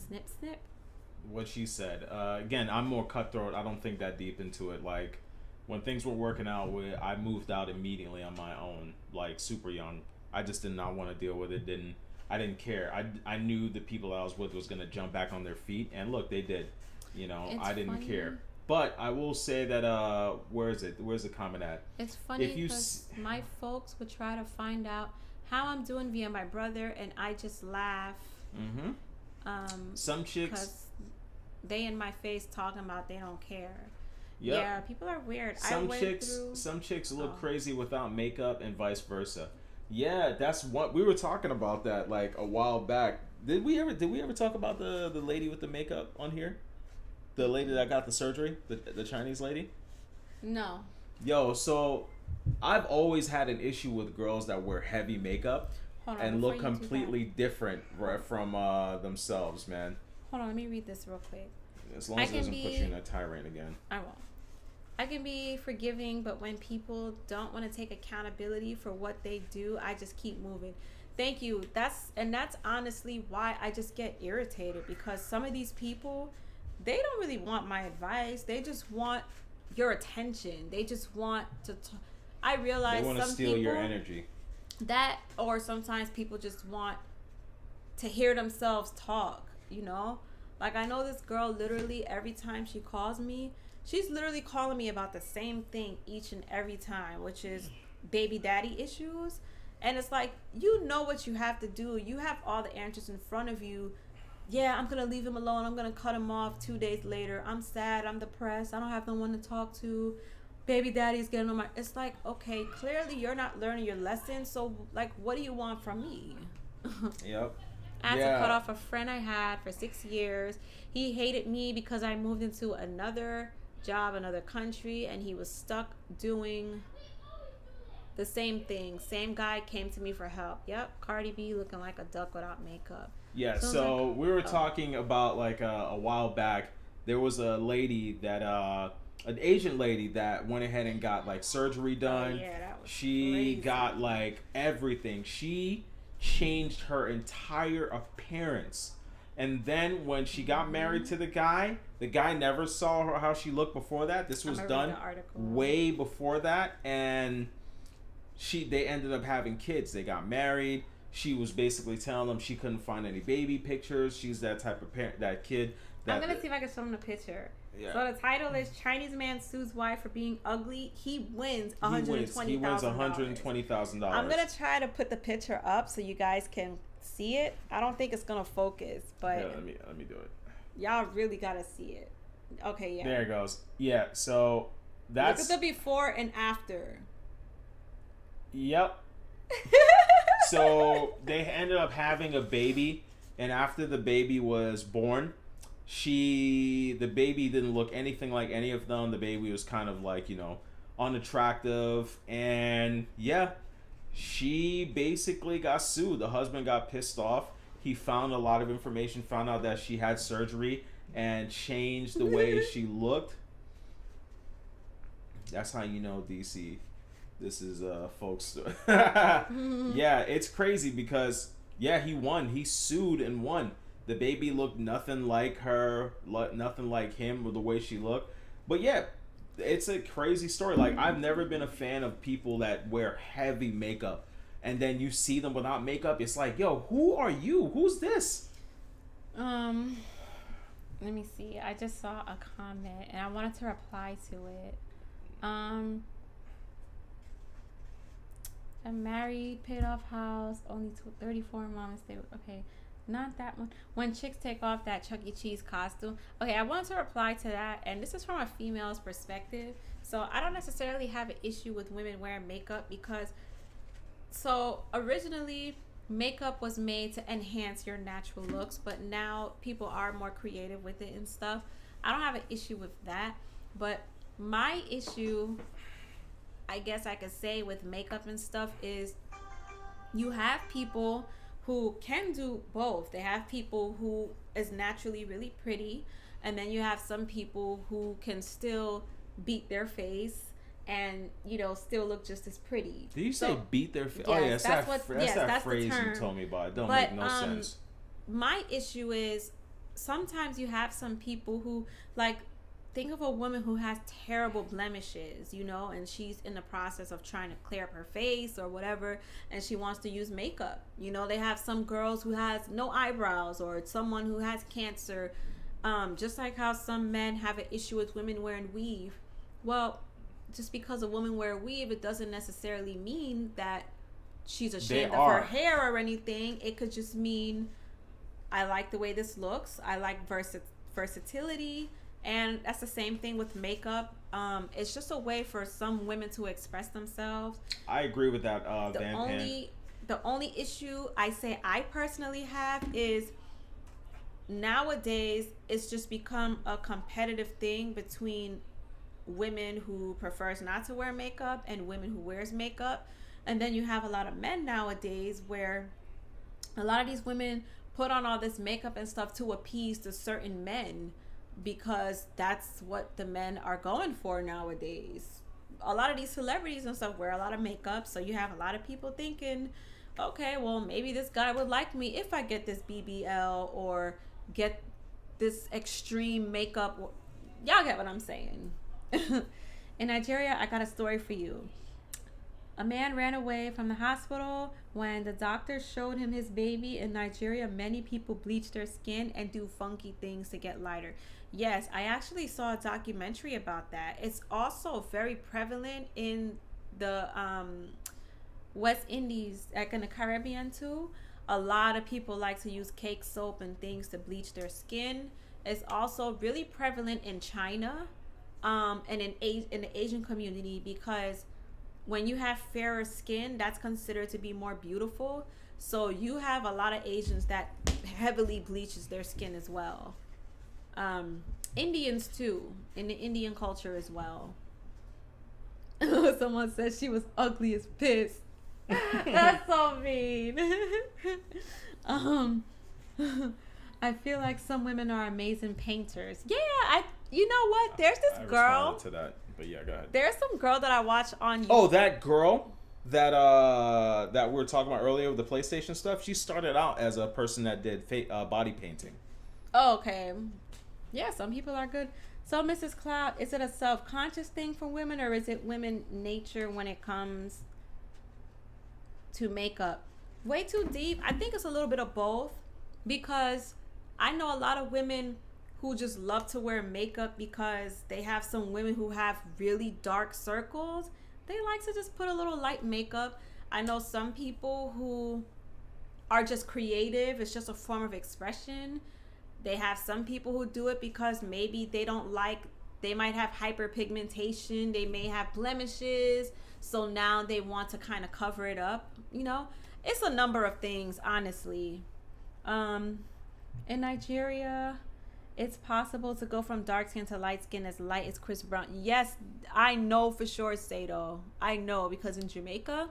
Speaker 3: Snip, snip.
Speaker 1: What she said. Again, I'm more cutthroat. I don't think that deep into it. Like, when things were working out, I moved out immediately on my own, like super young. I just did not want to deal with it. I didn't care. I knew the people I was with was gonna jump back on their feet, and look, they did. You know,
Speaker 3: It's
Speaker 1: I didn't
Speaker 3: funny.
Speaker 1: care. But I will say that where is it? Where's the comment at?
Speaker 3: It's funny
Speaker 1: If you
Speaker 3: because my folks would try to find out how I'm doing via my brother, and I just laugh.
Speaker 1: Mm-hmm. Some chicks.
Speaker 3: Because they in my face talking about they don't care.
Speaker 1: Yep.
Speaker 3: Yeah, people are weird.
Speaker 1: Some chicks look crazy without makeup, and vice versa. Yeah, that's what we were talking about that like a while back. Did we ever talk about the lady with the makeup on here? The lady that got the surgery, the Chinese lady?
Speaker 3: No.
Speaker 1: Yo, so I've always had an issue with girls that wear heavy makeup
Speaker 3: Hold on,
Speaker 1: and
Speaker 3: before
Speaker 1: look
Speaker 3: you do that.
Speaker 1: completely different from themselves, man.
Speaker 3: Hold on, let me read this real quick.
Speaker 1: As long as it doesn't put you in a tirade again.
Speaker 3: I won't. I can be forgiving, but when people don't want to take accountability for what they do, I just keep moving. Thank you. That's honestly why I just get irritated, because some of these people, they don't really want my advice. They just want your attention. They just want to I realize
Speaker 1: they want to
Speaker 3: some
Speaker 1: steal
Speaker 3: people,
Speaker 1: your energy.
Speaker 3: That, or sometimes people just want to hear themselves talk, you know? Like, I know this girl, literally every time she calls me, she's literally calling me about the same thing each and every time, which is baby daddy issues. And it's like, you know what you have to do. You have all the answers in front of you. Yeah, I'm going to leave him alone. I'm going to cut him off 2 days later. I'm sad. I'm depressed. I don't have no one to talk to. Baby daddy's getting on my... It's like, okay, clearly you're not learning your lesson. So, like, what do you want from me?
Speaker 1: Yep.
Speaker 3: I had to cut off a friend I had for 6 years. He hated me because I moved into another job, another country, and he was stuck doing the same thing. Same guy came to me for help. Yep, Cardi B looking like a duck without makeup.
Speaker 1: Yeah,
Speaker 3: So
Speaker 1: so
Speaker 3: like,
Speaker 1: we were talking about like a while back. There was a lady that an Asian lady that went ahead and got like surgery done.
Speaker 3: Oh, yeah, that was
Speaker 1: she
Speaker 3: crazy.
Speaker 1: got like everything. She changed her entire appearance. And then when she got married to the guy never saw her how she looked before that. This was done way before that, and they ended up having kids. They got married. She was basically telling them she couldn't find any baby pictures. She's that type of parent, that kid.
Speaker 3: I'm gonna see if I can show them the picture.
Speaker 1: Yeah.
Speaker 3: So the title is Chinese Man Sues Wife for Being Ugly. He wins $120,000.
Speaker 1: He wins $120,000.
Speaker 3: I'm gonna try to put the picture up so you guys can see it. I don't think it's gonna focus, but
Speaker 1: yeah, let me do it.
Speaker 3: Y'all really gotta see it. Okay, yeah.
Speaker 1: There it goes. Yeah, so that's
Speaker 3: look at the before and after.
Speaker 1: Yep. So they ended up having a baby, and after the baby was born, the baby didn't look anything like any of them. The baby was kind of like, unattractive, and yeah, she basically got sued. The husband got pissed off. He found a lot of information, found out that she had surgery and changed the way she looked. That's how you know DC. This is folks. Yeah, it's crazy because he won. He sued and won. The baby looked nothing like her, nothing like him, or the way she looked. But yeah, it's a crazy story. Like, I've never been a fan of people that wear heavy makeup, and then you see them without makeup. It's like, yo, who are you? Who's this?
Speaker 3: Let me see. I just saw a comment and I wanted to reply to it. A married, paid off house, only 34 moms. Okay, not that one. When chicks take off that Chuck E. Cheese costume. Okay, I want to reply to that, and this is from a female's perspective. So I don't necessarily have an issue with women wearing makeup because, so originally makeup was made to enhance your natural looks, but now people are more creative with it and stuff. I don't have an issue with that, but my issue, I guess I could say, with makeup and stuff is you have people who can do both. They have people who is naturally really pretty, and then you have some people who can still beat their face and, you know, still look just as pretty.
Speaker 1: Did you say beat their face?
Speaker 3: Yes,
Speaker 1: Oh, yeah, that's that
Speaker 3: the
Speaker 1: phrase
Speaker 3: term.
Speaker 1: you told me about. It don't
Speaker 3: But,
Speaker 1: make no sense.
Speaker 3: My issue is sometimes you have some people who, like, think of a woman who has terrible blemishes, you know, and she's in the process of trying to clear up her face or whatever, and she wants to use makeup. You know, they have some girls who has no eyebrows, or someone who has cancer. Just like how some men have an issue with women wearing weave. Well, just because a woman wear a weave, it doesn't necessarily mean that she's ashamed of her hair or anything. It could just mean, I like the way this looks. I like versatility. And that's the same thing with makeup. It's just a way for some women to express themselves.
Speaker 1: I agree with that, Van Pan.
Speaker 3: The only issue I say I personally have is nowadays it's just become a competitive thing between women who prefers not to wear makeup and women who wears makeup. And then you have a lot of men nowadays where a lot of these women put on all this makeup and stuff to appease to certain men, because that's what the men are going for nowadays. A lot of these celebrities and stuff wear a lot of makeup, so you have a lot of people thinking, okay, well, maybe this guy would like me if I get this BBL or get this extreme makeup. Y'all get what I'm saying. In Nigeria, I got a story for you. A man ran away from the hospital when the doctor showed him his baby. In Nigeria, many people bleach their skin and do funky things to get lighter. Yes, I actually saw a documentary about that. It's also very prevalent in the West Indies, like in the Caribbean too. A lot of people like to use cake soap and things to bleach their skin. It's also really prevalent in China, and in the Asian community, because when you have fairer skin, that's considered to be more beautiful. So you have a lot of Asians that heavily bleaches their skin as well. Indians too, in the Indian culture as well. Someone said she was ugly as piss. That's so mean. I feel like some women are amazing painters. Yeah, you know what? There's this
Speaker 1: I
Speaker 3: girl.
Speaker 1: responded to that, but yeah, go ahead.
Speaker 3: There's some girl that I watch on YouTube.
Speaker 1: Oh, that girl that we were talking about earlier with the PlayStation stuff. She started out as a person that did body painting.
Speaker 3: Oh, okay. Yeah, some people are good. So, Mrs. Cloud, is it a self-conscious thing for women, or is it women nature when it comes to makeup? Way too deep. I think it's a little bit of both, because I know a lot of women who just love to wear makeup because they have some women who have really dark circles. They like to just put a little light makeup. I know some people who are just creative. It's just a form of expression. They have some people who do it because maybe they might have hyperpigmentation. They may have blemishes. So now they want to kind of cover it up. You know, it's a number of things, honestly. In Nigeria, it's possible to go from dark skin to light skin as light as Chris Brown. Yes, I know for sure, Sado. I know, because in Jamaica,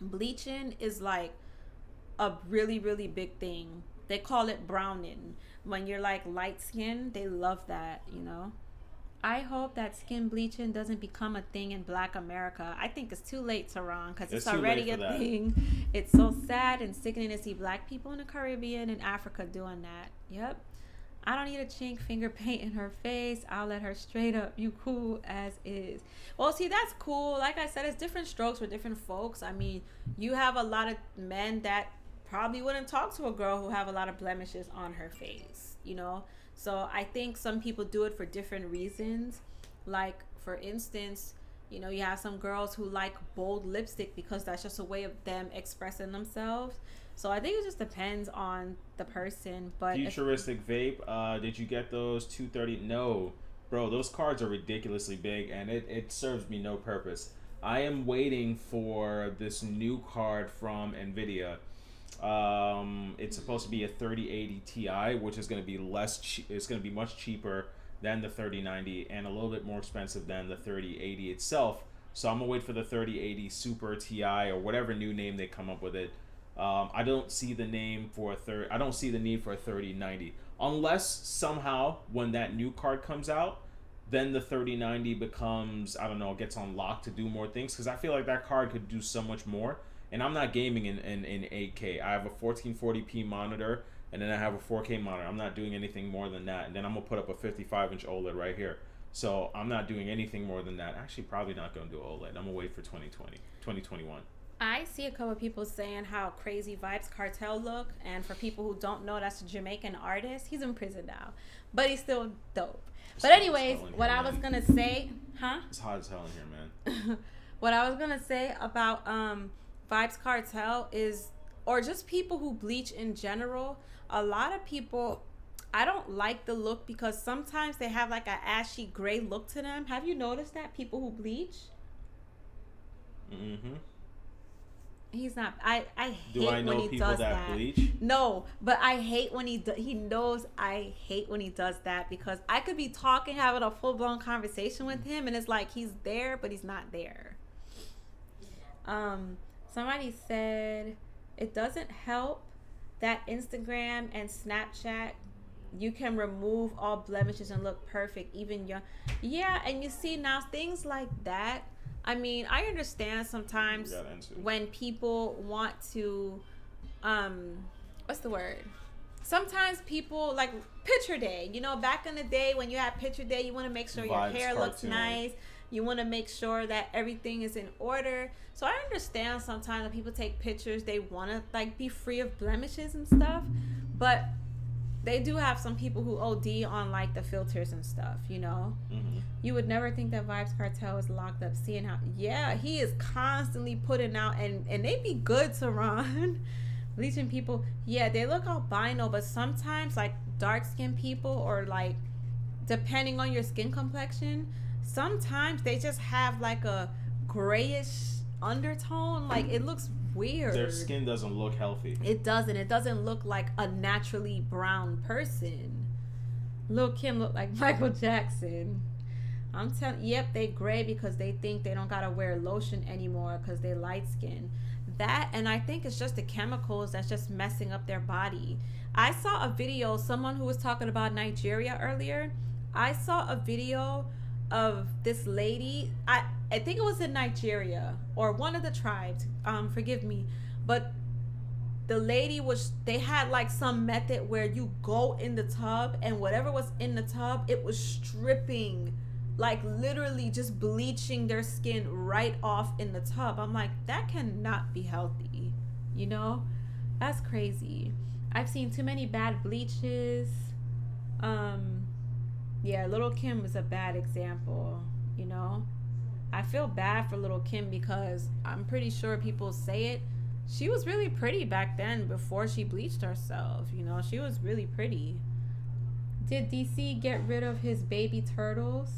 Speaker 3: bleaching is like a really, really big thing. They call it browning. When you're like light skin, they love that, you know. I hope that skin bleaching doesn't become a thing in Black America. I think it's too late, Tehran, because it's already a thing. It's so sad and sickening to see Black people in the Caribbean and Africa doing that. Yep. I don't need a chink finger paint in her face. I'll let her straight up. You cool as is. Well, see, that's cool. Like I said, it's different strokes for different folks. I mean, you have a lot of men that probably wouldn't talk to a girl who have a lot of blemishes on her face, you know? So I think some people do it for different reasons. Like, for instance, you know, you have some girls who like bold lipstick because that's just a way of them expressing themselves. So I think it just depends on the person. But
Speaker 1: Futuristic vape, did you get those 230? No, bro, those cards are ridiculously big, and it serves me no purpose. I am waiting for this new card from Nvidia. It's supposed to be a 3080 Ti, which is going to be it's going to be much cheaper than the 3090 and a little bit more expensive than the 3080 itself. So I'm gonna wait for the 3080 Super Ti or whatever new name they come up with it. I don't see the name for I don't see the need for a 3090 unless somehow when that new card comes out, then the 3090 becomes, I don't know, gets unlocked to do more things, because I feel like that card could do so much more. And I'm not gaming in 8K. I have a 1440p monitor, and then I have a 4K monitor. I'm not doing anything more than that. And then I'm going to put up a 55-inch OLED right here. So I'm not doing anything more than that. Actually, probably not going to do OLED. I'm going to wait for 2021.
Speaker 3: I see a couple of people saying how crazy Vibes Cartel look. And for people who don't know, that's a Jamaican artist. He's in prison now. But he's still dope. But anyways, what I was going to say... Huh?
Speaker 1: It's hot as hell in here, man.
Speaker 3: What I was going to say about Vibes Cartel is... Or just people who bleach in general... A lot of people, I don't like the look because sometimes they have like an ashy gray look to them. Have you noticed that? People who bleach?
Speaker 1: Mm-hmm.
Speaker 3: He's not, I hate
Speaker 1: Do I know
Speaker 3: when he
Speaker 1: people
Speaker 3: does
Speaker 1: that
Speaker 3: that.
Speaker 1: bleach?
Speaker 3: No, but I hate when he knows I hate when he does that, because I could be talking, having a full-blown conversation with him, and it's like he's there, but he's not there. Somebody said it doesn't help that Instagram and Snapchat, you can remove all blemishes and look perfect, even young. Yeah, and you see now things like that. I mean, I understand sometimes when people want to, what's the word? Sometimes people like picture day. You know, back in the day when you had picture day, you want to make sure your hair looks nice. You want to make sure that everything is in order. So I understand sometimes when people take pictures, they want to like be free of blemishes and stuff. But they do have some people who OD on like the filters and stuff, you know. Mm-hmm. You would never think that Vibes Cartel is locked up. Seeing how, yeah, he is constantly putting out, and they be good to run. Bleaching people, yeah, they look albino, but sometimes like dark skinned people, or like depending on your skin complexion, sometimes they just have like a grayish undertone. Like it looks weird.
Speaker 1: Their skin doesn't look healthy.
Speaker 3: It doesn't look like a naturally brown person. Lil' Kim look like Michael Jackson. I'm telling, yep, they gray because they think they don't gotta wear lotion anymore because they light skin. That, and I think it's just the chemicals that's just messing up their body. I saw a video, someone who was talking about Nigeria earlier. I saw a video of this lady, I think it was in Nigeria or one of the tribes, forgive me, but the lady they had like some method where you go in the tub and whatever was in the tub, it was stripping, like literally just bleaching their skin right off in the tub. I'm like, that cannot be healthy, you know? That's crazy. I've seen too many bad bleaches. Yeah, Lil' Kim is a bad example, you know? I feel bad for Lil' Kim because I'm pretty sure people say it. She was really pretty back then before she bleached herself, you know? She was really pretty. Did DC get rid of his baby turtles?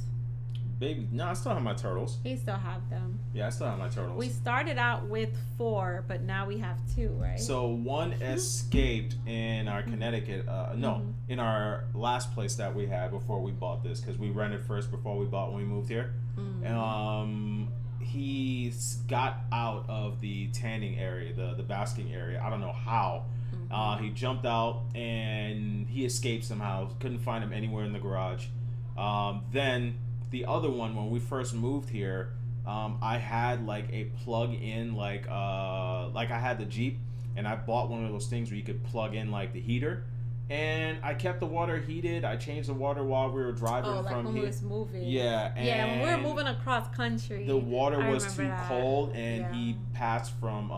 Speaker 1: Baby, no, I still have my turtles.
Speaker 3: He still have them.
Speaker 1: Yeah, I still have my turtles.
Speaker 3: We started out with 4, but now we have 2, right?
Speaker 1: So one escaped in our Connecticut, in our last place that we had before we bought this, because we rented first before we bought when we moved here. He got out of the tanning area, the basking area. I don't know how. He jumped out and he escaped somehow. Couldn't find him anywhere in the garage. Then the other one, when we first moved here, I had like a plug-in, like I had the Jeep, and I bought one of those things where you could plug in like the heater, and I kept the water heated. I changed the water while we were driving
Speaker 3: like
Speaker 1: from
Speaker 3: when
Speaker 1: here.
Speaker 3: we was moving.
Speaker 1: Yeah,
Speaker 3: when we were moving across country.
Speaker 1: The water was too
Speaker 3: that.
Speaker 1: cold, and he passed from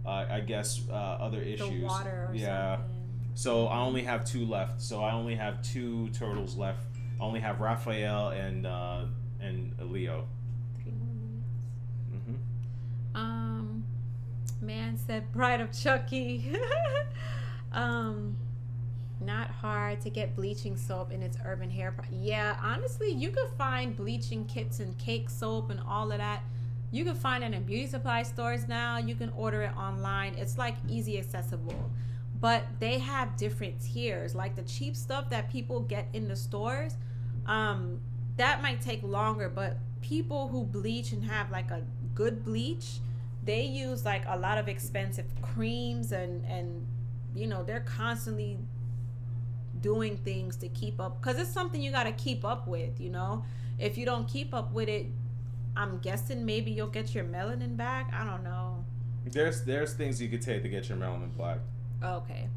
Speaker 1: I guess other issues.
Speaker 3: The water or
Speaker 1: yeah.
Speaker 3: something.
Speaker 1: So I only have 2 left. So I only have 2 turtles left. I only have Raphael and Leo.
Speaker 3: 3 more minutes.
Speaker 1: Mm-hmm.
Speaker 3: Man said Bride of Chucky. Not hard to get bleaching soap in its urban hair. Yeah, honestly, you could find bleaching kits and cake soap and all of that. You can find it in beauty supply stores now. You can order it online. It's like easy accessible. But they have different tiers. Like the cheap stuff that people get in the stores, that might take longer. But people who bleach and have like a good bleach, they use like a lot of expensive creams and you know, they're constantly doing things to keep up, because it's something you got to keep up with, you know. If you don't keep up with it, I'm guessing maybe you'll get your melanin back. I don't know.
Speaker 1: There's things you could take to get your melanin black.
Speaker 3: Okay.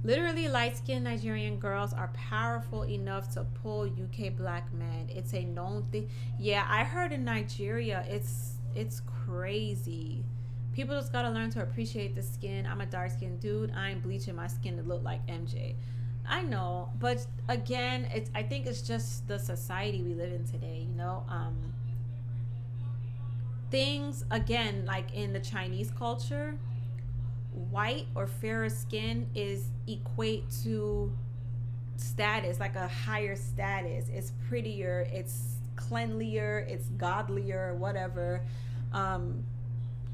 Speaker 3: Literally, light-skinned Nigerian girls are powerful enough to pull UK black men. It's a known thing. Yeah, I heard in Nigeria, it's crazy. People just gotta learn to appreciate the skin. I'm a dark-skinned dude. I ain't bleaching my skin to look like MJ. I know, but again, I think it's just the society we live in today, you know. Things, again, like in the Chinese culture, white or fairer skin is equate to status, like a higher status. It's prettier, it's cleanlier, it's godlier, whatever.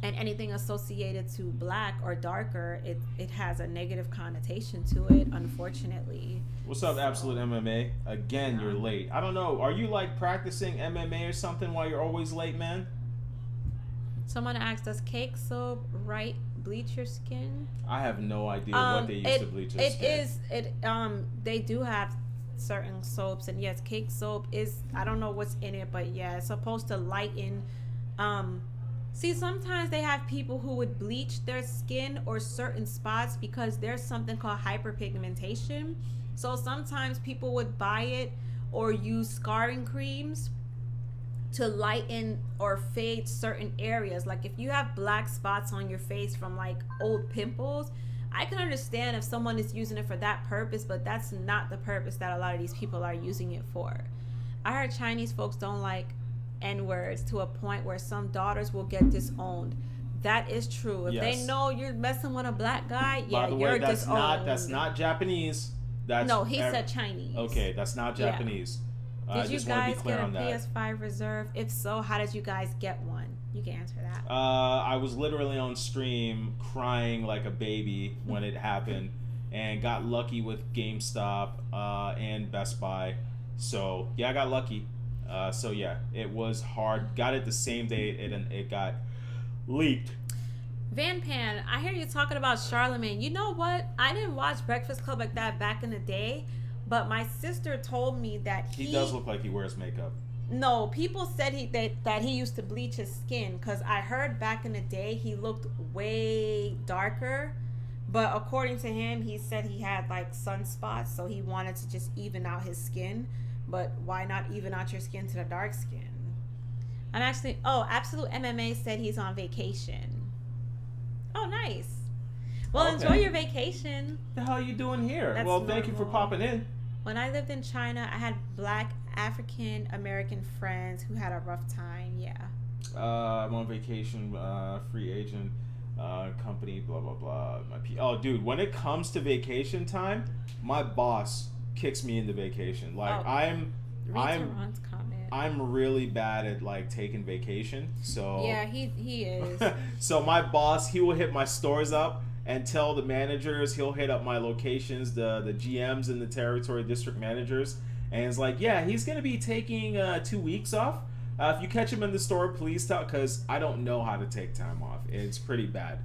Speaker 3: And anything associated to black or darker, it has a negative connotation to it, unfortunately.
Speaker 1: What's up, Absolute MMA? Again, you're late. I don't know. Are you like practicing MMA or something while you're always late, man?
Speaker 3: Someone asked, does cake soap bleach your skin?
Speaker 1: I have no idea what they use to bleach their skin.
Speaker 3: They do have certain soaps, and yes, cake soap is, I don't know what's in it, but yeah, it's supposed to lighten. See, sometimes they have people who would bleach their skin or certain spots because there's something called hyperpigmentation. So sometimes people would buy it or use scarring creams to lighten or fade certain areas. Like if you have black spots on your face from like old pimples, I can understand if someone is using it for that purpose, but that's not the purpose that a lot of these people are using it for. I heard Chinese folks don't like N-words to a point where some daughters will get disowned. That is true. If they know you're messing with a black guy, yeah, you're disowned.
Speaker 1: That's not Japanese.
Speaker 3: He said Chinese.
Speaker 1: Okay, that's not Japanese.
Speaker 3: Did you guys get a PS5 reserve? If so, how did you guys get one? You can answer that.
Speaker 1: I was literally on stream crying like a baby when it happened, and got lucky with GameStop and Best Buy. So yeah, I got lucky. So yeah, it was hard. Got it the same day it got leaked.
Speaker 3: Van Pan, I hear you talking about Charlemagne. You know what? I didn't watch Breakfast Club like that back in the day, but my sister told me that
Speaker 1: he does look like he wears makeup.
Speaker 3: No, people said that he used to bleach his skin, because I heard back in the day he looked way darker. But according to him, he said he had like sunspots, so he wanted to just even out his skin. But why not even out your skin to the dark skin? I'm actually... Oh, Absolute MMA said he's on vacation. Oh, nice. Well, okay. Enjoy your vacation.
Speaker 1: What the hell are you doing here?
Speaker 3: That's
Speaker 1: well, thank you for popping in.
Speaker 3: When I lived in China, I had black African American friends who had a rough time. Yeah.
Speaker 1: I'm on vacation, free agent, company, blah, blah, blah. Oh, dude, when it comes to vacation time, my boss kicks me into vacation. Like I'm really bad at like taking vacation. So
Speaker 3: yeah, he is.
Speaker 1: So my boss, he will hit my stores up and tell the managers, he'll hit up my locations, the GMs and the territory district managers, and it's like, yeah, he's gonna be taking 2 weeks off. If you catch him in the store, please tell, because I don't know how to take time off. It's pretty bad.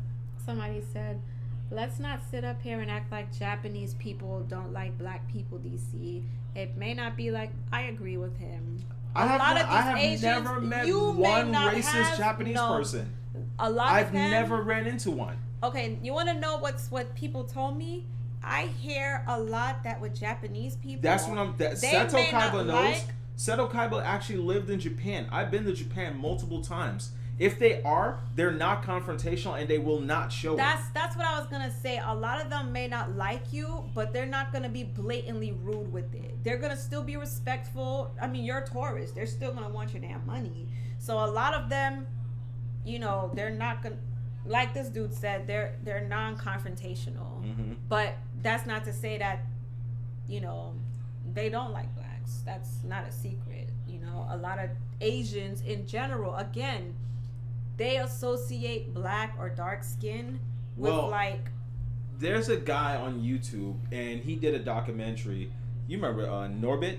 Speaker 3: Somebody said, let's not sit up here and act like Japanese people don't like black people, DC. It may not be like... I agree with him.
Speaker 1: I have never met one racist Japanese person. I've never ran into one.
Speaker 3: Okay, you want to know what people told me? I hear a lot that with Japanese people... That's what I'm...
Speaker 1: Seto Kaiba knows. Seto Kaiba actually lived in Japan. I've been to Japan multiple times. If they are, they're not confrontational and they will not show it.
Speaker 3: That's what I was gonna say. A lot of them may not like you, but they're not gonna be blatantly rude with it. They're gonna still be respectful. I mean, you're a tourist. They're still gonna want your damn money. So a lot of them, you know, they're not gonna, like this dude said, they're non-confrontational.
Speaker 1: Mm-hmm.
Speaker 3: But that's not to say that, you know, they don't like blacks. That's not a secret. You know, a lot of Asians in general, again, they associate black or dark skin with like.
Speaker 1: There's a guy on YouTube and he did a documentary. You remember Norbit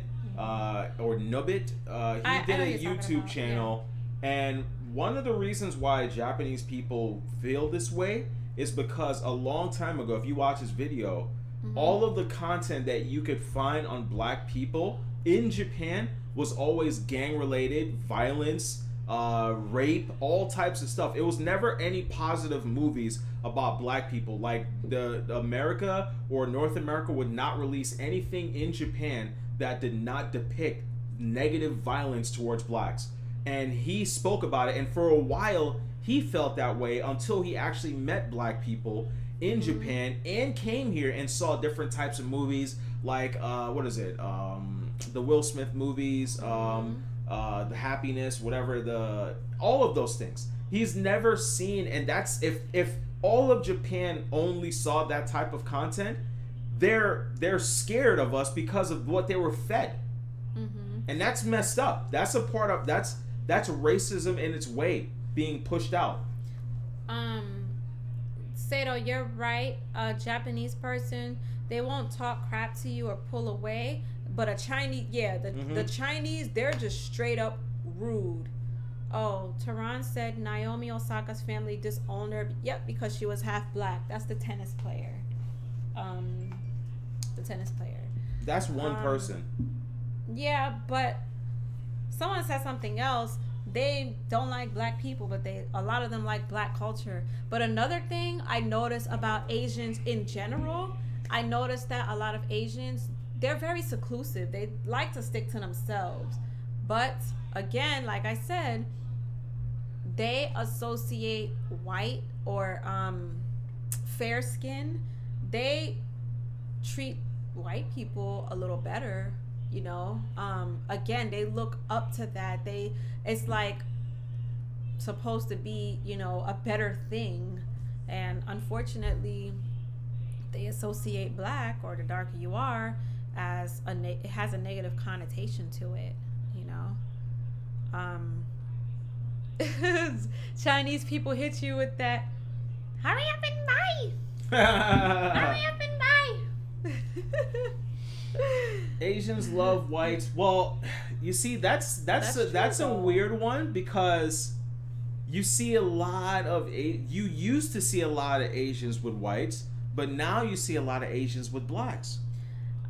Speaker 1: or Nobit? He did a YouTube channel, and one of the reasons why Japanese people feel this way is because a long time ago, if you watch his video, all of the content that you could find on black people in Japan was always gang related, violence, rape, all types of stuff. It was never any positive movies about black people. Like the America or North America would not release anything in Japan that did not depict negative violence towards blacks. And he spoke about it, and for a while he felt that way until he actually met black people in Japan and came here and saw different types of movies like what is it, the Will Smith movies, the Happiness, whatever, all of those things he's never seen. And that's if all of Japan only saw that type of content, they're scared of us because of what they were fed. And that's messed up. That's a part of that's racism in its way being pushed out.
Speaker 3: Sato, you're right. A Japanese person, they won't talk crap to you or pull away. But a Chinese, the Chinese, they're just straight up rude. Oh, Tehran said Naomi Osaka's family disowned her. Yep, because she was half black. That's the tennis player.
Speaker 1: That's one person.
Speaker 3: Yeah, but someone said something else. They don't like black people, but a lot of them like black culture. But another thing I noticed about Asians in general, I noticed that a lot of Asians, they're very seclusive. They like to stick to themselves. But again, like I said, they associate white or fair skin. They treat white people a little better, you know. Again, they look up to that. It's like supposed to be, you know, a better thing. And unfortunately, they associate black, or the darker you are, as it has a negative connotation to it, you know. Chinese people hit you with that, hurry up and buy. Hurry up and buy.
Speaker 1: Asians love whites. Well, you see, that's a weird one, because you see a lot of you used to see a lot of Asians with whites, but now you see a lot of Asians with blacks.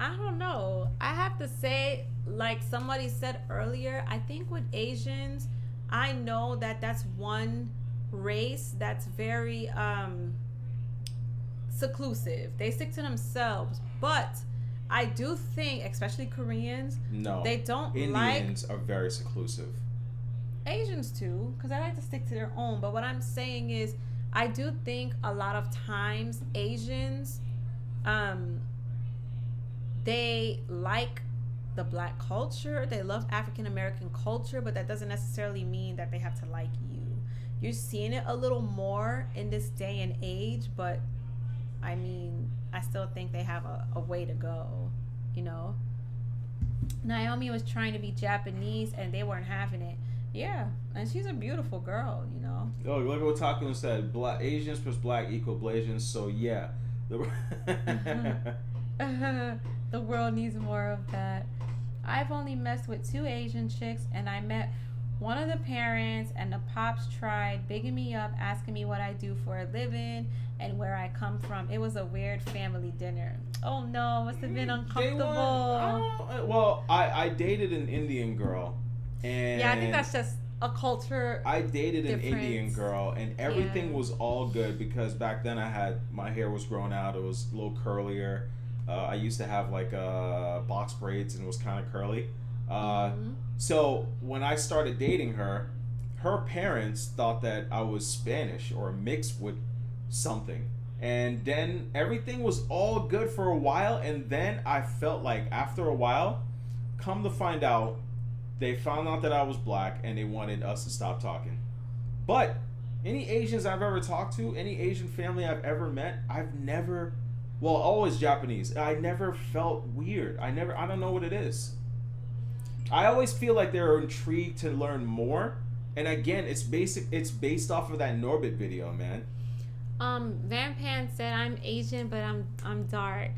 Speaker 3: I don't know. I have to say, like somebody said earlier, I think with Asians, I know that that's one race that's very seclusive. They stick to themselves. But I do think, especially Koreans, they don't
Speaker 1: Indians are very seclusive.
Speaker 3: Asians too, because I like to stick to their own. But what I'm saying is, I do think a lot of times Asians, they like the black culture. They love African American culture, but that doesn't necessarily mean that they have to like you. You're seeing it a little more in this day and age, but I mean, I still think they have a way to go, you know. Naomi was trying to be Japanese and they weren't having it. Yeah, and she's a beautiful girl, you know.
Speaker 1: Oh, look at what Takun said. Black Asians plus black equal Blasians. So yeah.
Speaker 3: The world needs more of that. I've only messed with 2 Asian chicks, and I met one of the parents, and the pops tried bigging me up, asking me what I do for a living and where I come from. It was a weird family dinner. Oh no, must have been uncomfortable.
Speaker 1: Well, I dated an Indian girl, and
Speaker 3: yeah, I think that's just a culture.
Speaker 1: I dated an Indian girl, and everything was all good, because back then my hair was growing out. It was a little curlier. I used to have like box braids, and it was kind of curly. So when I started dating her, her parents thought that I was Spanish or mixed with something. And then everything was all good for a while, and then I felt like after a while, come to find out, they found out that I was black and they wanted us to stop talking. But any Asians I've ever talked to, any Asian family I've ever met, I've never, well, always Japanese, I never felt weird. I don't know what it is. I always feel like they're intrigued to learn more. And again, it's based off of that Norbit video, man.
Speaker 3: Van Pan said, I'm Asian, but I'm dark.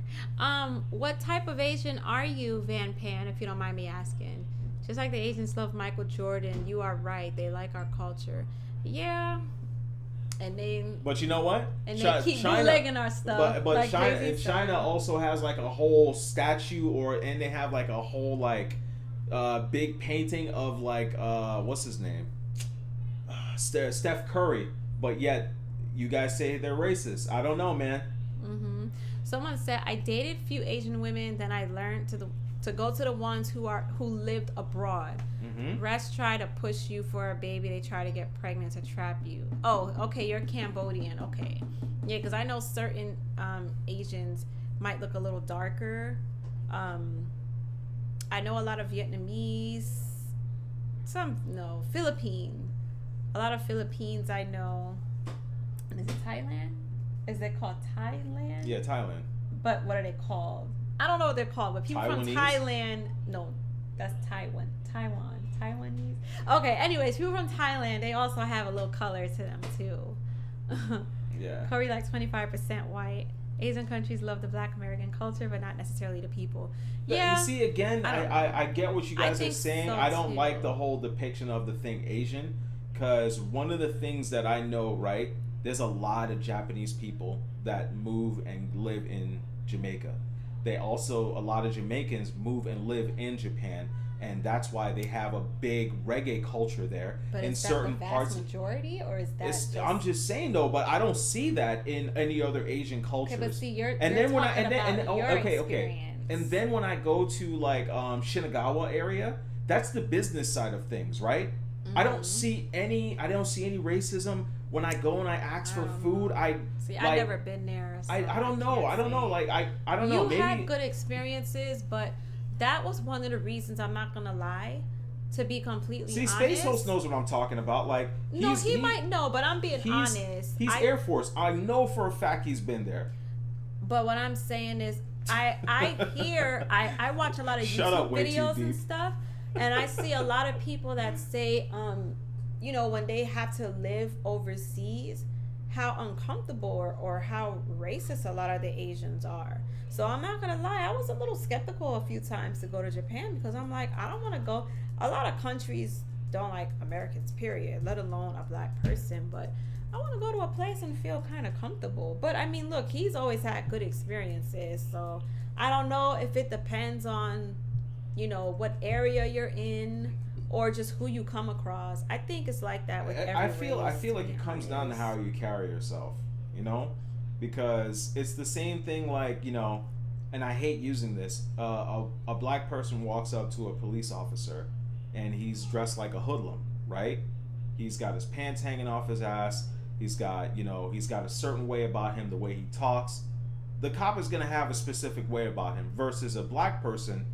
Speaker 3: What type of Asian are you, Van Pan, if you don't mind me asking? Just like the Asians love Michael Jordan, you are right. They like our culture. Yeah. And they...
Speaker 1: But you know what?
Speaker 3: And they keep bootlegging our stuff.
Speaker 1: But
Speaker 3: like
Speaker 1: China also has like a whole statue and they have like a whole like big painting of like, what's his name? Steph Curry. But yet... you guys say they're racist. I don't know, man.
Speaker 3: Mm-hmm. Someone said, I dated few Asian women, then I learned to go to the ones who lived abroad.
Speaker 1: Mm-hmm.
Speaker 3: Rest try to push you for a baby. They try to get pregnant to trap you. Oh, okay, you're Cambodian. Okay. Yeah, because I know certain Asians might look a little darker. I know a lot of Vietnamese. Philippine. A lot of Philippines I know. Is it Thailand? Is it called Thailand?
Speaker 1: Yeah, Thailand.
Speaker 3: But what are they called? I don't know what they're called, but people from Thailand... No, that's Taiwanese. Okay, anyways, people from Thailand, they also have a little color to them, too.
Speaker 1: Yeah.
Speaker 3: Corey likes 25% white. Asian countries love the Black American culture, but not necessarily the people. Yeah.
Speaker 1: You see, again, I get what you guys are saying.
Speaker 3: So
Speaker 1: I don't
Speaker 3: too.
Speaker 1: like the whole depiction of the thing Asian, because one of the things that I know, right... there's a lot of Japanese people that move and live in Jamaica. They also, a lot of Jamaicans move and live in Japan, and that's why they have a big reggae culture there.
Speaker 3: But
Speaker 1: in
Speaker 3: is that
Speaker 1: certain
Speaker 3: the vast
Speaker 1: parts
Speaker 3: majority, or is that
Speaker 1: I'm just saying though, but I don't see that in any other Asian cultures.
Speaker 3: Okay, but see, you're
Speaker 1: and
Speaker 3: you're
Speaker 1: then when
Speaker 3: talking about your
Speaker 1: okay.
Speaker 3: experience.
Speaker 1: And then when I go to like Shinagawa area, that's the business side of things, right? Mm-hmm. I don't see any racism. When I go and I ask for food, I've
Speaker 3: never been there. So
Speaker 1: I don't know. I don't know. Like I don't know.
Speaker 3: You
Speaker 1: Maybe
Speaker 3: had good experiences, but that was one of the reasons. I'm not gonna lie. To be completely honest.
Speaker 1: Space Host knows what I'm talking about. Like
Speaker 3: he might know, but I'm being honest.
Speaker 1: He's Air Force. I know for a fact he's been there.
Speaker 3: But what I'm saying is, I watch a lot of YouTube videos and stuff, and I see a lot of people that say, when they have to live overseas, how uncomfortable or how racist a lot of the Asians are. So I'm not gonna lie, I was a little skeptical a few times to go to Japan, because I'm like, I don't want to go. A lot of countries don't like Americans, period, let alone a black person, but I want to go to a place and feel kind of comfortable. But I mean, look, he's always had good experiences, so I don't know if it depends on, what area you're in, or just who you come across. I think it's like that with every race.
Speaker 1: I feel like it comes down to how you carry yourself, because it's the same thing like, and I hate using this, a black person walks up to a police officer and he's dressed like a hoodlum, right? He's got his pants hanging off his ass. He's got a certain way about him, the way he talks. The cop is going to have a specific way about him versus a black person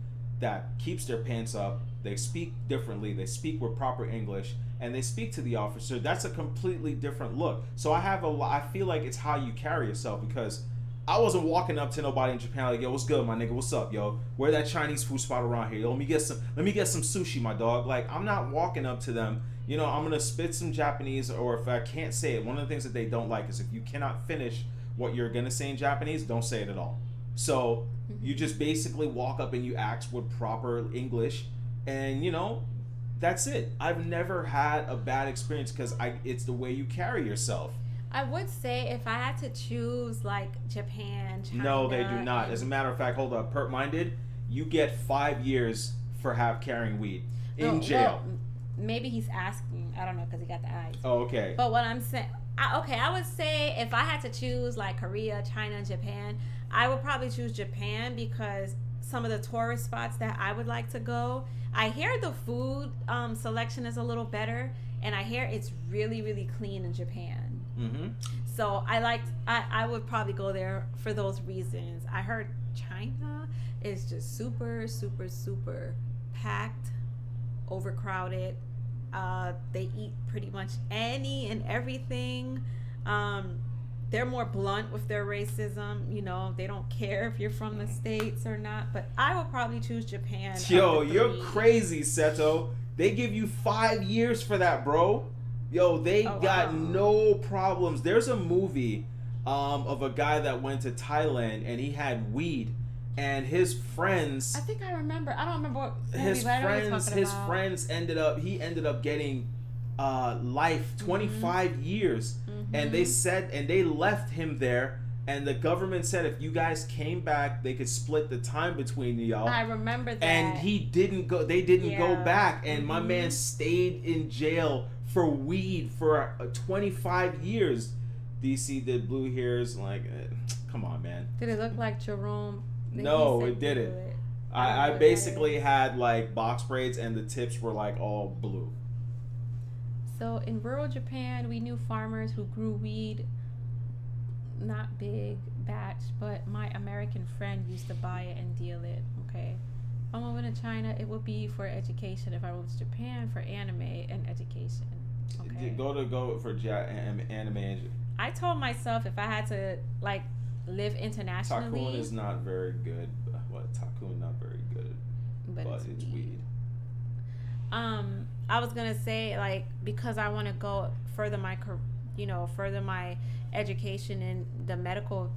Speaker 1: that keeps their pants up. They speak differently. They speak with proper English, and they speak to the officer. That's a completely different look. So I feel like it's how you carry yourself, because I wasn't walking up to nobody in Japan like, yo, what's good, my nigga? What's up, yo? Where that Chinese food spot around here? Yo, let me get some sushi, my dog. Like, I'm not walking up to them. I'm gonna spit some Japanese, or if I can't say it, one of the things that they don't like is if you cannot finish what you're gonna say in Japanese, don't say it at all. So you just basically walk up and you ask with proper English, and that's it. I've never had a bad experience because it's the way you carry yourself.
Speaker 3: I would say if I had to choose like Japan, China.
Speaker 1: No, they do not. As a matter of fact, hold up, Pert Minded, you get 5 years for carrying weed in jail.
Speaker 3: Well, maybe he's asking. I don't know, because he got the eyes.
Speaker 1: Oh, okay.
Speaker 3: But what I'm saying, I would say if I had to choose like Korea, China, and Japan, I would probably choose Japan, because some of the tourist spots that I would like to go, I hear the food selection is a little better, and I hear it's really, really clean in Japan.
Speaker 1: Mm-hmm.
Speaker 3: So I would probably go there for those reasons. I heard China is just super, super, super packed, overcrowded. They eat pretty much any and everything. They're more blunt with their racism. You know, they don't care if you're from the States or not. But I would probably choose Japan.
Speaker 1: Yo, you're crazy, Seto. They give you 5 years for that, bro. Yo, they got no problems. There's a movie of a guy that went to Thailand and he had weed, and his friends.
Speaker 3: I think I remember. I don't remember what movie,
Speaker 1: his
Speaker 3: but I know what you're
Speaker 1: friends.
Speaker 3: talking
Speaker 1: His
Speaker 3: about.
Speaker 1: friends ended up getting life, 25 years, and they left him there. And the government said if you guys came back, they could split the time between y'all.
Speaker 3: I remember that.
Speaker 1: And he didn't go. They didn't go
Speaker 3: Yeah.
Speaker 1: back, and my man stayed in jail for weed for 25 years. DC did blue hairs, like, come on, man.
Speaker 3: Did it look like Jerome?
Speaker 1: No,
Speaker 3: He said
Speaker 1: it didn't.
Speaker 3: blue.
Speaker 1: I
Speaker 3: know what
Speaker 1: basically
Speaker 3: that is.
Speaker 1: had like box braids, and the tips were like all blue.
Speaker 3: So in rural Japan, we knew farmers who grew weed, not big batch, but my American friend used to buy it and deal it. Okay, if I'm moving to China, it would be for education. If I moved to Japan, for anime and education. Okay.
Speaker 1: Go for anime.
Speaker 3: I told myself if I had to like live internationally,
Speaker 1: Takun is not very good. What Takun not very good, but it's weed.
Speaker 3: I was gonna say like because I want to go further my education in the medical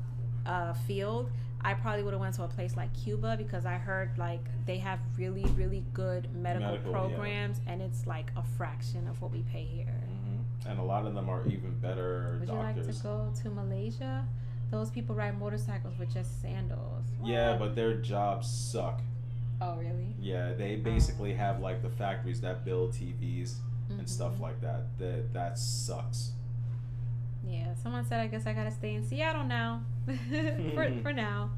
Speaker 3: field. I probably would have went to a place like Cuba because I heard like they have really, really good medical programs, and it's like a fraction of what we pay here.
Speaker 1: Mm-hmm. And a lot of them are even better
Speaker 3: Would
Speaker 1: doctors.
Speaker 3: you like to go to Malaysia? Those people ride motorcycles with just sandals.
Speaker 1: Yeah, but their jobs suck.
Speaker 3: Oh, really?
Speaker 1: Yeah, they basically have like the factories that build TVs and stuff like that. That sucks.
Speaker 3: Yeah, someone said I guess I gotta stay in Seattle now. for now.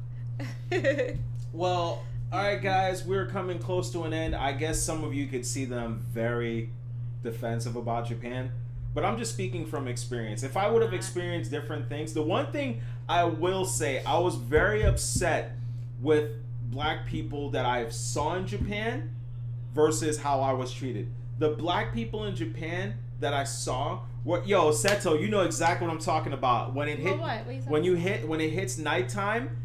Speaker 1: Well, alright guys, we're coming close to an end. I guess some of you could see them very defensive about Japan, but I'm just speaking from experience. If I would have experienced different things, the one thing I will say, I was very upset with black people that I saw in Japan versus how I was treated. The black people in Japan that I saw were, yo, Seto, you know exactly what I'm talking about. When it hit, when it hits nighttime,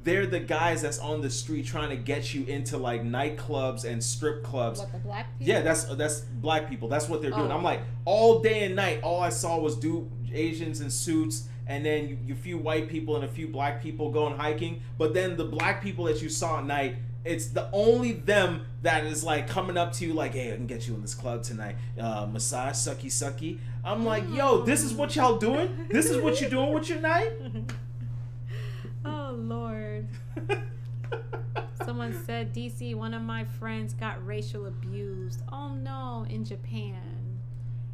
Speaker 1: they're the guys that's on the street trying to get you into like nightclubs and strip clubs.
Speaker 3: What, the black people?
Speaker 1: Yeah, that's black people. That's what they're doing.
Speaker 3: Oh.
Speaker 1: I'm like, all day and night, all I saw was Asians in suits, and then a few white people and a few black people going hiking. But then the black people that you saw at night, it's the only them that is like coming up to you like, hey, I can get you in this club tonight. Massage, sucky, sucky. I'm like, yo, this is what y'all doing? This is what you're doing with your night?
Speaker 3: Oh, Lord. Someone said, DC, one of my friends got racial abused. Oh, no, in Japan.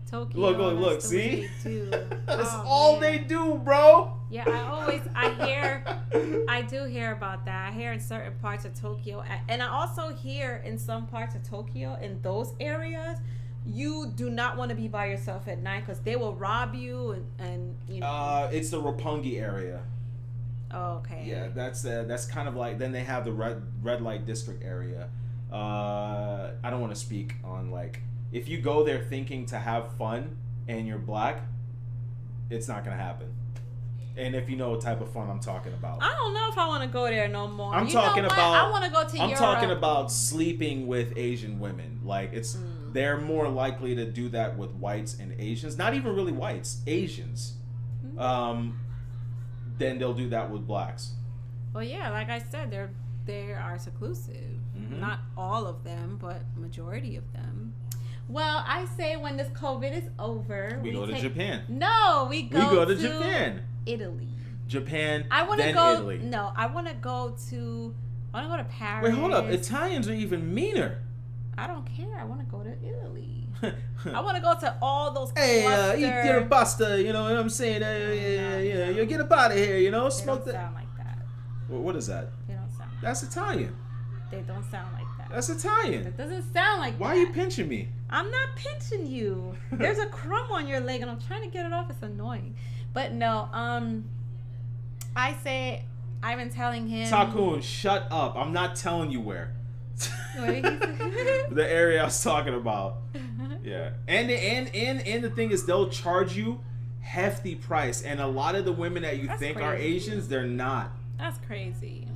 Speaker 3: Tokyo.
Speaker 1: Look,
Speaker 3: that's the way
Speaker 1: see?
Speaker 3: they do.
Speaker 1: That's
Speaker 3: Oh,
Speaker 1: all
Speaker 3: man.
Speaker 1: they do, bro.
Speaker 3: Yeah, I do hear about that. I hear in certain parts of Tokyo, and I also hear in some parts of Tokyo, in those areas, you do not want to be by yourself at night because they will rob you and you know.
Speaker 1: It's the Roppongi area.
Speaker 3: Oh, okay.
Speaker 1: Yeah, that's kind of like, then they have the red light district area. I don't want to speak on like, if you go there thinking to have fun and you're black, it's not gonna happen. And if you know what type of fun I'm talking about,
Speaker 3: I don't know if I want to go there no more.
Speaker 1: I'm talking about.
Speaker 3: I want to go to
Speaker 1: I'm
Speaker 3: Europe.
Speaker 1: talking about sleeping with Asian women. Like they're more likely to do that with whites and Asians. Not even really whites, Asians. Then they'll do that with blacks.
Speaker 3: Well, yeah, like I said, they are seclusive. Not all of them, but majority of them. Well, I say when this COVID is over,
Speaker 1: we go to Japan.
Speaker 3: No, we go
Speaker 1: to Japan.
Speaker 3: Italy.
Speaker 1: Japan.
Speaker 3: I want to
Speaker 1: then
Speaker 3: go.
Speaker 1: Italy.
Speaker 3: No, I want to go to Paris.
Speaker 1: Wait, hold up. Italians are even meaner.
Speaker 3: I don't care. I want to go to Italy. I want to go to all those.
Speaker 1: Hey, eat your pasta. You know what I'm saying? Yeah. You get up out of here. You know,
Speaker 3: They
Speaker 1: smoke
Speaker 3: don't
Speaker 1: that.
Speaker 3: sound like that.
Speaker 1: What is that?
Speaker 3: They don't sound.
Speaker 1: That's Italian.
Speaker 3: They don't sound like that.
Speaker 1: That's Italian.
Speaker 3: It doesn't sound like
Speaker 1: Why
Speaker 3: that.
Speaker 1: are you pinching me?
Speaker 3: I'm not pinching you. There's a crumb on your leg and I'm trying to get it off. It's annoying. But no, I say I've been telling him.
Speaker 1: Takun, shut up. I'm not telling you where.
Speaker 3: What did he say?
Speaker 1: The area I was talking about. Yeah. And the thing is, they'll charge you hefty price. And a lot of the women that you
Speaker 3: That's
Speaker 1: think are
Speaker 3: crazy.
Speaker 1: Asians, they're not.
Speaker 3: That's crazy.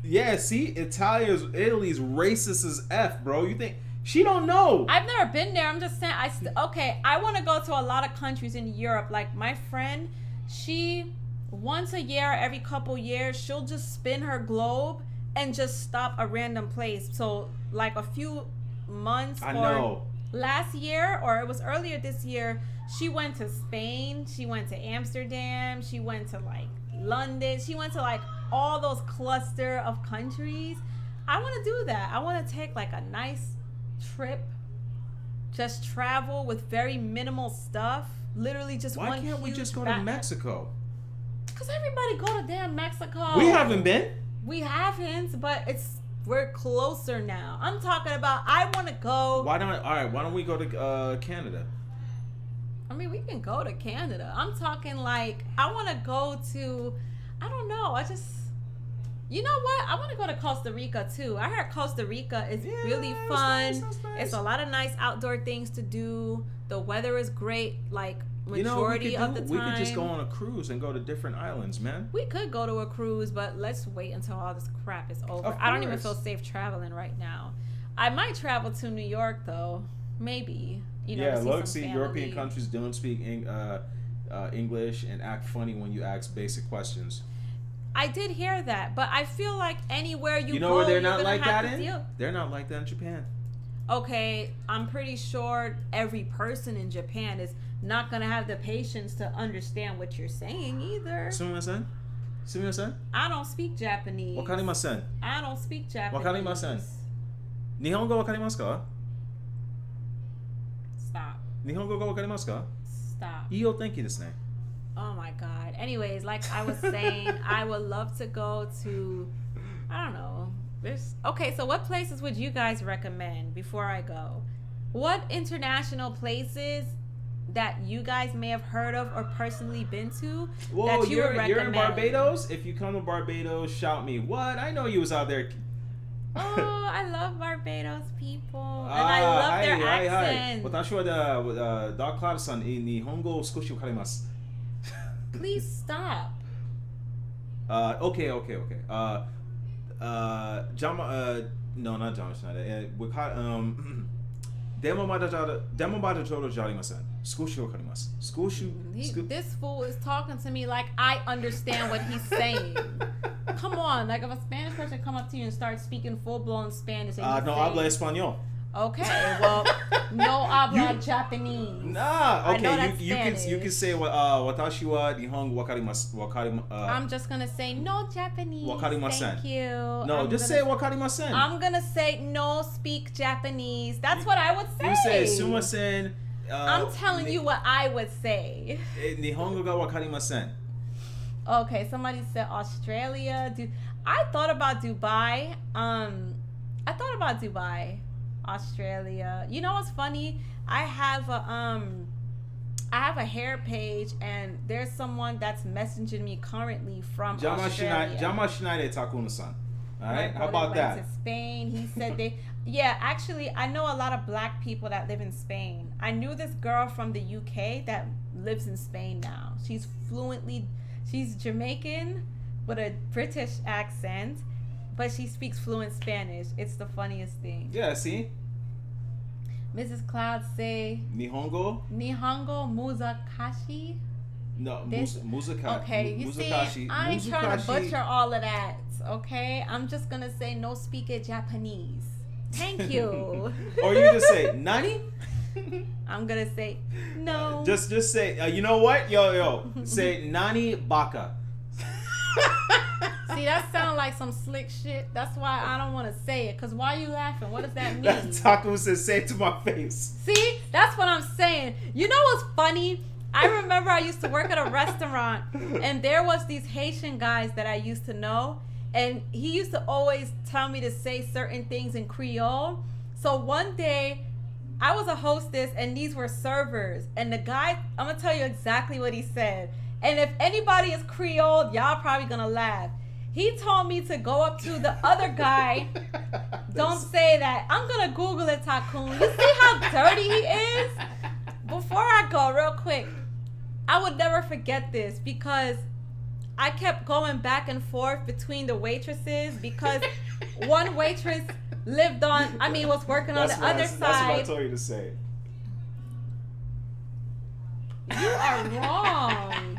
Speaker 1: Yeah, see? Italy's racist as F, bro. You think... She don't know.
Speaker 3: I've never been there. I'm just saying. I want to go to a lot of countries in Europe. Like my friend, she once a year, every couple years, she'll just spin her globe and just stop a random place. So like a few months
Speaker 1: I
Speaker 3: or
Speaker 1: know.
Speaker 3: last year, or it was earlier this year, she went to Spain, she went to Amsterdam, she went to like London, she went to like all those cluster of countries. I want to do that. I want to take like a nice trip, just travel with very minimal stuff, literally just
Speaker 1: Why
Speaker 3: one
Speaker 1: can't we
Speaker 3: huge
Speaker 1: just go to
Speaker 3: backpack.
Speaker 1: Mexico?
Speaker 3: Because everybody go to damn Mexico.
Speaker 1: We haven't been.
Speaker 3: We haven't, but we're closer now. I'm talking about I want to go.
Speaker 1: Why don't we go to Canada?
Speaker 3: I mean, we can go to Canada. I'm talking like I want to go to, I don't know. You know what? I want to go to Costa Rica too. I heard Costa Rica is really
Speaker 1: that's
Speaker 3: fun.
Speaker 1: nice, that's nice.
Speaker 3: It's a lot of nice outdoor things to do. The weather is great, like
Speaker 1: You know what
Speaker 3: majority of the time.
Speaker 1: We could just go on a cruise and go to different islands, man.
Speaker 3: We could go to a cruise, but let's wait until all this crap is over.
Speaker 1: Of
Speaker 3: I don't even
Speaker 1: course.
Speaker 3: feel safe traveling right now. I might travel to New York though. Maybe. You know,
Speaker 1: Yeah,
Speaker 3: to
Speaker 1: look,
Speaker 3: see
Speaker 1: see,
Speaker 3: some
Speaker 1: European
Speaker 3: family.
Speaker 1: countries don't speak English and act funny when you ask basic questions.
Speaker 3: I did hear that, but I feel like anywhere you,
Speaker 1: You know
Speaker 3: go,
Speaker 1: where they're
Speaker 3: you're
Speaker 1: not
Speaker 3: gonna
Speaker 1: like
Speaker 3: have
Speaker 1: that
Speaker 3: to
Speaker 1: in?
Speaker 3: deal.
Speaker 1: They're not like that in Japan.
Speaker 3: Okay, I'm pretty sure every person in Japan is not gonna have the patience to understand what you're saying either.
Speaker 1: Sumimasen? Sumimasen?
Speaker 3: I don't speak Japanese.
Speaker 1: Wakarimasen.
Speaker 3: I don't speak Japanese.
Speaker 1: Wakarimasen. Nihongo wakarimasu ka?
Speaker 3: Stop.
Speaker 1: Nihongo ga wakarimasu ka?
Speaker 3: Stop.
Speaker 1: Iyo tenki desu ne.
Speaker 3: Oh my god. Anyways, like I was saying, I would love to go to, I don't know. Okay, so what places would you guys recommend before I go? What international places that you guys may have heard of or personally been to
Speaker 1: Whoa,
Speaker 3: that you would
Speaker 1: you're in
Speaker 3: recommend?
Speaker 1: Barbados? If you come to Barbados, shout me. What? I know you was out there.
Speaker 3: Oh, I love Barbados people. And I love their accent.
Speaker 1: 私はダーククラウドさんに日本語を少しわかります。
Speaker 3: Please stop.
Speaker 1: Okay. No, not John Schneider. でもまだちょうどじゃありません。少しわかります。少し。
Speaker 3: This fool is talking to me like I understand what he's saying. Come on, like if a Spanish person come up to you and start speaking full-blown Spanish and you
Speaker 1: No
Speaker 3: say,
Speaker 1: habla español.
Speaker 3: Okay, well, no habla Japanese.
Speaker 1: Nah,
Speaker 3: I know
Speaker 1: okay,
Speaker 3: that's
Speaker 1: you can say 私は日本語わかります。
Speaker 3: I'm just gonna say no Japanese.
Speaker 1: わかりません。
Speaker 3: Thank you.
Speaker 1: No,
Speaker 3: I'm
Speaker 1: just
Speaker 3: gonna-
Speaker 1: say わかりません。
Speaker 3: I'm gonna say no speak Japanese. That's what I would say.
Speaker 1: You say すみません。
Speaker 3: I'm telling you what I would say.
Speaker 1: 日本語がわかりません。
Speaker 3: Okay, somebody said Australia. I thought about Dubai. Australia. You know what's funny? I have a hair page and there's someone that's messaging me currently from Australia.
Speaker 1: 邪魔しないでタクンさん。Alright,
Speaker 3: My
Speaker 1: how
Speaker 3: brother
Speaker 1: about
Speaker 3: went
Speaker 1: that?
Speaker 3: to Spain. He said yeah, actually, I know a lot of black people that live in Spain. I knew this girl from the UK that lives in Spain now. She's Jamaican with a British accent, but she speaks fluent Spanish. It's the funniest thing.
Speaker 1: Yeah, see?
Speaker 3: Mrs. Cloud say,
Speaker 1: Nihongo?
Speaker 3: Nihongo Muzakashi?
Speaker 1: No,
Speaker 3: This-
Speaker 1: Muzakashi.
Speaker 3: Okay, you see, I ain't trying to butcher all of that, okay? I'm just gonna say no speak it Japanese. Thank you.
Speaker 1: Or you just say, Nani?
Speaker 3: I'm gonna say no.
Speaker 1: Just say, you know what? Yo. Say, Nani Baka.
Speaker 3: See, that sounds like some slick shit. That's why I don't want to say it. Cause why are you laughing? What does that mean?
Speaker 1: That Taku says, say it to my face.
Speaker 3: See, that's what I'm saying. You know what's funny? I remember I used to work at a restaurant, and there was these Haitian guys that I used to know, And he used to always tell me to say certain things in Creole. So one day, I was a hostess and these were servers. And the guy, I'm going to tell you exactly what he said. And if anybody is Creole, y'all probably going to laugh. He told me to go up to the other guy. Don't say that. I'm going to Google it, Takun. You see how dirty he is? Before I go, real quick, I would never forget this because I kept going back and forth between the waitresses because one waitress was working on the other side.
Speaker 1: That's what I told you to say.
Speaker 3: You are wrong.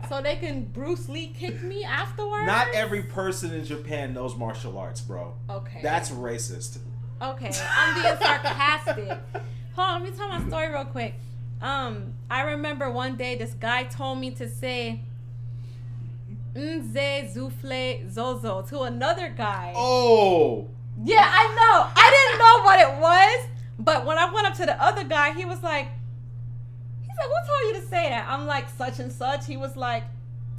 Speaker 3: So they can Bruce Lee kick me afterwards?
Speaker 1: Not every person in Japan knows martial arts, bro.
Speaker 3: Okay.
Speaker 1: That's racist.
Speaker 3: Okay, I'm being sarcastic. Hold on, let me tell my story real quick. I remember one day this guy told me to say Nze Zufle Zozo to another guy.
Speaker 1: Oh!
Speaker 3: Yeah, I know. I didn't know what it was, but when I went up to the other guy, he was like, who told you to say that? I'm like, such and such. He was like,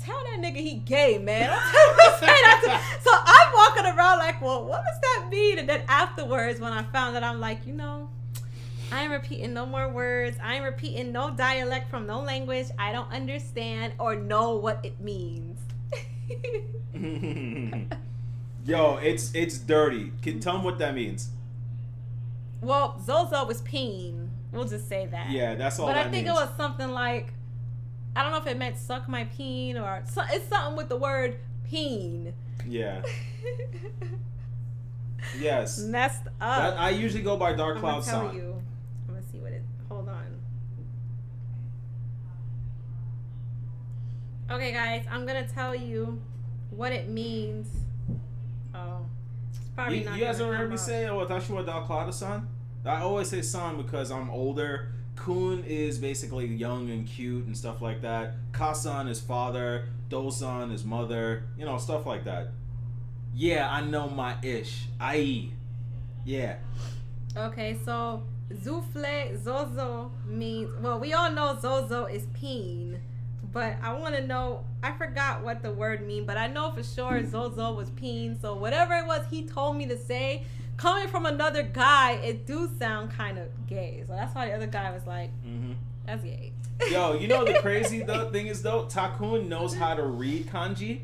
Speaker 3: tell that nigga he gay, man. Don't tell him to say that. So I'm walking around like, well, what does that mean? And then afterwards, when I found that, I'm like, I ain't repeating no more words. I ain't repeating no dialect from no language I don't understand or know what it means.
Speaker 1: Yo, it's dirty. Tell him what that means.
Speaker 3: Well, Zozo was peen. We'll just say that.
Speaker 1: Yeah, that's all.
Speaker 3: But
Speaker 1: that
Speaker 3: I think
Speaker 1: means.
Speaker 3: it was something like, I don't know if it meant suck my peen or it's something with the word peen.
Speaker 1: Yeah. Yes.
Speaker 3: Messed up.
Speaker 1: I usually go by Dark
Speaker 3: I'm
Speaker 1: Cloud
Speaker 3: gonna tell
Speaker 1: San.
Speaker 3: you. I'm gonna see what it. Hold on. Okay, guys, I'm gonna tell you what it means. Oh, it's probably not.
Speaker 1: You guys
Speaker 3: gonna
Speaker 1: ever heard
Speaker 3: come
Speaker 1: me
Speaker 3: up.
Speaker 1: say, Watashiwa Dark Cloud San? I always say San because I'm older. Kun is basically young and cute and stuff like that. Kasan is father. Dosan is mother. Stuff like that. Yeah, I know my ish. Ai. Yeah.
Speaker 3: Okay, so Zufle Zozo means, well, we all know Zozo is peen, but I want to know, I forgot what the word mean, but I know for sure Zozo was peen, so whatever it was he told me to say, coming from another guy, it do sound kind of gay. So that's why the other guy was like, that's gay.
Speaker 1: Yo, the crazy thing is though, Takun knows how to read kanji,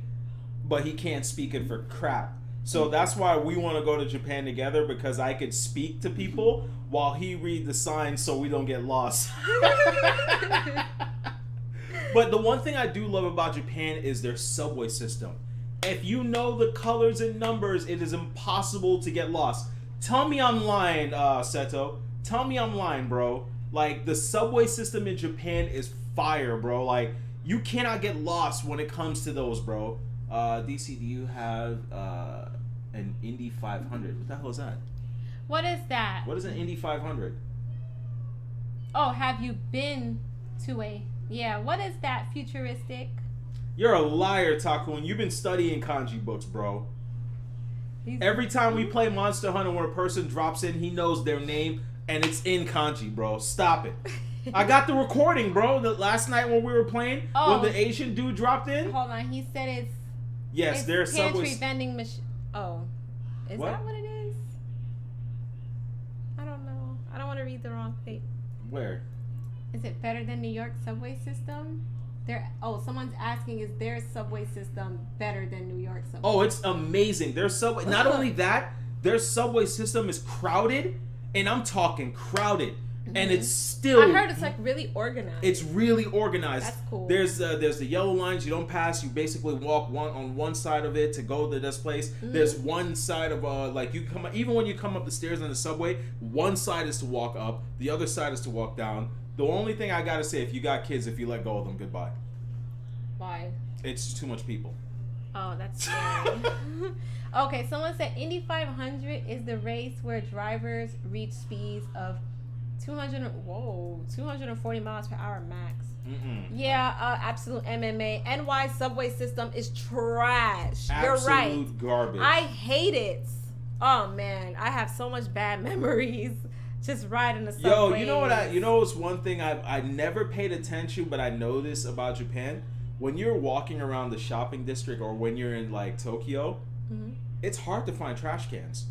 Speaker 1: but he can't speak it for crap. So that's why we want to go to Japan together, because I could speak to people while he read the signs so we don't get lost. But the one thing I do love about Japan is their subway system. If you know the colors and numbers, it is impossible to get lost. Tell me I'm lying, Seto. Tell me I'm lying, bro. Like, the subway system in Japan is fire, bro. Like, you cannot get lost when it comes to those, bro. DC, do you have an Indy 500? What the hell is that?
Speaker 3: What is that?
Speaker 1: What is an Indy 500?
Speaker 3: Oh, have you been to a... Yeah, what is that? Futuristic?
Speaker 1: You're a liar, Takun. You've been studying kanji books, bro. Every time we play Monster Hunter, when a person drops in, he knows their name, and it's in kanji, bro. Stop it. I got the recording, bro. The last night when we were playing, when the Asian dude dropped in.
Speaker 3: Hold on, he said it's...
Speaker 1: Yes,
Speaker 3: it's
Speaker 1: there's
Speaker 3: pantry
Speaker 1: subways.
Speaker 3: vending machine. Oh. Is
Speaker 1: What?
Speaker 3: that what it is? I don't know. I don't want to read the wrong thing.
Speaker 1: Where?
Speaker 3: Is it better than New York subway system? Someone's asking, is their subway system better than New York subway?
Speaker 1: Oh, it's amazing. Their subway. Not only that, their subway system is crowded, and I'm talking crowded, and it's still.
Speaker 3: I heard it's like really organized.
Speaker 1: It's really organized.
Speaker 3: That's cool.
Speaker 1: There's the yellow lines you don't pass. You basically walk on one side of it to go to this place. There's one side of even when you come up the stairs on the subway, one side is to walk up, the other side is to walk down. The only thing I gotta say, if you got kids, if you let go of them, goodbye.
Speaker 3: Why?
Speaker 1: It's too much people.
Speaker 3: Oh, that's scary. Okay, someone said Indy 500 is the race where drivers reach speeds of 240 miles per hour max. Yeah, absolute MMA. NY subway system is trash. You're right.
Speaker 1: Absolute garbage.
Speaker 3: I hate it. Oh man, I have so much bad memories just riding the subway.
Speaker 1: Yo, you know what's one thing I never paid attention, but I know this about Japan. When you're walking around the shopping district or when you're in like Tokyo,
Speaker 3: Mm-hmm.
Speaker 1: it's hard to find trash cans.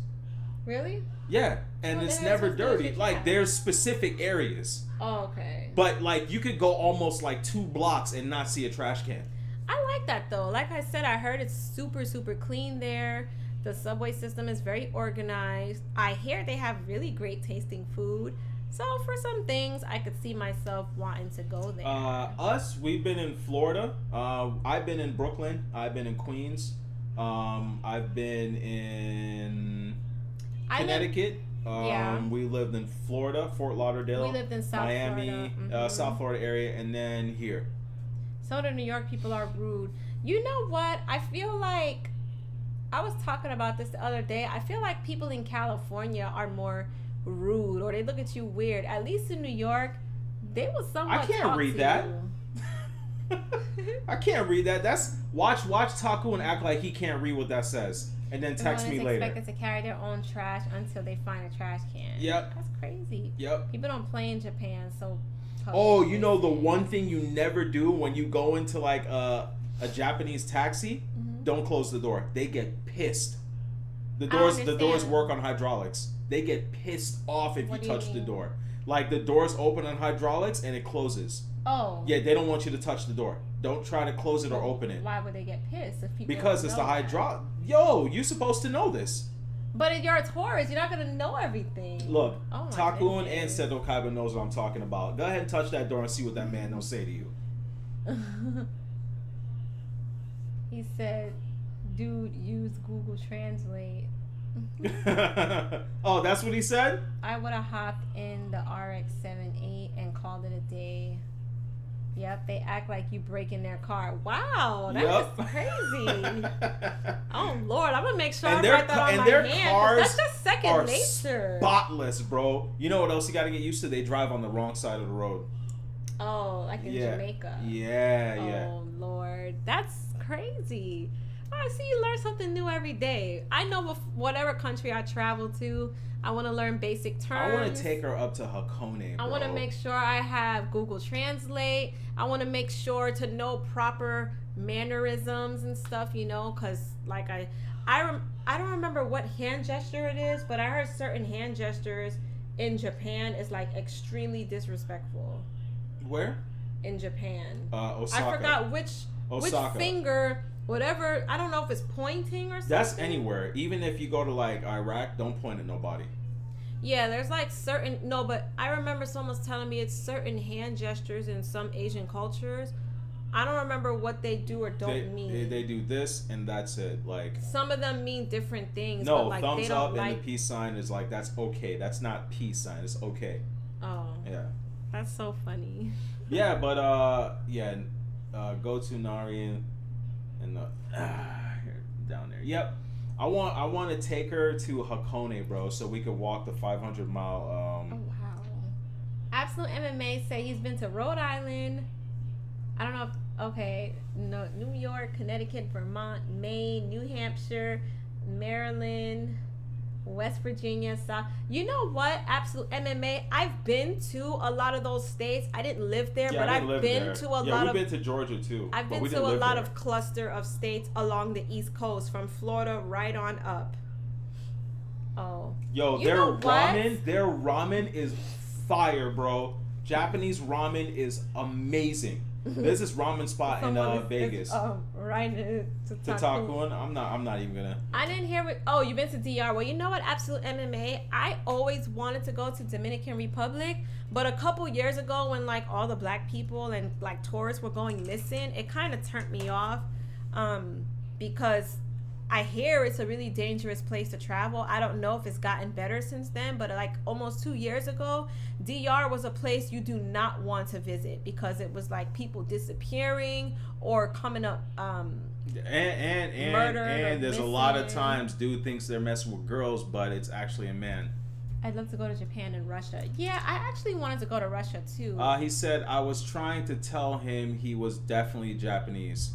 Speaker 3: Really?
Speaker 1: Yeah, and
Speaker 3: Well,
Speaker 1: it's
Speaker 3: then
Speaker 1: never
Speaker 3: it's supposed to be
Speaker 1: dirty.
Speaker 3: a
Speaker 1: Like
Speaker 3: trash.
Speaker 1: there's specific areas,
Speaker 3: Oh, okay.
Speaker 1: but like you could go almost like 2 blocks and not see a trash can.
Speaker 3: I like that though. Like I said, I heard it's super, super clean there. The subway system is very organized. I hear they have really great tasting food. So for some things, I could see myself wanting to go there.
Speaker 1: We've been in Florida. I've been in Brooklyn. I've been in Queens. I've been in Connecticut.
Speaker 3: Yeah.
Speaker 1: We lived in Florida, Fort Lauderdale.
Speaker 3: We lived in South
Speaker 1: Miami,
Speaker 3: Florida. Mhm.
Speaker 1: South Florida area, and then here.
Speaker 3: Some of the New York people are rude. You know what? I feel like I was talking about this the other day. I feel like people in California are more rude, or they look at you weird. At least in New York, they will somewhat.
Speaker 1: I can't
Speaker 3: talk
Speaker 1: read
Speaker 3: to
Speaker 1: that.
Speaker 3: you.
Speaker 1: I can't read that. That's watch Taku and act like he can't read what that says, and then text me
Speaker 3: Everyone is
Speaker 1: later.
Speaker 3: expected to carry their own trash until they find a trash can.
Speaker 1: Yep.
Speaker 3: That's crazy.
Speaker 1: Yep.
Speaker 3: People don't play in Japan, so.
Speaker 1: Oh, you know the one thing you never do when you go into like a Japanese taxi?
Speaker 3: Mhm.
Speaker 1: Don't close the door. They get pissed. The
Speaker 3: I
Speaker 1: doors
Speaker 3: understand.
Speaker 1: work on hydraulics. They get pissed off if
Speaker 3: What
Speaker 1: you
Speaker 3: do you
Speaker 1: touch the
Speaker 3: mean?
Speaker 1: door. Like the doors open on hydraulics and it closes.
Speaker 3: Oh.
Speaker 1: Yeah, they don't want you to touch the door. Don't try to close it or open it.
Speaker 3: Why would they get pissed if people?
Speaker 1: Because
Speaker 3: don't
Speaker 1: it's the
Speaker 3: know that?
Speaker 1: hydraulic. Yo, you supposed to know this.
Speaker 3: But if you're a tourist, you're not gonna know everything.
Speaker 1: Look,
Speaker 3: Oh my
Speaker 1: Takuan and
Speaker 3: goodness.
Speaker 1: Seto Kaiba knows what I'm talking about. Go ahead and touch that door and see what that man will say to you.
Speaker 3: He said, "Dude, use Google Translate."
Speaker 1: Oh, that's what he said?
Speaker 3: I would have hopped in the RX-78 and called it a day. Yep, they act like you breaking their car. Wow, that
Speaker 1: Yup.
Speaker 3: was crazy. Oh Lord, I'm gonna make sure
Speaker 1: And
Speaker 3: I
Speaker 1: their
Speaker 3: write that
Speaker 1: ca-
Speaker 3: on
Speaker 1: and
Speaker 3: my
Speaker 1: their
Speaker 3: hand. 'Cause
Speaker 1: cars
Speaker 3: that's just second
Speaker 1: are
Speaker 3: nature.
Speaker 1: Spotless, bro. You know what else you got to get used to? They drive on the wrong side of the road.
Speaker 3: Oh, like in
Speaker 1: Yeah.
Speaker 3: Jamaica.
Speaker 1: Yeah.
Speaker 3: Oh Lord, that's crazy. I see you learn something new every day. I know whatever country I travel to, I want to learn basic terms.
Speaker 1: I want to take her up to Hakone, bro.
Speaker 3: I want to make sure I have Google Translate. I want to make sure to know proper mannerisms and stuff, you know, because like I don't remember what hand gesture it is, but I heard certain hand gestures in Japan is like extremely disrespectful.
Speaker 1: Where?
Speaker 3: In Japan.
Speaker 1: Osaka.
Speaker 3: I forgot which
Speaker 1: Osaka.
Speaker 3: finger, whatever. I don't know if it's pointing or something.
Speaker 1: That's anywhere. Even if you go to like Iraq, don't point at nobody.
Speaker 3: Yeah, there's like but I remember someone was telling me it's certain hand gestures in some Asian cultures. I don't remember what they do or don't mean.
Speaker 1: They do this and that's it. Like
Speaker 3: Some of them mean different things.
Speaker 1: no,
Speaker 3: but like
Speaker 1: thumbs
Speaker 3: they don't
Speaker 1: up
Speaker 3: like.
Speaker 1: and the peace sign is like that's okay. That's not peace sign. It's okay.
Speaker 3: Oh,
Speaker 1: Yeah.
Speaker 3: that's so funny.
Speaker 1: Yeah, but go to Nari and here, down there. Yep. I want to take her to Hakone, bro, so we could walk the 500-mile.
Speaker 3: Oh wow. Absolute MMA say he's been to Rhode Island. I don't know if no, New York, Connecticut, Vermont, Maine, New Hampshire, Maryland, West Virginia, South. You know what? Absolute MMA. I've been to a lot of those states. I didn't live there, but I've been to a lot of.
Speaker 1: We've been to Georgia too.
Speaker 3: I've been to a lot of cluster of states along the East Coast, from Florida right on up. Oh.
Speaker 1: Yo,
Speaker 3: You
Speaker 1: their
Speaker 3: know what?
Speaker 1: ramen is fire, bro. Japanese ramen is amazing. There's this ramen spot in Vegas.
Speaker 3: Right to
Speaker 1: To Takuan, I'm not even gonna.
Speaker 3: I didn't hear it. Oh, you've been to DR. Well, you know what? Absolute MMA. I always wanted to go to Dominican Republic, but a couple years ago, when like all the black people and like tourists were going missing, it kind of turned me off. Because I hear it's a really dangerous place to travel. I don't know if it's gotten better since then, but like almost 2 years ago, DR was a place you do not want to visit because it was like people disappearing or coming up. Murdered
Speaker 1: And
Speaker 3: or
Speaker 1: there's a lot of
Speaker 3: missing.
Speaker 1: times dude thinks they're messing with girls, but it's actually a man.
Speaker 3: I'd love to go to Japan and Russia. Yeah, I actually wanted to go to Russia too.
Speaker 1: He said I was trying to tell him he was definitely Japanese.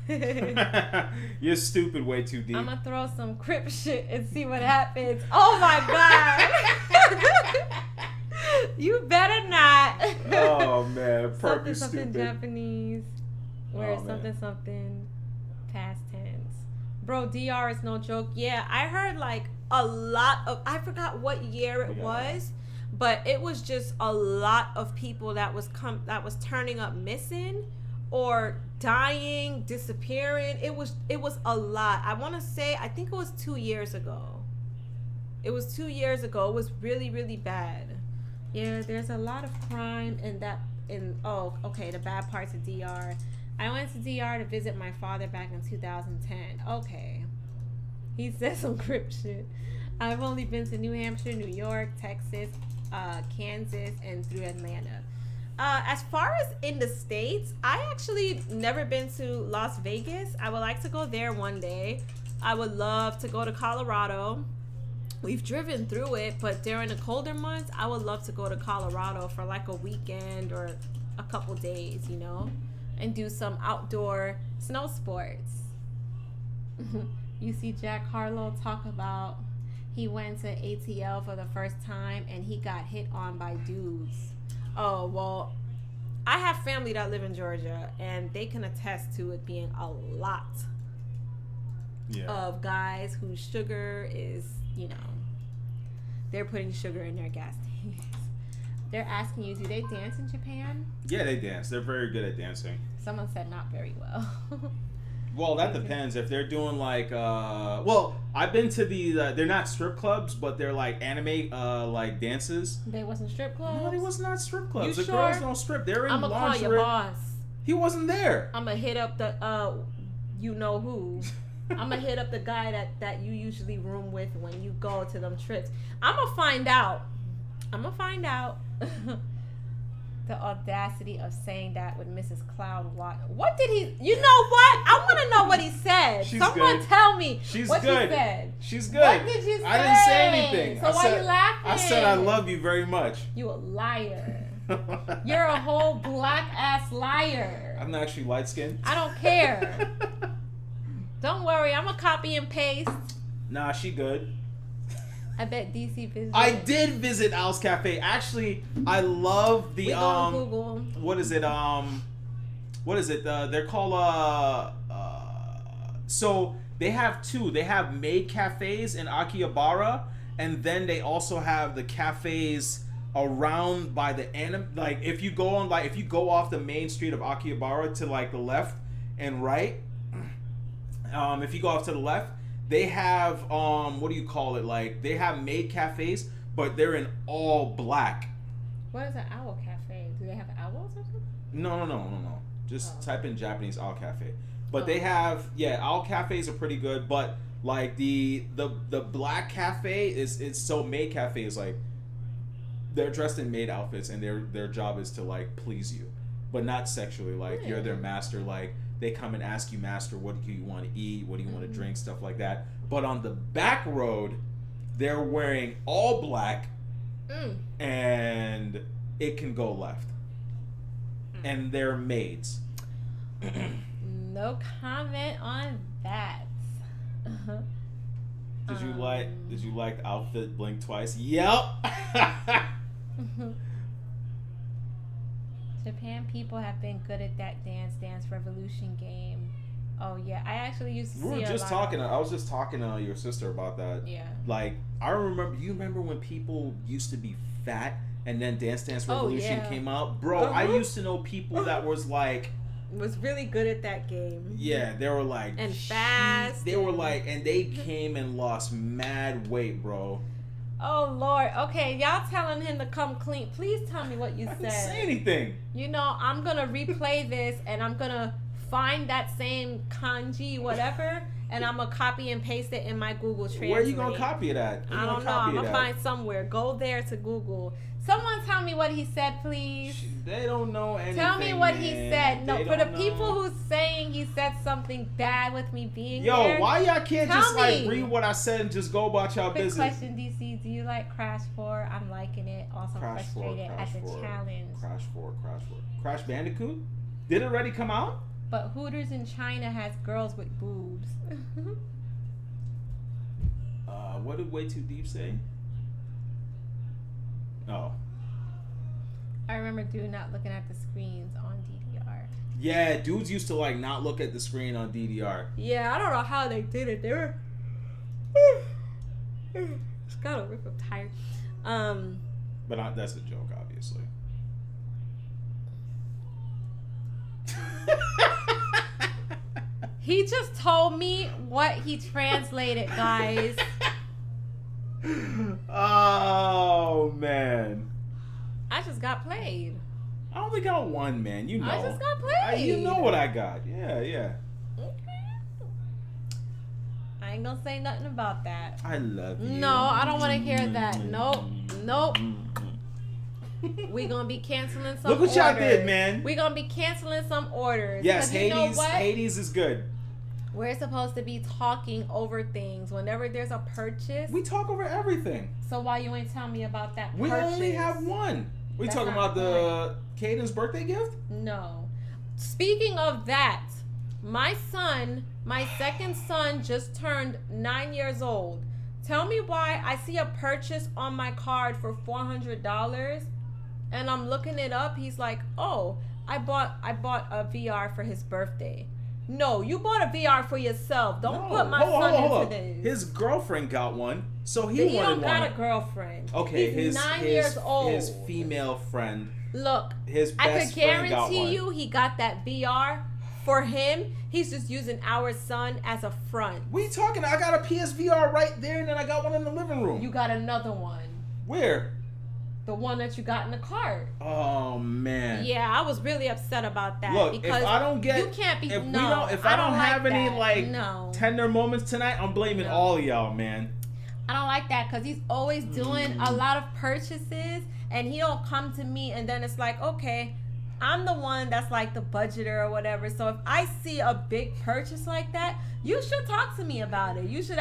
Speaker 1: You're stupid way too deep.
Speaker 3: I'm gonna throw some Crip shit and see what happens. Oh my god! You better not.
Speaker 1: Oh man, Perk,
Speaker 3: something
Speaker 1: you stupid.
Speaker 3: Japanese. Where
Speaker 1: Oh, man.
Speaker 3: something past tense. Bro, DR is no joke. Yeah, I heard like a lot of, I forgot what year it was, but it was just a lot of people that was turning up missing or dying, disappearing. It was a lot. I want to say, I think it was 2 years ago. It was 2 years ago. It was really, really bad. Yeah, there's a lot of crime in that. The bad parts of DR. I went to DR to visit my father back in 2010. Okay. He said some crip shit. I've only been to New Hampshire, New York, Texas, Kansas, and through Atlanta. As far as in the States, I actually never been to Las Vegas. I would like to go there one day. I would love to go to Colorado. We've driven through it, but during the colder months, I would love to go to Colorado for like a weekend or a couple days, you know, and do some outdoor snow sports. You see Jack Harlow talk about he went to ATL for the first time and he got hit on by dudes. Oh, well, I have family that live in Georgia and they can attest to it being a lot of guys whose sugar is, you know, they're putting sugar in their gas tanks. They're asking you, do they dance in Japan?
Speaker 1: Yeah, they dance. They're very good at dancing.
Speaker 3: Someone said not very well.
Speaker 1: Well, that depends. If they're doing like, I've been to they're not strip clubs, but they're like anime, like dances.
Speaker 3: They wasn't strip clubs?
Speaker 1: No, they was not strip clubs.
Speaker 3: You
Speaker 1: The
Speaker 3: sure?
Speaker 1: girls don't strip. They're in
Speaker 3: I'm
Speaker 1: lingerie.
Speaker 3: gonna call your boss.
Speaker 1: He wasn't there.
Speaker 3: I'm gonna hit up the, you know who. I'm gonna hit up the guy that you usually room with when you go to them trips. I'm gonna find out. The audacity of saying that with Mrs. Cloud Watt. What did he? You know what? I want to know what he said. Someone tell me what he said.
Speaker 1: She's good.
Speaker 3: What did you say?
Speaker 1: I didn't say anything.
Speaker 3: So why are you laughing?
Speaker 1: I said I love you very much.
Speaker 3: You a liar. You're a whole black ass liar.
Speaker 1: I'm not actually light skinned.
Speaker 3: I don't care. Don't worry. I'm gonna copy and paste.
Speaker 1: Nah, she good.
Speaker 3: I bet DC visited.
Speaker 1: I did visit Owl's Cafe. Actually, I love the
Speaker 3: we go on Google.
Speaker 1: What is it? They're called so they have two. They have maid cafes in Akihabara, and then they also have the cafes around by the like if you go off the main street of Akihabara to like the left and right. If you go off to the left, they have what do you call it? Like they have maid cafes, but they're in all black.
Speaker 3: What is an owl cafe? Do they have owls or something?
Speaker 1: No. Just type in Japanese owl cafe. But they have owl cafes are pretty good, but like the black cafe it's so maid cafe is like they're dressed in maid outfits and their job is to like please you, but not sexually. Like you're their master. Like they come and ask you, master, what do you want to eat? What do you want to drink? Stuff like that. But on the back road, they're wearing all black, and it can go left. And they're maids.
Speaker 3: No comment on that.
Speaker 1: Did you like the outfit blink twice? Yep.
Speaker 3: Japan people have been good at that Dance Revolution game. Oh yeah, I actually used to see
Speaker 1: I was just talking to your sister about that.
Speaker 3: Yeah.
Speaker 1: Like I remember. You remember when people used to be fat and then Dance Revolution came out, bro? I used to know people that was
Speaker 3: really good at that game.
Speaker 1: Yeah, they were like
Speaker 3: and fast.
Speaker 1: They were like, and they came and lost mad weight, bro.
Speaker 3: Oh Lord. Okay, y'all telling him to come clean. Please tell me what you said.
Speaker 1: I didn't say anything.
Speaker 3: You know, I'm gonna replay this and I'm gonna find that same kanji, whatever, and I'm gonna copy and paste it in my Google Translate.
Speaker 1: Where are you gonna copy it at?
Speaker 3: I don't know. I'm gonna find somewhere. Go there to Google. Someone tell me what he said, please.
Speaker 1: They don't know anything.
Speaker 3: Tell me what he said. No, for the
Speaker 1: know.
Speaker 3: people who's saying he said something bad with me being
Speaker 1: Yo,
Speaker 3: there.
Speaker 1: why y'all can't
Speaker 3: tell
Speaker 1: just
Speaker 3: me.
Speaker 1: read what I said and just go about y'all
Speaker 3: Quick
Speaker 1: business?
Speaker 3: question, DC. Do you like Crash 4? I'm liking it. Also
Speaker 1: Crash 4,
Speaker 3: frustrated at the
Speaker 1: Crash 4,
Speaker 3: challenge.
Speaker 1: Crash 4. Crash Bandicoot? Did it already come out?
Speaker 3: But Hooters in China has girls with boobs.
Speaker 1: What did Way Too Deep say? Oh.
Speaker 3: I remember dude not looking at the screens on DDR.
Speaker 1: Yeah, dudes used to like not look at the screen on DDR.
Speaker 3: Yeah, I don't know how they did it. They were. Just gotta rip. I'm tired.
Speaker 1: But that's a joke, obviously.
Speaker 3: He just told me what he translated, guys.
Speaker 1: Oh man.
Speaker 3: I just got played.
Speaker 1: I only got one, man. You know.
Speaker 3: I just got played.
Speaker 1: You know what I got. Yeah.
Speaker 3: Okay. I ain't gonna say nothing about that.
Speaker 1: I love you.
Speaker 3: No, I don't want to hear that. Nope. We gonna be canceling some.
Speaker 1: Look what
Speaker 3: orders.
Speaker 1: y'all did, man.
Speaker 3: We gonna be canceling some orders.
Speaker 1: Yes,
Speaker 3: you know
Speaker 1: Hades.
Speaker 3: what?
Speaker 1: Hades is good.
Speaker 3: We're supposed to be talking over things whenever there's a purchase.
Speaker 1: We talk over everything.
Speaker 3: So why you ain't tell me about that
Speaker 1: We
Speaker 3: purchase?
Speaker 1: only have one. We
Speaker 3: That's
Speaker 1: talking
Speaker 3: not
Speaker 1: about the Caden's birthday gift?
Speaker 3: No. Speaking of that, my second son just turned 9 years old. Tell me why I see a purchase on my card for $400 and I'm looking it up. He's like, "Oh, I bought a VR for his birthday." No, you bought a VR for yourself. Don't put my son into this.
Speaker 1: His girlfriend got one, so he
Speaker 3: He
Speaker 1: wanted
Speaker 3: don't got
Speaker 1: one.
Speaker 3: a girlfriend.
Speaker 1: Okay,
Speaker 3: he's 9 years old.
Speaker 1: His female friend.
Speaker 3: Look,
Speaker 1: His
Speaker 3: I
Speaker 1: best
Speaker 3: could
Speaker 1: friend got
Speaker 3: guarantee
Speaker 1: one.
Speaker 3: you he got that VR for him. He's just using our son as a front.
Speaker 1: What are you talking? I got a PSVR right there, and then I got one in the living room.
Speaker 3: You got another one.
Speaker 1: Where?
Speaker 3: The one that you got in the cart.
Speaker 1: Oh man.
Speaker 3: Yeah, I was really upset about that.
Speaker 1: Look,
Speaker 3: because
Speaker 1: if I don't get,
Speaker 3: you can't be.
Speaker 1: if
Speaker 3: I
Speaker 1: don't have any
Speaker 3: like
Speaker 1: tender moments tonight, I'm blaming all of y'all, man.
Speaker 3: I don't like that because he's always doing a lot of purchases, and he don't come to me, and then it's like, okay, I'm the one that's like the budgeter or whatever. So if I see a big purchase like that, you should talk to me about it. We should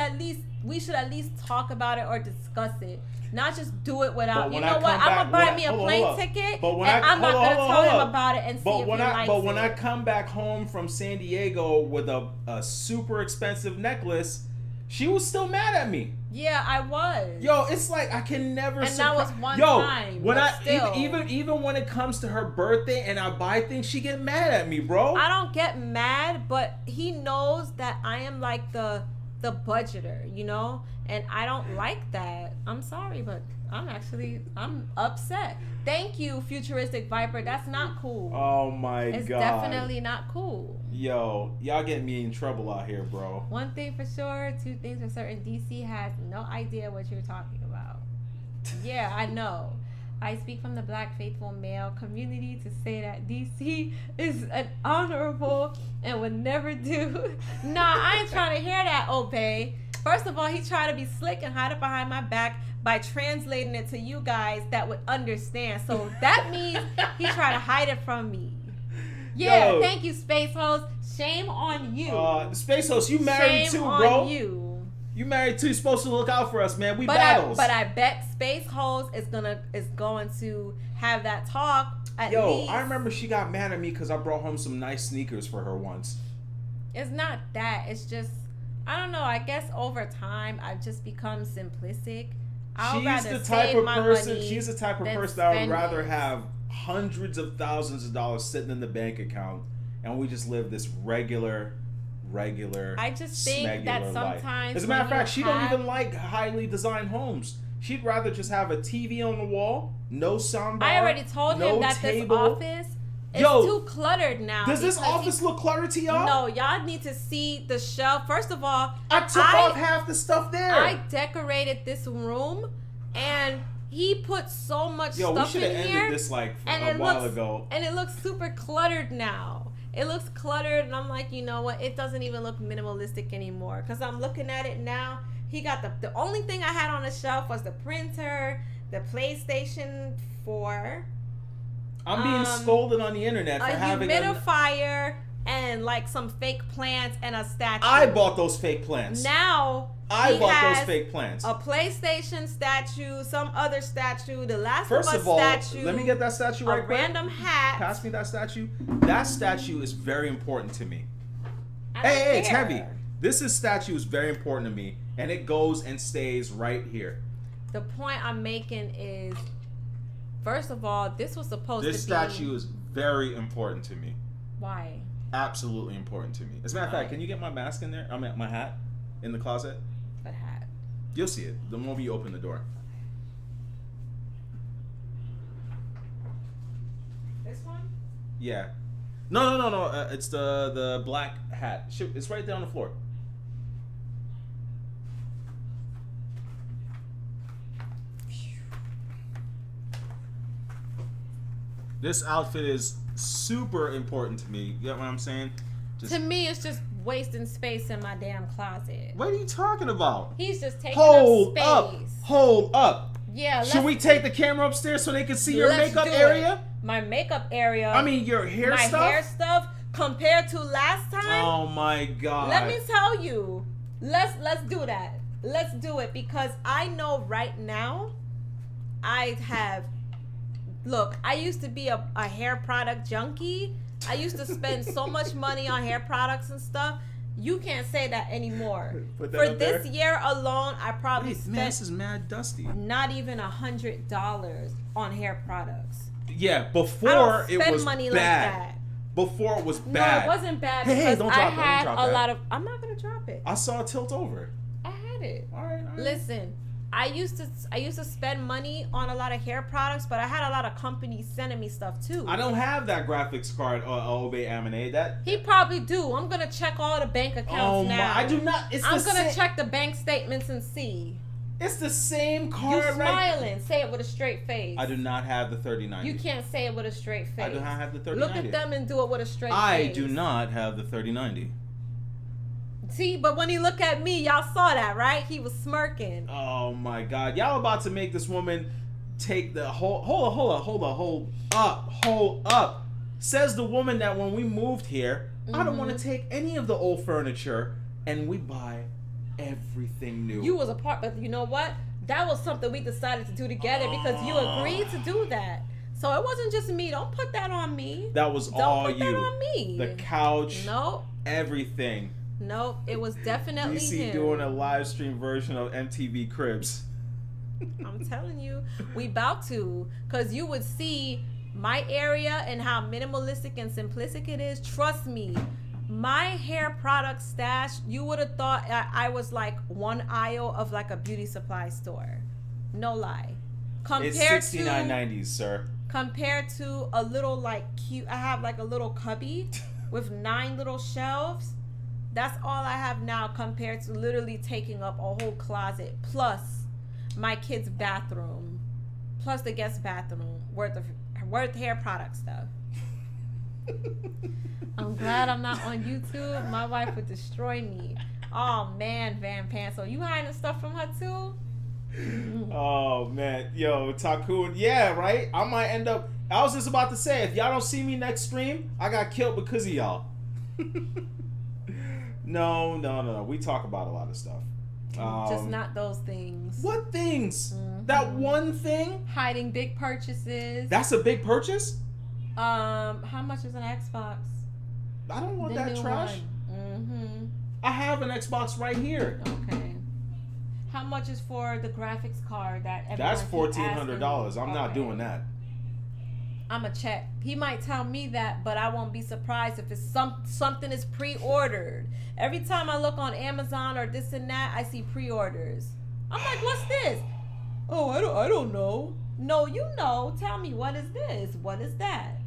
Speaker 3: at least talk about it or discuss it. Not just do it without. You know what? I'm gonna buy me a plane ticket, and I'm not gonna tell him about it and see if he likes it.
Speaker 1: But when I come back home from San Diego with a super expensive necklace, she was still mad at me.
Speaker 3: Yeah, I was.
Speaker 1: Yo, it's like I can never.
Speaker 3: And that was one time.
Speaker 1: When
Speaker 3: still.
Speaker 1: even when it comes to her birthday and I buy things, she get mad at me, bro.
Speaker 3: I don't get mad, but he knows that I am like the budgeter, you know, and I don't like that. I'm sorry, but I'm upset. Thank you, Futuristic Viper. That's not cool.
Speaker 1: Oh my God.
Speaker 3: It's definitely not cool.
Speaker 1: Yo, y'all getting me in trouble out here, bro.
Speaker 3: One thing for sure, two things for certain. DC has no idea what you're talking about. Yeah, I know. I speak from the Black faithful male community to say that DC is an honorable and would never do. Nah, I ain't trying to hear that, Obey. First of all, he tried to be slick and hide it behind my back by translating it to you guys that would understand. So that means he tried to hide it from me. Yeah,
Speaker 1: Yo.
Speaker 3: Thank you, Space Host. Shame on you.
Speaker 1: Space Host, you married too, bro.
Speaker 3: Shame on you.
Speaker 1: You married too. You're supposed to look out for us, man. We
Speaker 3: But
Speaker 1: battles.
Speaker 3: I bet Space Host is going to have that talk at least.
Speaker 1: I remember she got mad at me because I brought home some nice sneakers for her once.
Speaker 3: It's not that. It's just, I don't know. I guess over time I've just become simplistic.
Speaker 1: She's the type of person that would rather have hundreds of thousands of dollars sitting in the bank account, and we just live this regular.
Speaker 3: I just think that sometimes,
Speaker 1: life. As a matter of fact, she don't even like highly designed homes. She'd rather just have a TV on the wall, no soundbar.
Speaker 3: I already told him that
Speaker 1: table.
Speaker 3: this office is too cluttered now.
Speaker 1: Does this office look cluttered to y'all?
Speaker 3: No, y'all need to see the shelf. First of all,
Speaker 1: I took off half the stuff there.
Speaker 3: I decorated this room, and he put so much stuff in here.
Speaker 1: We should have ended this like a while ago.
Speaker 3: And it looks super cluttered now. It looks cluttered, and I'm like, you know what? It doesn't even look minimalistic anymore. Because I'm looking at it now. He got the only thing I had on the shelf was the printer, the PlayStation 4.
Speaker 1: I'm being scolded on the internet for having
Speaker 3: a humidifier and like some fake plants and a statue.
Speaker 1: I bought those fake plants.
Speaker 3: Now
Speaker 1: I bought those fake plants.
Speaker 3: A PlayStation statue, some other statue, the Last
Speaker 1: First
Speaker 3: of Us
Speaker 1: of all,
Speaker 3: statue.
Speaker 1: let me get that statue right quick.
Speaker 3: A random hat.
Speaker 1: Pass me that statue. That statue is very important to me. Hey, it's heavy. This statue is very important to me, and it goes and stays right here.
Speaker 3: The point I'm making is, first of all, this was supposed to be...
Speaker 1: This statue is very important to me.
Speaker 3: Why?
Speaker 1: Absolutely important to me. As a matter of fact, can you get my mask in there? I mean, my hat in the closet.
Speaker 3: What hat?
Speaker 1: You'll see it the moment you open the door.
Speaker 3: This one?
Speaker 1: Yeah. No. It's the black hat. Shoot, it's right there on the floor. This outfit is super important to me. You get what I'm saying?
Speaker 3: To me, it's just wasting space in my damn closet.
Speaker 1: What are you talking about?
Speaker 3: He's just taking
Speaker 1: Hold
Speaker 3: up
Speaker 1: up.
Speaker 3: space.
Speaker 1: Hold up.
Speaker 3: Yeah.
Speaker 1: Should we take the camera upstairs so they can see your
Speaker 3: Let's
Speaker 1: makeup
Speaker 3: do
Speaker 1: area?
Speaker 3: it. My makeup area.
Speaker 1: I mean, your hair
Speaker 3: my
Speaker 1: stuff?
Speaker 3: hair stuff compared to last time.
Speaker 1: Oh my god.
Speaker 3: Let me tell you. Let's do that. Let's do it because I know right now I have. Look, I used to be a hair product junkie. I used to spend so much money on hair products and stuff. You can't say that anymore.
Speaker 1: Put that
Speaker 3: For
Speaker 1: up
Speaker 3: this
Speaker 1: there.
Speaker 3: year alone, I probably
Speaker 1: Wait,
Speaker 3: spent
Speaker 1: man, this is mad dusty.
Speaker 3: not even $100 on hair products.
Speaker 1: Yeah,
Speaker 3: I
Speaker 1: before
Speaker 3: don't
Speaker 1: it
Speaker 3: spend
Speaker 1: was
Speaker 3: money
Speaker 1: bad.
Speaker 3: like that.
Speaker 1: Before it was
Speaker 3: No,
Speaker 1: bad.
Speaker 3: it wasn't bad
Speaker 1: Hey,
Speaker 3: because
Speaker 1: don't
Speaker 3: I
Speaker 1: drop it, don't
Speaker 3: had
Speaker 1: drop
Speaker 3: a
Speaker 1: that.
Speaker 3: lot of. I'm not gonna drop it.
Speaker 1: I saw it tilt over.
Speaker 3: I had it.
Speaker 1: All right.
Speaker 3: Listen, I used to spend money on a lot of hair products, but I had a lot of companies sending me stuff too.
Speaker 1: I don't have that graphics card Obey Amine. That
Speaker 3: He probably do. I'm gonna check all the bank accounts now.
Speaker 1: I do not. It's
Speaker 3: I'm
Speaker 1: the
Speaker 3: gonna
Speaker 1: same,
Speaker 3: check the bank statements and see.
Speaker 1: It's the same
Speaker 3: You
Speaker 1: card, right?
Speaker 3: smiling. Say it with a straight face.
Speaker 1: I do not have the 3090.
Speaker 3: You can't say it with a straight face.
Speaker 1: I do not have the 3090.
Speaker 3: Look at them and do it with a straight face.
Speaker 1: I do not have the 3090.
Speaker 3: See, but when he looked at me, y'all saw that, right? He was smirking.
Speaker 1: Oh my God! Y'all about to make this woman take the hold up. Says the woman that when we moved here, I don't want to take any of the old furniture, and we buy everything new.
Speaker 3: You was a part, but you know what? That was something we decided to do together because you agreed to do that. So it wasn't just me. Don't put that on me.
Speaker 1: That was
Speaker 3: Don't
Speaker 1: all
Speaker 3: put
Speaker 1: you.
Speaker 3: that on me.
Speaker 1: The couch.
Speaker 3: Nope.
Speaker 1: Everything.
Speaker 3: Nope. It was definitely
Speaker 1: DC
Speaker 3: him.
Speaker 1: doing a live stream version of MTV Cribs.
Speaker 3: I'm telling you, we about to, cause you would see my area and how minimalistic and simplistic it is. Trust me, my hair product stash, you would have thought I was like one aisle of like a beauty supply store. No lie.
Speaker 1: It's $69.90, sir.
Speaker 3: Compared to a little like cute, I have like a little cubby with 9 little shelves. That's all I have now compared to literally taking up a whole closet plus my kid's bathroom plus the guest bathroom worth hair product stuff. I'm glad I'm not on YouTube. My wife would destroy me. Oh man, Van Pan. So you hiding stuff from her too?
Speaker 1: Oh man, yo, Takun, yeah, right? I might end up. I was just about to say, if y'all don't see me next stream, I got killed because of y'all. No. We talk about a lot of stuff.
Speaker 3: Just not those things.
Speaker 1: What things?
Speaker 3: Mhm.
Speaker 1: That one thing?
Speaker 3: Hiding big purchases.
Speaker 1: That's a big purchase?
Speaker 3: How much is an Xbox?
Speaker 1: I don't want
Speaker 3: The
Speaker 1: that
Speaker 3: new
Speaker 1: trash.
Speaker 3: one.
Speaker 1: I have an Xbox right here.
Speaker 3: Okay. How much is for the graphics card that everyone
Speaker 1: That's
Speaker 3: keep
Speaker 1: $1,400.
Speaker 3: asking?
Speaker 1: I'm not
Speaker 3: Okay.
Speaker 1: doing that.
Speaker 3: I'ma check. He might tell me that, but I won't be surprised if it's something is pre-ordered. Every time I look on Amazon or this and that, I see pre-orders. I'm like, what's this? Oh, I don't know. No, you know. Tell me, what is this? What is that?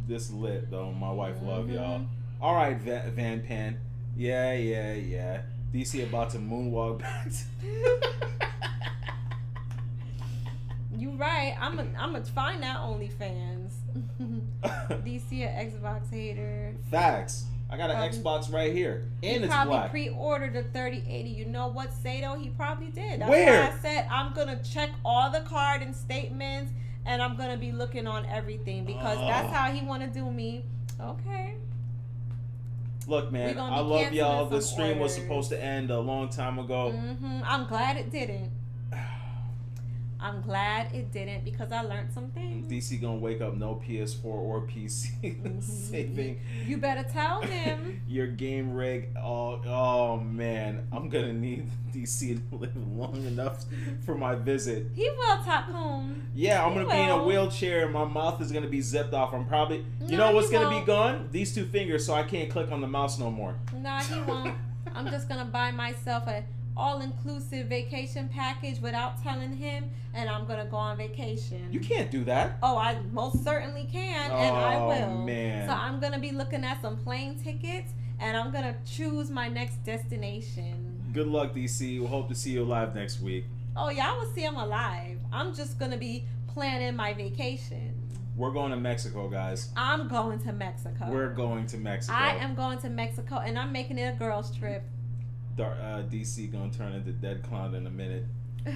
Speaker 1: This lit though. My wife love y'all. All right, Van Pan. Yeah. DC about to moonwalk back.
Speaker 3: You right. I'm gonna find that OnlyFans. DC an Xbox hater.
Speaker 1: Facts. I got an Xbox right here, and
Speaker 3: He
Speaker 1: it's
Speaker 3: probably
Speaker 1: black.
Speaker 3: pre-ordered a 3080. You know what, Sato? He probably did. That's
Speaker 1: Where?
Speaker 3: why I said I'm gonna check all the card and statements, and I'm gonna be looking on everything because that's how he wanna do me. Okay.
Speaker 1: Look,
Speaker 3: We
Speaker 1: man,
Speaker 3: gonna
Speaker 1: I
Speaker 3: be
Speaker 1: love
Speaker 3: canceling
Speaker 1: y'all. The
Speaker 3: some
Speaker 1: stream was
Speaker 3: orders.
Speaker 1: supposed to end a long time ago.
Speaker 3: I'm glad it didn't. I'm glad it didn't because I learned some things.
Speaker 1: DC gonna wake up no PS4 or PC, saving
Speaker 3: You better tell him.
Speaker 1: your game rig. Oh man, I'm gonna need DC to live long enough for my visit.
Speaker 3: He will, Tycoon.
Speaker 1: Yeah, I'm
Speaker 3: He
Speaker 1: gonna be in a
Speaker 3: will.
Speaker 1: wheelchair and my mouth is gonna be zipped off. I'm probably, you
Speaker 3: No,
Speaker 1: know what's
Speaker 3: he
Speaker 1: gonna be
Speaker 3: won't.
Speaker 1: gone? These 2 fingers, so I can't click on the mouse no more.
Speaker 3: Nah, he won't. I'm just gonna buy myself a all-inclusive vacation package without telling him, and I'm gonna go on vacation.
Speaker 1: You can't do that.
Speaker 3: Oh, I most certainly can, and I
Speaker 1: Oh,
Speaker 3: will.
Speaker 1: man.
Speaker 3: So I'm gonna be looking at some plane tickets, and I'm gonna choose my next destination.
Speaker 1: Good luck, DC. We'll hope to see you live next week.
Speaker 3: Oh, y'all will see him alive. I'm just gonna be planning my vacation.
Speaker 1: We're going to Mexico, guys.
Speaker 3: I'm going to Mexico.
Speaker 1: We're going to Mexico.
Speaker 3: I am going to Mexico, and I'm making it a girls' trip.
Speaker 1: DC gonna turn into dead clown in a minute.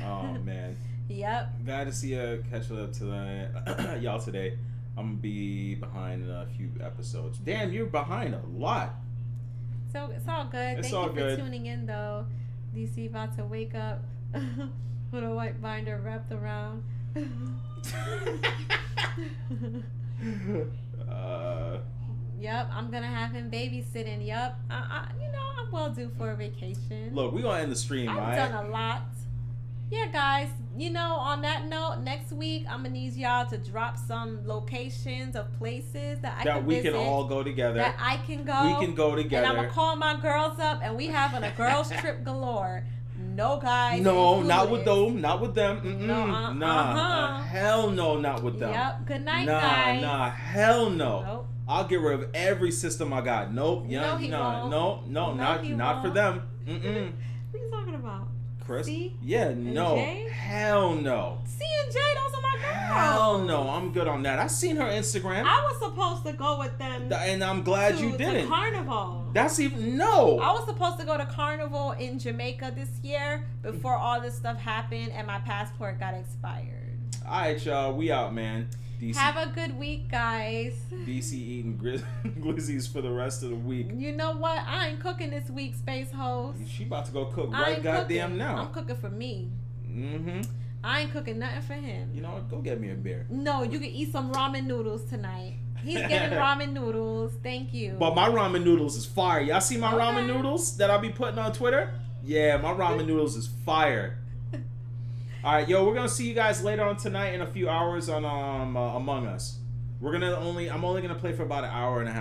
Speaker 1: Oh man.
Speaker 3: Yep.
Speaker 1: Glad to see you catch up to y'all today. I'm gonna be behind a few episodes. Damn, you're behind a lot.
Speaker 3: So it's all good.
Speaker 1: It's
Speaker 3: Thank
Speaker 1: all
Speaker 3: you
Speaker 1: good.
Speaker 3: for tuning in, though. DC about to wake up with a white binder wrapped around. Yep, I'm gonna have him babysitting. Yep, you know I'm well due for a vacation.
Speaker 1: Look, we gonna end the stream,
Speaker 3: I've
Speaker 1: alright?
Speaker 3: done a lot. Yeah, guys. You know, on that note, next week I'm gonna need y'all to drop some locations of places that
Speaker 1: That we
Speaker 3: visit,
Speaker 1: can all go together.
Speaker 3: that I can go.
Speaker 1: We can go together.
Speaker 3: And I'm gonna call my girls up, and we having a girls trip galore. No guys.
Speaker 1: No, not
Speaker 3: included.
Speaker 1: with them. Not with them. Mm-mm.
Speaker 3: No,
Speaker 1: Nah. Hell no, not with them.
Speaker 3: Yep. Good night,
Speaker 1: Nah,
Speaker 3: guys.
Speaker 1: nah. Hell no.
Speaker 3: Nope.
Speaker 1: I'll get rid of every system I got. Nope. Yeah.
Speaker 3: No, he won't.
Speaker 1: No.
Speaker 3: No,
Speaker 1: Not
Speaker 3: he
Speaker 1: not for
Speaker 3: won't.
Speaker 1: them. Mm-mm.
Speaker 3: What are you talking about?
Speaker 1: Chris.
Speaker 3: C
Speaker 1: Yeah.
Speaker 3: and
Speaker 1: No.
Speaker 3: J?
Speaker 1: Hell no.
Speaker 3: C and J, those are my girls.
Speaker 1: Hell no. I'm good on that. I seen her Instagram,
Speaker 3: I was supposed to go with them
Speaker 1: and I'm glad
Speaker 3: to,
Speaker 1: you
Speaker 3: to
Speaker 1: didn't.
Speaker 3: Carnival.
Speaker 1: That's even no.
Speaker 3: I was supposed to go to Carnival in Jamaica this year before all this stuff happened and my passport got expired.
Speaker 1: All right, y'all. We out, man. DC.
Speaker 3: Have a good week, guys.
Speaker 1: DC eating glizzies for the rest of the week.
Speaker 3: You know what? I ain't cooking this week, Space Host.
Speaker 1: She about to go cook
Speaker 3: I
Speaker 1: right
Speaker 3: ain't
Speaker 1: goddamn
Speaker 3: cooking.
Speaker 1: now.
Speaker 3: I'm cooking for me.
Speaker 1: Mm-hmm.
Speaker 3: I ain't cooking nothing for him.
Speaker 1: You know what? Go get me a beer.
Speaker 3: No, you can eat some ramen noodles tonight. He's getting ramen noodles. Thank you.
Speaker 1: But my ramen noodles is fire. Y'all see my
Speaker 3: Okay.
Speaker 1: ramen noodles that I'll be putting on Twitter? Yeah, my ramen noodles is fire. All right, yo, we're gonna see you guys later on tonight in a few hours on Among Us. I'm only gonna play for about an hour and a half.